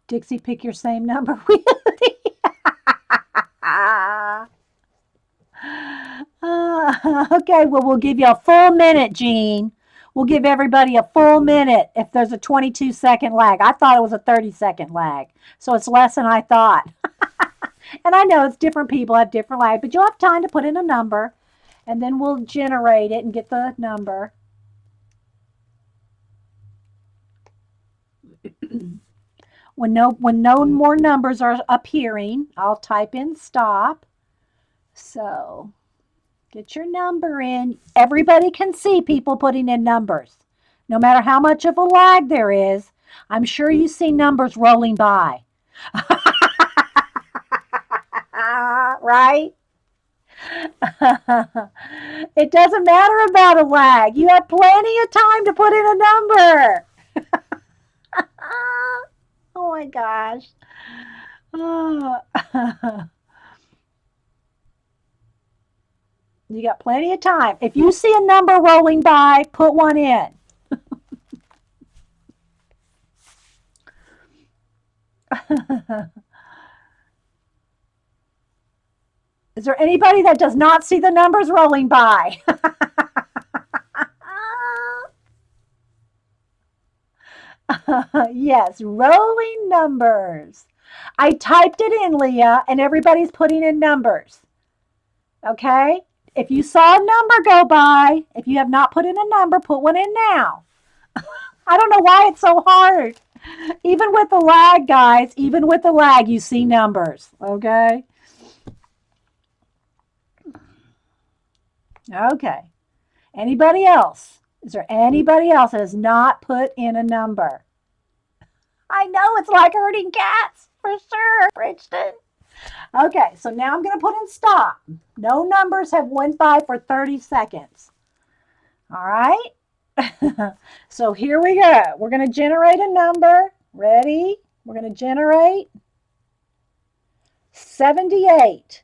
Dixie, pick your same number. Okay, well, we'll give you a full minute, Jean. We'll give everybody a full minute if there's a 22-second lag. I thought it was a 30-second lag, so it's less than I thought. And I know it's different people have different lag, but you'll have time to put in a number, and then we'll generate it and get the number. When no more numbers are appearing, I'll type in stop. So get your number in. Everybody can see people putting in numbers. No matter how much of a lag there is, I'm sure you see numbers rolling by. Right? It doesn't matter about a lag. You have plenty of time to put in a number. Oh my gosh. Ah. You got plenty of time. If you see a number rolling by, put one in. Is there anybody that does not see the numbers rolling by? Yes, rolling numbers. I typed it in, Leah, and everybody's putting in numbers. Okay? If you saw a number go by, if you have not put in a number, put one in now. I don't know why it's so hard. Even with the lag, guys, even with the lag, you see numbers. Okay? Okay. Anybody else? Is there anybody else that has not put in a number? I know it's like herding cats for sure, Bridgeton. Okay, so now I'm going to put in stop. No numbers have went by for 30 seconds. All right? So here we go. We're going to generate a number. Ready? We're going to generate 78.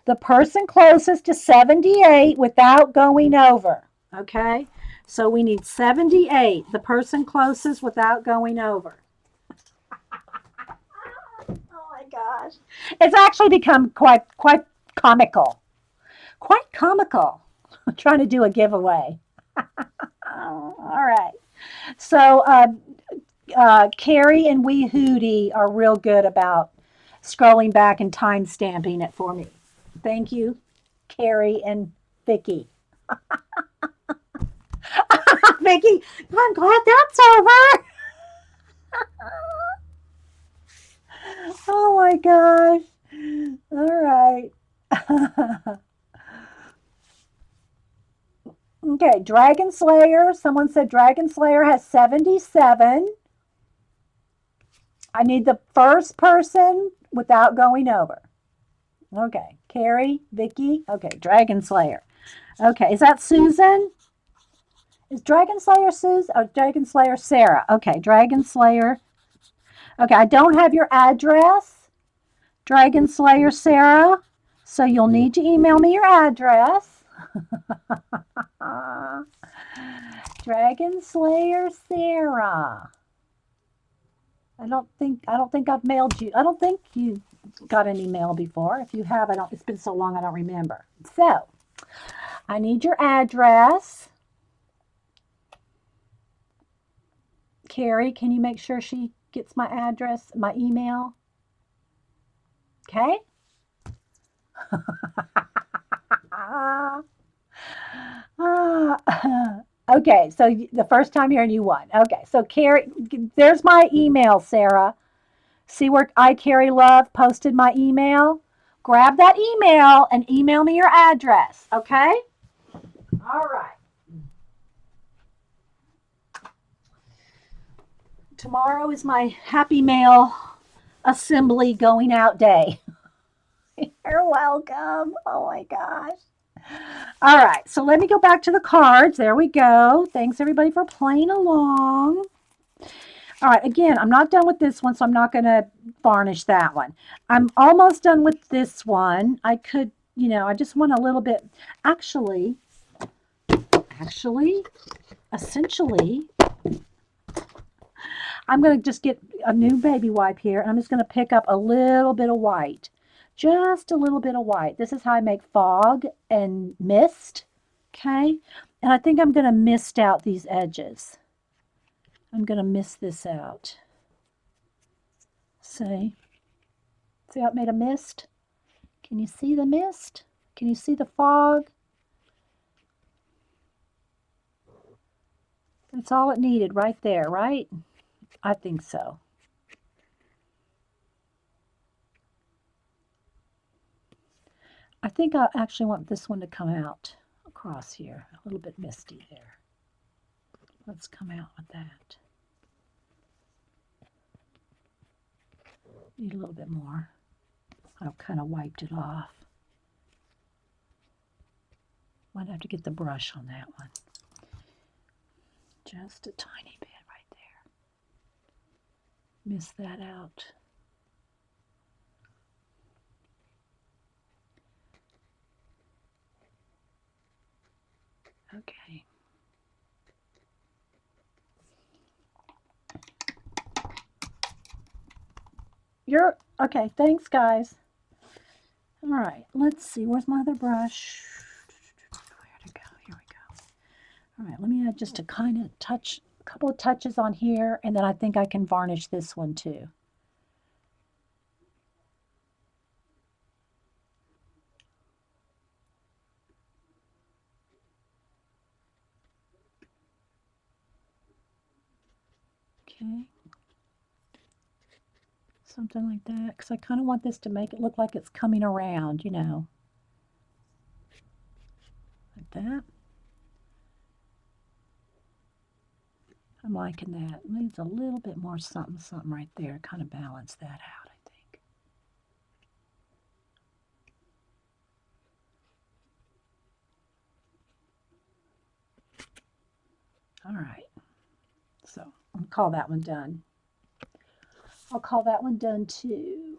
The person closest to 78 without going over. Okay? So we need 78. The person closest without going over. Oh my gosh. It's actually become quite comical. Quite comical. I'm trying to do a giveaway. Oh, all right. So Carrie and Wee Hootie are real good about scrolling back and time stamping it for me. Thank you, Carrie and Vicky. Vicky, I'm glad that's over. Oh my gosh. All right. Okay, Dragon Slayer. Someone said Dragon Slayer has 77. I need the first person without going over. Okay, Carrie, Vicky. Okay, Dragon Slayer. Okay, is that Susan? Is Dragon Slayer Susan? Oh, Dragon Slayer Sarah. Okay, Dragon Slayer. Okay, I don't have your address, Dragon Slayer Sarah. So you'll need to email me your address. Dragon Slayer Sarah. I don't think I've mailed you. I don't think you got an email before. If you have, it's been so long I don't remember. So, I need your address. Carrie, can you make sure she gets my address, my email? Okay? Okay, so the first time here and you won. Okay, so Carrie, there's my email, Sarah. See where I Carrie Love posted my email? Grab that email and email me your address, okay? All right. Tomorrow is my Happy Mail assembly going out day. You're welcome. Oh my gosh. All right, so let me go back to the cards. There we go. Thanks everybody for playing along. All right, again, I'm not done with this one, so I'm not going to varnish that one. I'm almost done with this one. I could, I just want a little bit. Actually, essentially, I'm going to just get a new baby wipe here, and I'm just going to pick up a little bit of white. Just a little bit of white. This is how I make fog and mist, okay? And I think I'm going to mist out these edges. I'm going to mist this out. See how it made a mist? Can you see the mist? Can you see the fog? That's all it needed right there, right? I think so. I think I actually want this one to come out across here. A little bit misty there. Let's come out with that. Need a little bit more. I've kind of wiped it off. Might have to get the brush on that one. Just a tiny bit right there. Miss that out. Okay. You're okay. Thanks, guys. All right. Let's see. Where's my other brush? Where'd it go? Here we go. All right. Let me add just a kind of touch, a couple of touches on here, and then I think I can varnish this one too. Okay. Something like that, because I kind of want this to make it look like it's coming around, you know, like that. I'm liking that. It needs a little bit more something, something right there to kind of balance that out, I think. All right. So I'll call that one done. I'll call that one done too.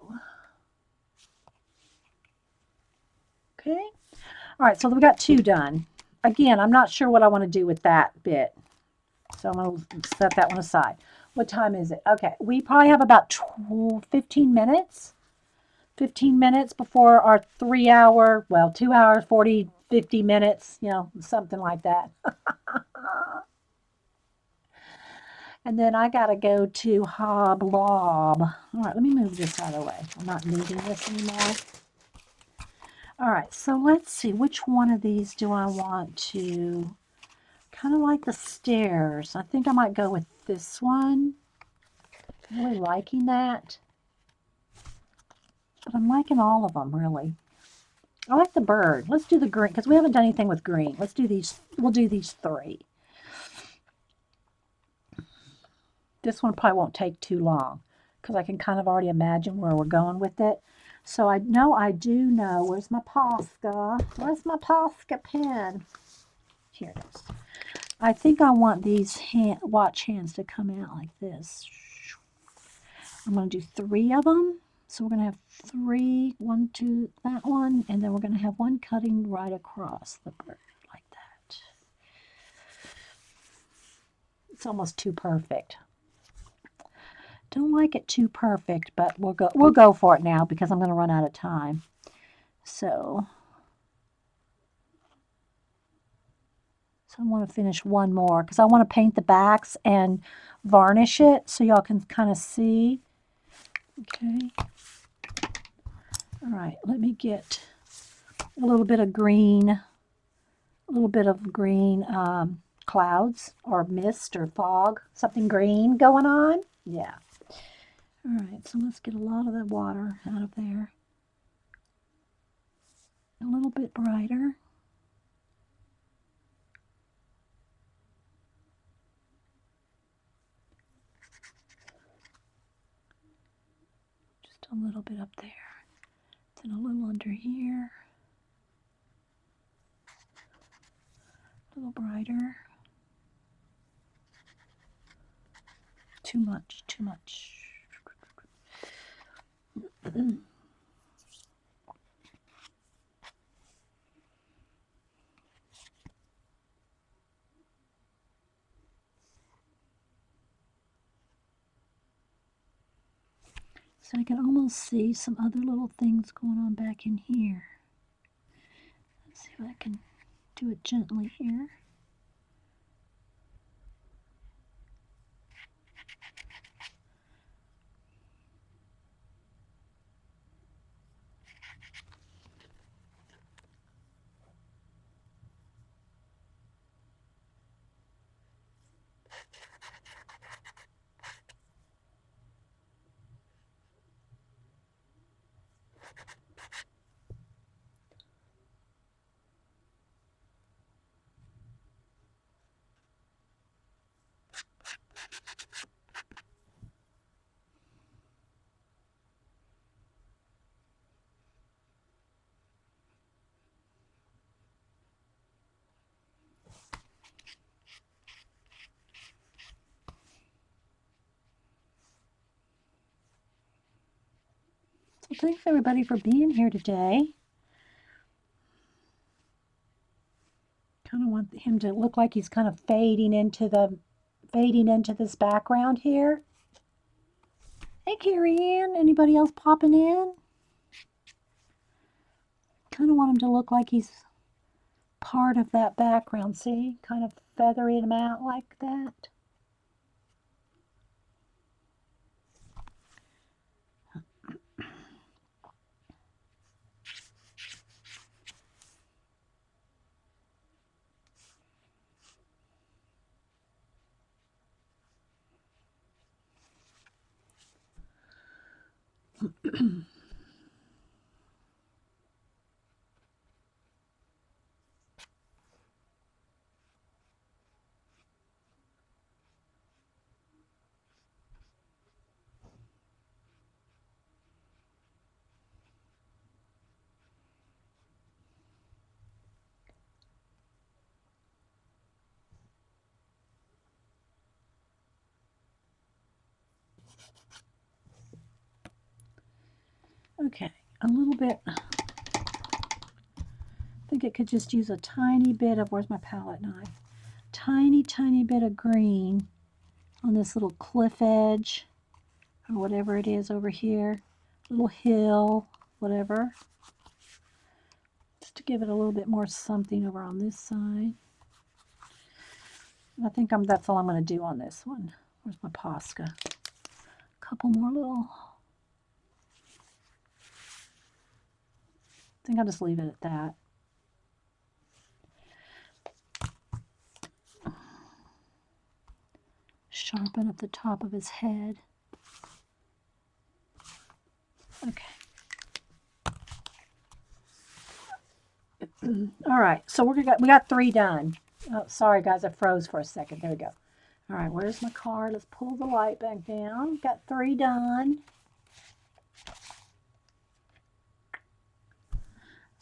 Okay. All right. So we got two done. Again, I'm not sure what I want to do with that bit. So I'm going to set that one aside. What time is it? Okay. We probably have about 15 minutes. 15 minutes before our 3 hour, well, 2 hours, 40, 50 minutes, you know, something like that. And then I got to go to Hoblob. All right, let me move this out of the way. I'm not needing this anymore. All right, so let's see. Which one of these do I want to? Kind of like the stairs. I think I might go with this one. I'm really liking that. But I'm liking all of them, really. I like the bird. Let's do the green, because we haven't done anything with green. Let's do these. We'll do these three. This one probably won't take too long, because I can kind of already imagine where we're going with it. So I do know. Where's my Posca? Where's my Posca pen? Here it is. I think I want these watch hands to come out like this. I'm going to do three of them. So we're going to have three, one, two, that one, and then we're going to have one cutting right across the bird like that. It's almost too perfect. Don't like it too perfect, but we'll go for it now because I'm going to run out of time. So I want to finish one more because I want to paint the backs and varnish it so y'all can kind of see. Okay. All right, let me get a little bit of green, clouds or mist or fog, something green going on. Yeah. All right, so let's get a lot of that water out of there. A little bit brighter. Just a little bit up there. Then a little under here. A little brighter. Too much, too much. So I can almost see some other little things going on back in here. Let's see if I can do it gently here. So thanks everybody for being here today. Kind of want him to look like he's kind of fading into this background here. Hey, Carrie Ann, anybody else popping in? Kind of want him to look like he's part of that background. See, kind of feathering him out like that. Okay, a little bit. I think it could just use a tiny bit of, where's my palette knife? Tiny bit of green on this little cliff edge or whatever it is over here. Little hill, whatever. Just to give it a little bit more something over on this side. I think that's all I'm going to do on this one. Where's my Posca? A couple more little. I think I'll just leave it at that. Sharpen up the top of his head. Okay. All right, so we got 3 done. Oh, sorry guys, I froze for a second. There we go. All right, where's my card? Let's pull the light back down. Got 3 done.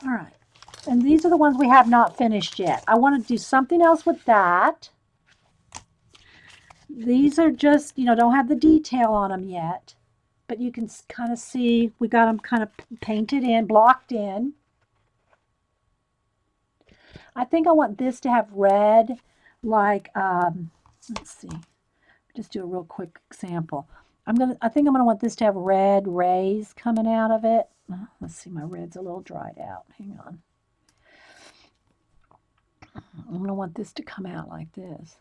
All right, and these are the ones we have not finished yet. I want to do something else with that. These are just, don't have the detail on them yet, but you can kind of see we got them kind of painted in, blocked in. I think I want this to have red, like, let's see, just do a real quick example. I think I'm gonna want this to have red rays coming out of it. Let's see, my red's a little dried out. Hang on. I'm gonna want this to come out like this.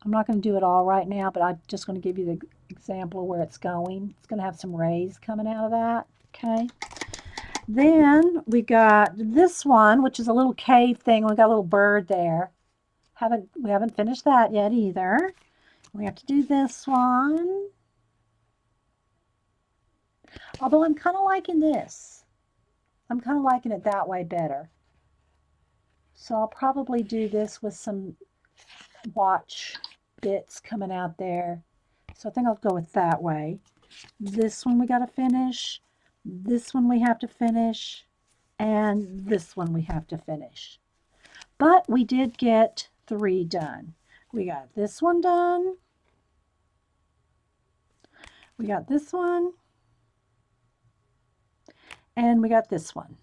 I'm not gonna do it all right now, but I'm just gonna give you the example of where it's going. It's gonna have some rays coming out of that, okay? Then we got this one, which is a little cave thing. We got a little bird there. We haven't finished that yet either. We have to do this one. Although I'm kind of liking this. I'm kind of liking it that way better. So I'll probably do this with some watch bits coming out there. So I think I'll go with that way. This one we got to finish. This one we have to finish. And this one we have to finish. But we did get 3 done. We got this one done. We got this one. And we got this one.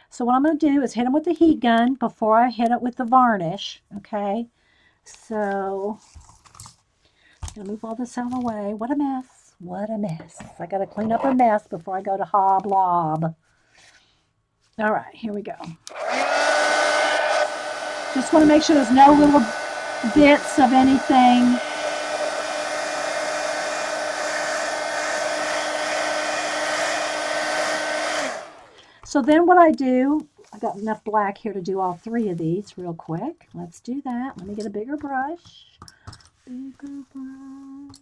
So what I'm going to do is hit them with the heat gun before I hit it with the varnish. Okay. So I'm going to move all this out of the way. What a mess. What a mess. I got to clean up a mess before I go to Hoblob. All right, here we go. Just want to make sure there's no little bits of anything. So then what I do, I got enough black here to do all 3 of these real quick. Let's do that. Let me get a bigger brush. Bigger brush.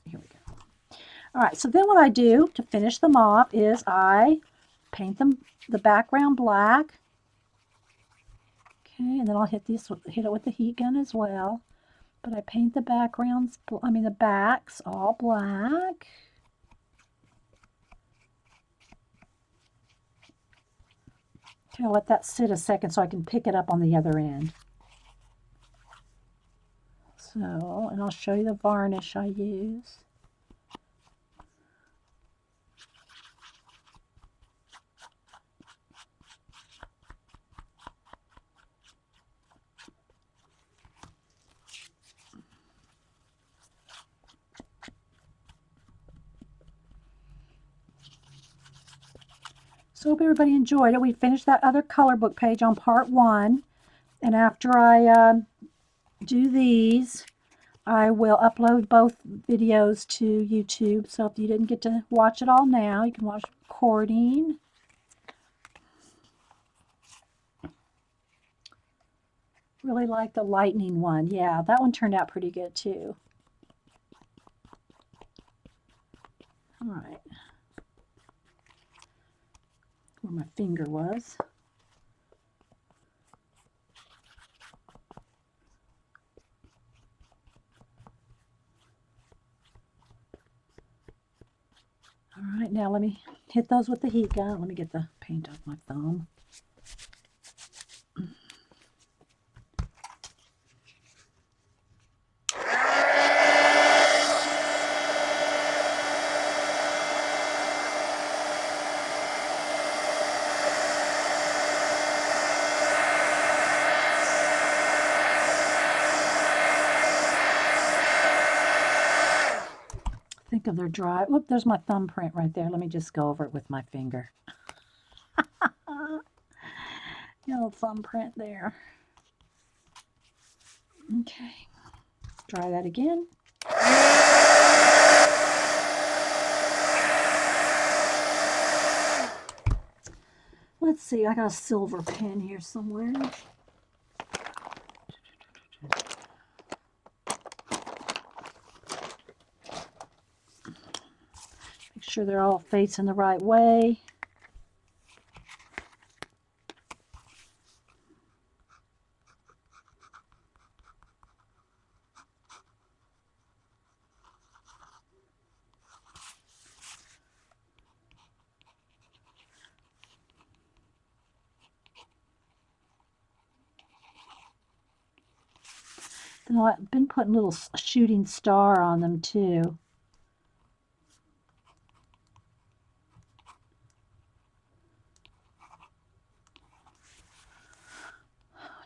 Here we go. All right, so then what I do to finish them off is I paint the background black. Okay, and then I'll hit it with the heat gun as well. But I paint the the backs all black. Okay, I'll let that sit a second so I can pick it up on the other end. So, and I'll show you the varnish I use. So hope everybody enjoyed it. We finished that other color book page on part 1. And after I do these, I will upload both videos to YouTube. So if you didn't get to watch it all now, you can watch the recording. Really like the lightning one. Yeah, that one turned out pretty good too. All right. Where my finger was. All right, now let me hit those with the heat gun. Let me get the paint off my thumb. Think of their dry. Whoop, there's my thumbprint right there. Let me just go over it with my finger. Little thumbprint there. Okay, try that again. Let's see, I got a silver pen here somewhere. Make sure they're all facing the right way. And I've been putting a little shooting star on them too.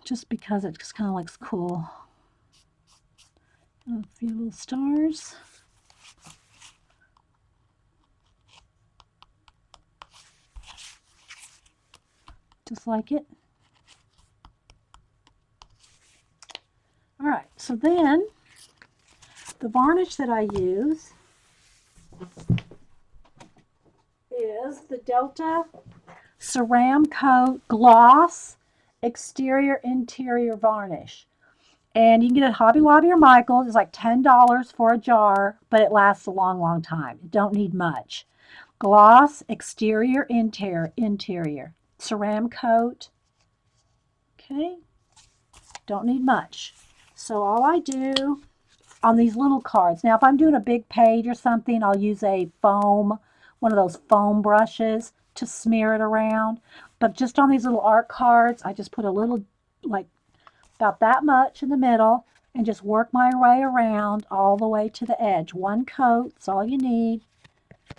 Just because it just kind of looks cool. A few little stars. Just like it. All right, so then the varnish that I use is the Delta Ceram Coat Gloss Exterior Interior Varnish. And you can get it at Hobby Lobby or Michael's. It's like $10 for a jar, but it lasts a long, long time. You don't need much. Gloss Exterior Interior. Ceram Coat. Okay. Don't need much. So all I do on these little cards. Now, if I'm doing a big page or something, I'll use a foam, one of those foam brushes to smear it around. But just on these little art cards, I just put a little, like about that much in the middle and just work my way around all the way to the edge. One coat, that's all you need,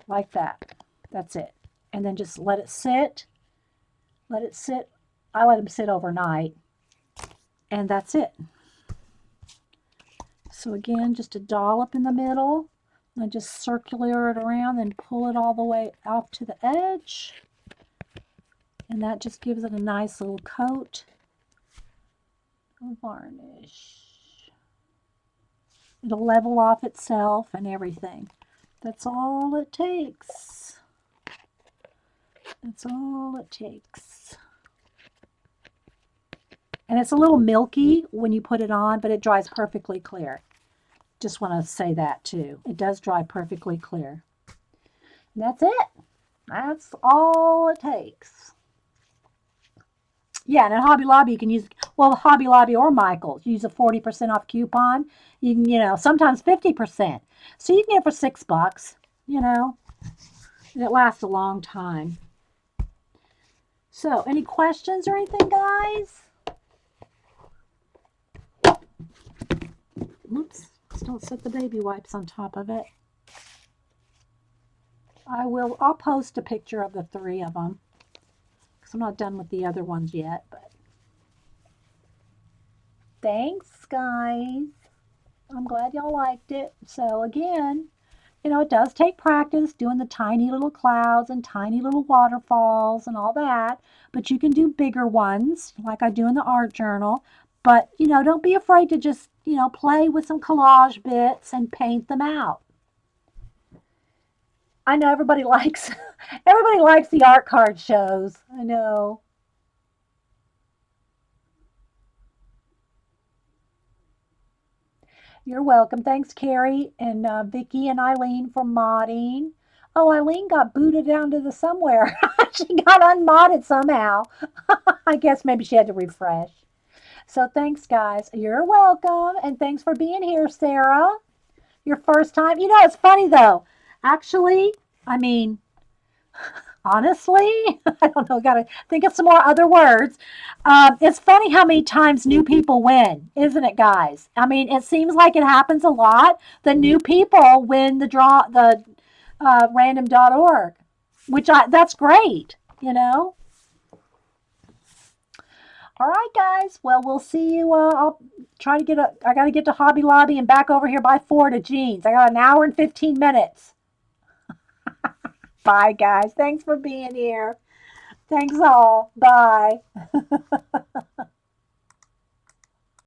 like that. That's it. And then just let it sit. Let it sit. I let them sit overnight. And that's it. So again, just a dollop in the middle. And just circular it around and pull it all the way off to the edge. And that just gives it a nice little coat of varnish. It'll level off itself and everything. That's all it takes. That's all it takes. And it's a little milky when you put it on, but it dries perfectly clear. Just want to say that too. It does dry perfectly clear. And that's it. That's all it takes. Yeah, and at Hobby Lobby you can use, well, Hobby Lobby or Michael's, use a 40% off coupon. You can, sometimes 50%. So you can get it for $6, and it lasts a long time. So, any questions or anything, guys? Oops, just don't set the baby wipes on top of it. I'll post a picture of the 3 of them. Because I'm not done with the other ones yet, but thanks, guys. I'm glad y'all liked it. So again, You know, it does take practice doing the tiny little clouds and tiny little waterfalls and all that, but you can do bigger ones like I do in the art journal. But, you know, don't be afraid to just, you know, play with some collage bits and paint them out. I know everybody likes everybody likes the art card shows. I know. You're welcome. Thanks, Carrie and Vicky and Eileen for modding. Oh, Eileen got booted down to the somewhere. She got unmodded somehow. I guess maybe she had to refresh. So thanks, guys. You're welcome. And thanks for being here, Sarah. Your first time. You know, it's funny though. Actually, I mean, honestly, I don't know, gotta think of some more other words. It's funny how many times new people win, isn't it, guys? I mean, it seems like it happens a lot. The new people win the random.org, that's great, you know? All right, guys. Well, we'll see you. I'll try to I got to get to Hobby Lobby and back over here by 4 to Jeans. I got an hour and 15 minutes. Bye, guys. Thanks for being here. Thanks all. Bye.